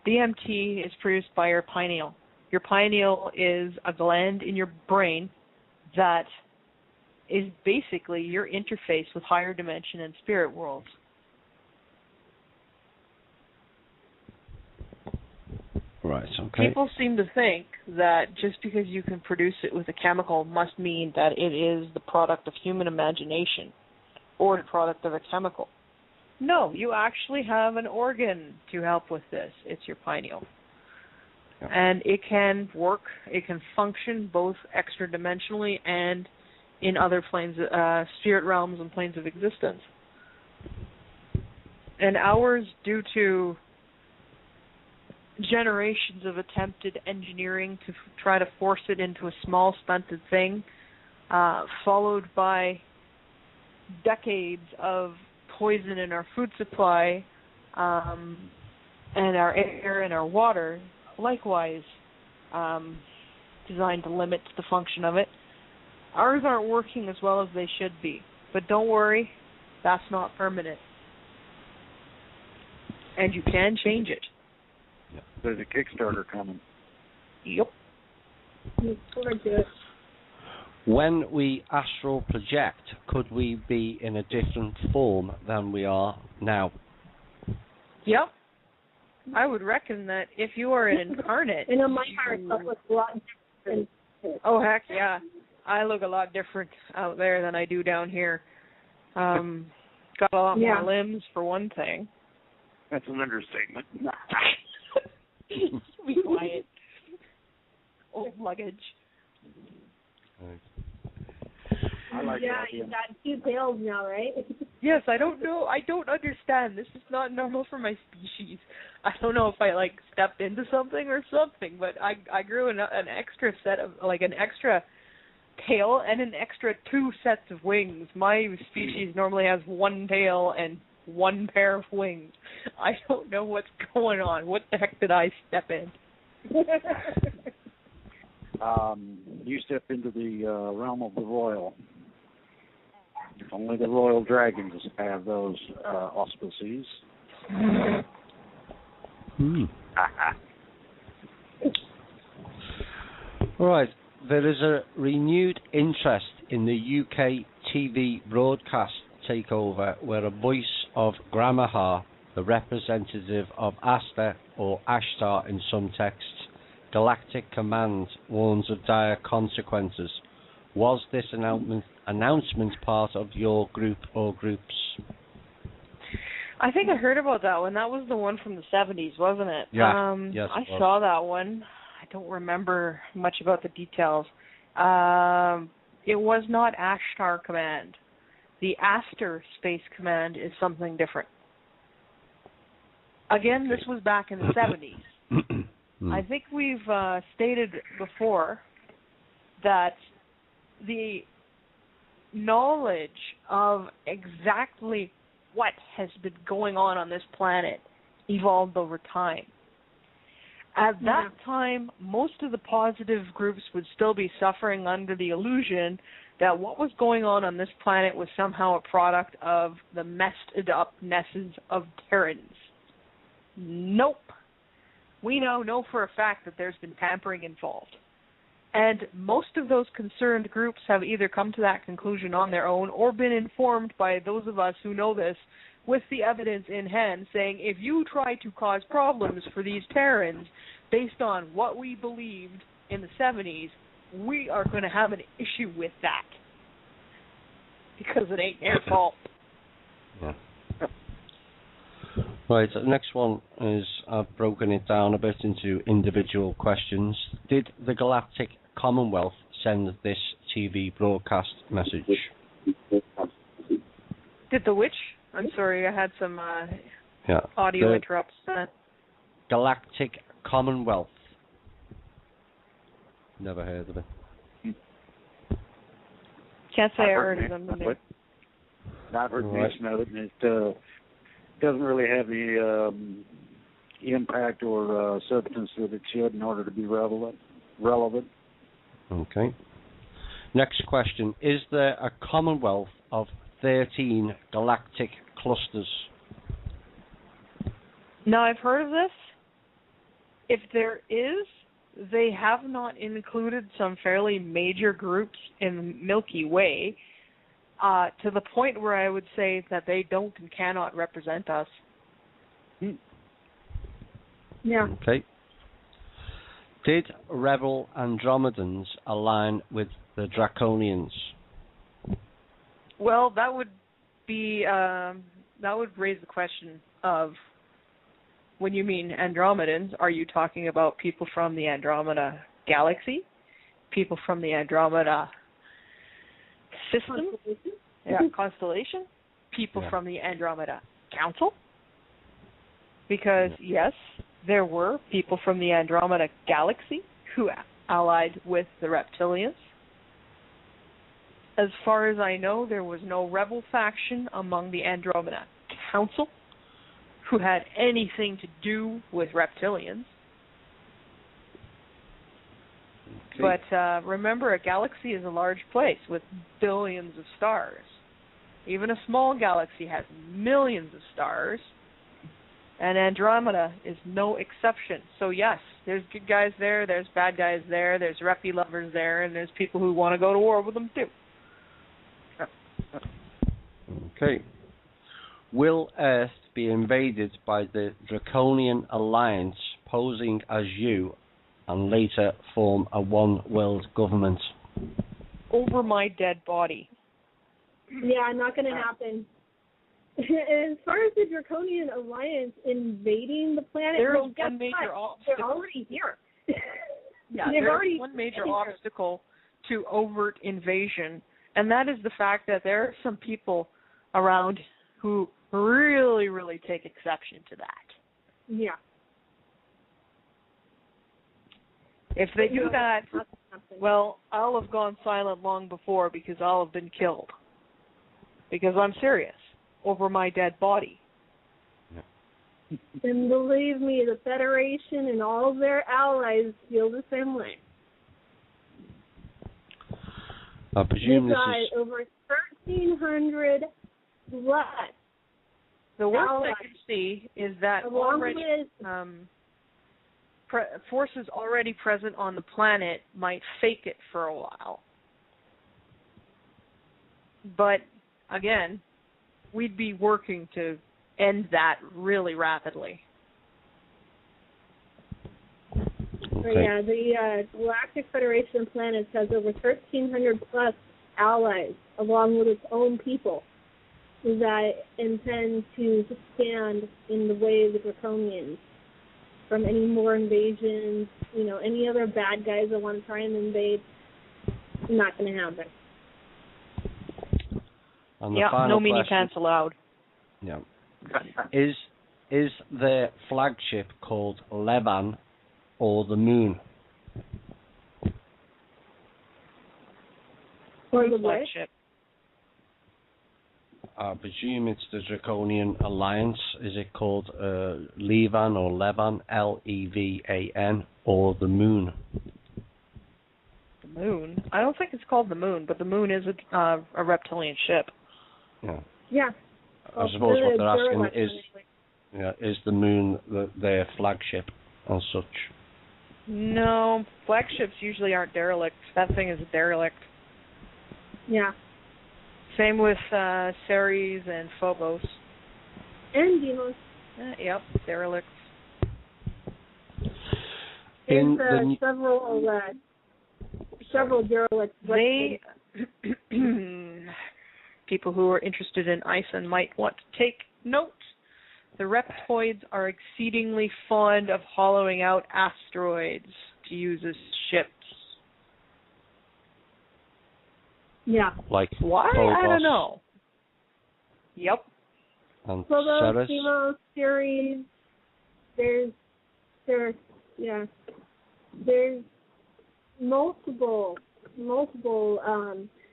DMT is produced by your pineal. Your pineal is a gland in your brain that is basically your interface with higher dimension and spirit worlds. Right, okay. People seem to think that just because you can produce it with a chemical must mean that it is the product of human imagination or the product of a chemical. No, you actually have an organ to help with this. It's your pineal. Yeah. And it can work, it can function both extra-dimensionally and in other planes, spirit realms and planes of existence. And ours, due to generations of attempted engineering to try to force it into a small, stunted thing, followed by decades of poison in our food supply and our air and our water, likewise designed to limit the function of it. Ours aren't working as well as they should be. But don't worry, that's not permanent. And you can change it. There's a Kickstarter coming. Yep. When we astral project, could we be in a different form than we are now? Yep. I would reckon that if you are an incarnate... I know my heart looks a lot different. Oh, heck yeah. I look a lot different out there than I do down here. Got a lot more limbs, for one thing. That's an understatement. Be quiet. Old luggage. I like you got 2 tails now, right? Yes, I don't know. I don't understand. This is not normal for my species. I don't know if I stepped into something or something, but I grew an extra set of an extra tail and an extra 2 sets of wings. My species normally has 1 tail and 1 pair of wings. I don't know what's going on. What the heck did I step in? You stepped into the realm of the royal. Only the royal dragons have those auspices. Right. There is a renewed interest in the UK TV broadcast takeover where a voice of Gramaha, the representative of Asta or Ashtar in some texts, Galactic Command, warns of dire consequences. Was this announcement part of your group or groups? I think I heard about that one. That was the one from the 70s, wasn't it? Yeah. Yes. I saw that one. I don't remember much about the details. It was not Ashtar Command. The Aster Space Command is something different. Again, this was back in the 70s. I think we've stated before that the knowledge of exactly what has been going on this planet evolved over time. At that time, most of the positive groups would still be suffering under the illusion that what was going on this planet was somehow a product of the messed upnesses of Terrans. Nope. We know for a fact that there's been tampering involved. And most of those concerned groups have either come to that conclusion on their own or been informed by those of us who know this with the evidence in hand, saying if you try to cause problems for these Terrans based on what we believed in the 70s, we are going to have an issue with that. Because it ain't their fault. Yeah. Right, the next one is, I've broken it down a bit into individual questions. Did the Galactic Commonwealth send this TV broadcast message? Did the which? I'm sorry, I had some audio interrupts. Galactic Commonwealth. Never heard of it. Can't say I heard of them. I've heard mention of it, and it doesn't really have the impact or substance that it should in order to be relevant. Okay. Next question. Is there a Commonwealth of 13 galactic clusters? Now, I've heard of this. If there is, they have not included some fairly major groups in the Milky Way to the point where I would say that they don't and cannot represent us. Yeah. Okay. Did rebel Andromedans align with the Draconians? Well, that would be that would raise the question of, when you mean Andromedans, are you talking about people from the Andromeda galaxy, people from the Andromeda system, constellation, people from the Andromeda Council? Because yes, there were people from the Andromeda galaxy who allied with the reptilians. As far as I know, there was no rebel faction among the Andromeda Council who had anything to do with reptilians. Okay. But remember, a galaxy is a large place with billions of stars. Even a small galaxy has millions of stars, and Andromeda is no exception. So yes, there's good guys there, there's bad guys there, there's reppy lovers there, and there's people who want to go to war with them too. Okay. Will Earth be invaded by the Draconian Alliance, posing as you, and later form a one-world government? Over my dead body. Yeah, not going to happen. As far as the Draconian Alliance invading the planet, there's one major obstacle. They're already here. Yeah, there's one major obstacle to overt invasion, and that is the fact that there are some people around who really, really take exception to that. Yeah. If they do that, well, I'll have gone silent long before because I'll have been killed. Because I'm serious. Over my dead body. And believe me, the Federation and all of their allies feel the same way. I presume We've got over 1,300 plus. The worst I can see is that already forces already present on the planet might fake it for a while. But, again, we'd be working to end that really rapidly. Okay. Yeah, the Galactic Federation of Planets has over 1,300 plus allies, along with its own people, that intend to stand in the way of the Draconians. from any more invasions, any other bad guys that want to try and invade. Not going to happen. And no mini pants allowed. Yeah. Is their flagship called Levan or the Moon? Or the flagship. I presume it's the Draconian Alliance. Is it called Levan or Levan, Levan, or the Moon? The Moon? I don't think it's called the Moon, but the Moon is a reptilian ship. Yeah. Yeah. I suppose what they're asking is the Moon their flagship and such? No, flagships usually aren't derelicts. That thing is a derelict. Yeah. Same with Ceres and Phobos. And Deimos. Yep, derelicts. There's several derelicts. People who are interested in ISON might want to take note. The reptoids are exceedingly fond of hollowing out asteroids to use as ships. Yeah. Like why? Phobos. I don't know. Yep. And Phobos, Ceres. Deimos, Ceres. There's multiple.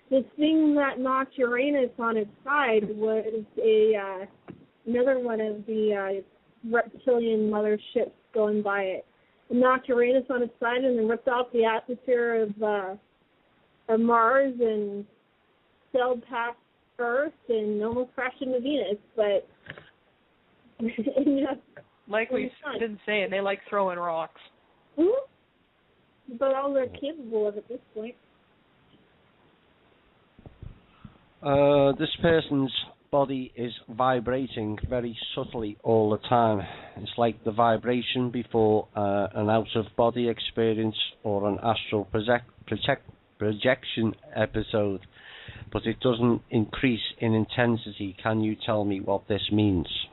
The thing that knocked Uranus on its side was another one of the reptilian motherships going by it. It knocked Uranus on its side and then ripped off the atmosphere of Mars and sailed past Earth and almost crashed into Venus. But like we've been saying, they like throwing rocks. Mm-hmm. But all they're capable of at this point. This person's body is vibrating very subtly all the time. It's like the vibration before an out-of-body experience or an astral projection episode, but it doesn't increase in intensity. Can you tell me what this means?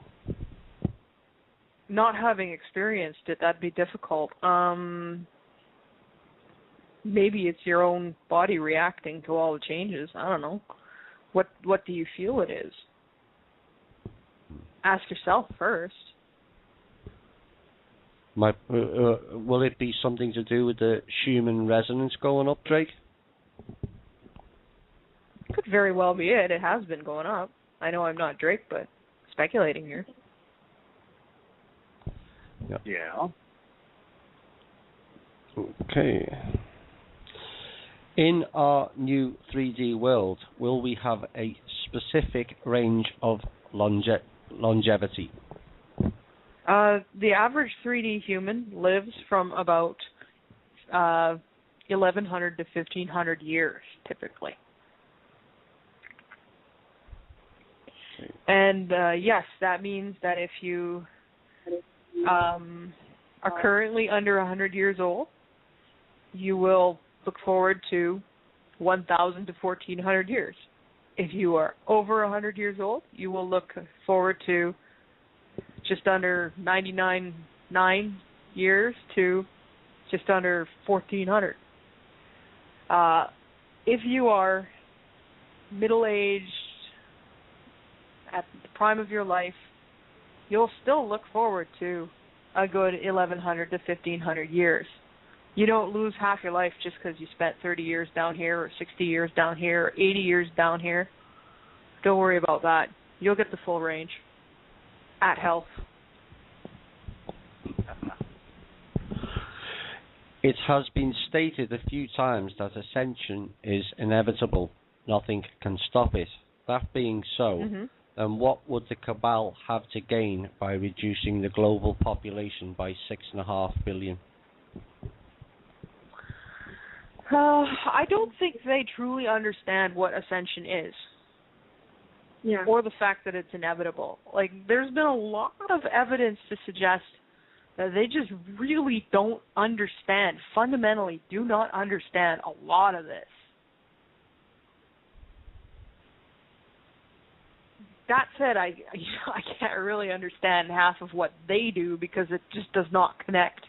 Not having experienced it, that'd be difficult. Maybe it's your own body reacting to all the changes. I don't know. What do you feel it is? Ask yourself first. Will it be something to do with the Schumann resonance going up, Drake? Could very well be it. It has been going up. I know I'm not Drake, but speculating here. Yeah. Okay. In our new 3D world, will we have a specific range of longevity? The average 3D human lives from about 1,100 to 1,500 years, typically. And yes, that means that if you are currently under 100 years old, you will look forward to 1,000 to 1,400 years. If you are over 100 years old, you will look forward to just under 99 years to just under 1,400. If you are middle-aged, at the prime of your life, you'll still look forward to a good 1,100 to 1,500 years. You don't lose half your life just because you spent 30 years down here or 60 years down here or 80 years down here. Don't worry about that. You'll get the full range at health. It has been stated a few times that ascension is inevitable. Nothing can stop it. That being so, then what would the Cabal have to gain by reducing the global population by 6.5 billion? I don't think they truly understand what ascension is. Yeah. Or the fact that it's inevitable. Like, there's been a lot of evidence to suggest that they just really don't understand, fundamentally do not understand a lot of this. that said, I can't really understand half of what they do because it just does not connect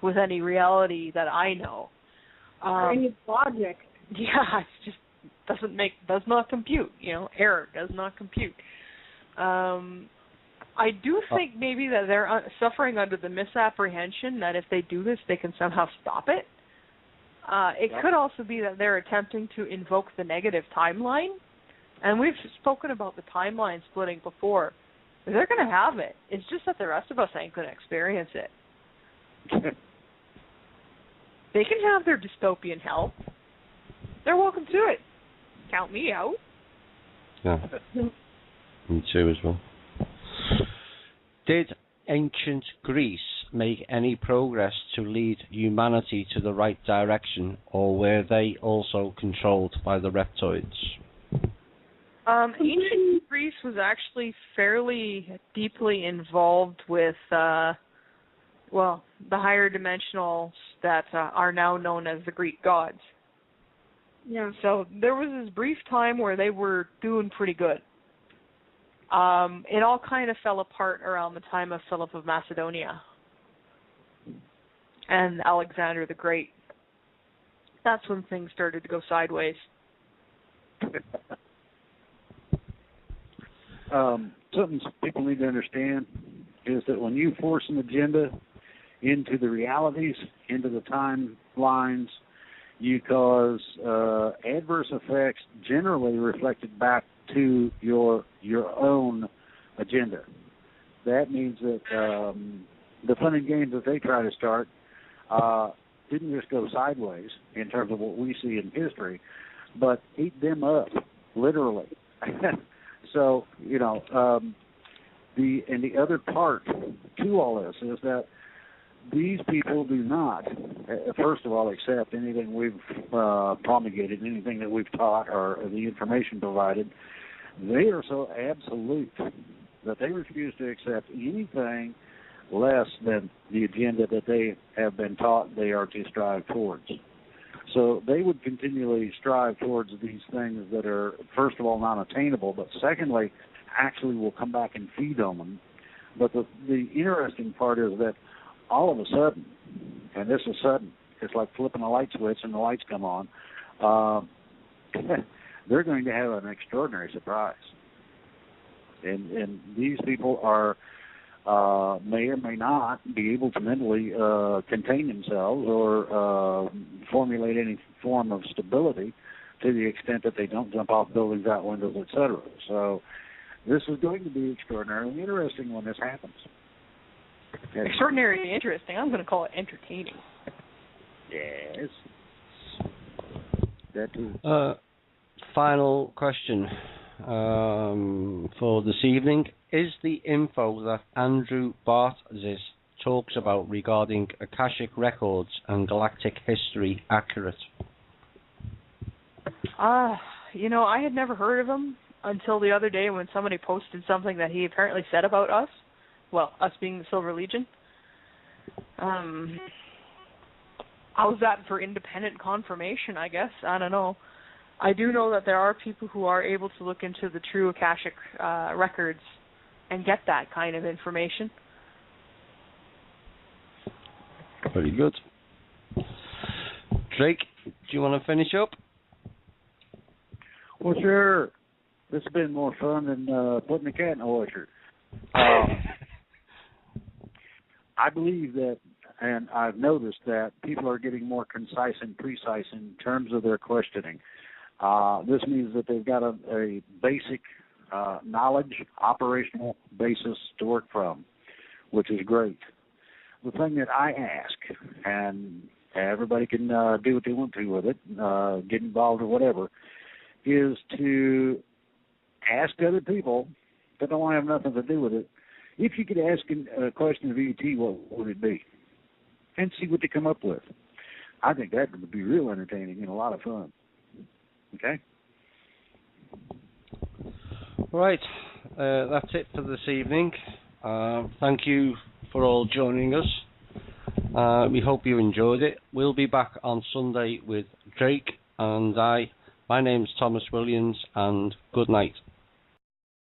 with any reality that I know. Any logic. Yeah, it just does not compute. Error does not compute. I do think maybe that they're suffering under the misapprehension that if they do this, they can somehow stop it. It could also be that they're attempting to invoke the negative timeline. And we've spoken about the timeline splitting before. They're going to have it. It's just that the rest of us ain't going to experience it. They can have their dystopian hell. They're welcome to it. Count me out. Yeah. Me too as well. Did ancient Greece make any progress to lead humanity to the right direction, or were they also controlled by the reptoids? Ancient Greece was actually fairly deeply involved with, the higher dimensionals that are now known as the Greek gods. Yeah. So there was this brief time where they were doing pretty good. It all kind of fell apart around the time of Philip of Macedonia and Alexander the Great. That's when things started to go sideways. Something people need to understand is that when you force an agenda into the realities, into the timelines, you cause adverse effects generally reflected back to your own agenda. That means that the fun and games that they try to start didn't just go sideways in terms of what we see in history, but ate them up, literally. So, the other part to all this is that these people do not, first of all, accept anything we've promulgated, anything that we've taught or the information provided. They are so absolute that they refuse to accept anything less than the agenda that they have been taught they are to strive towards. So they would continually strive towards these things that are, first of all, non-attainable, but secondly, actually will come back and feed on them. But the interesting part is that all of a sudden, and this is sudden, it's like flipping a light switch and the lights come on, they're going to have an extraordinary surprise. And these people are may or may not be able to mentally contain themselves or formulate any form of stability to the extent that they don't jump off buildings, out windows, etc. So this is going to be extraordinarily interesting when this happens. Extraordinarily interesting. I'm going to call it entertaining. Yes. That too. Final question for this evening. Is the info that Andrew Bartzis talks about regarding Akashic records and galactic history accurate? I had never heard of him until the other day when somebody posted something that he apparently said about us. Well, us being the Silver Legion. I was that for independent confirmation, I guess. I don't know. I do know that there are people who are able to look into the true Akashic records and get that kind of information. Very good. Drake, do you want to finish up? Well, sure. This has been more fun than putting a cat in the orchard. I believe that, and I've noticed that people are getting more concise and precise in terms of their questioning. This means that they've got a basic knowledge, operational basis to work from, which is great. The thing that I ask, and everybody can do what they want to with it, get involved or whatever, is to ask other people that don't have nothing to do with it, if you could ask a question of ET, what would it be? And see what they come up with. I think that would be real entertaining and a lot of fun. Okay? Right. That's it for this evening. Thank you for all joining us. We hope you enjoyed it. We'll be back on Sunday with Drake and I. My name's Thomas Williams, and good night.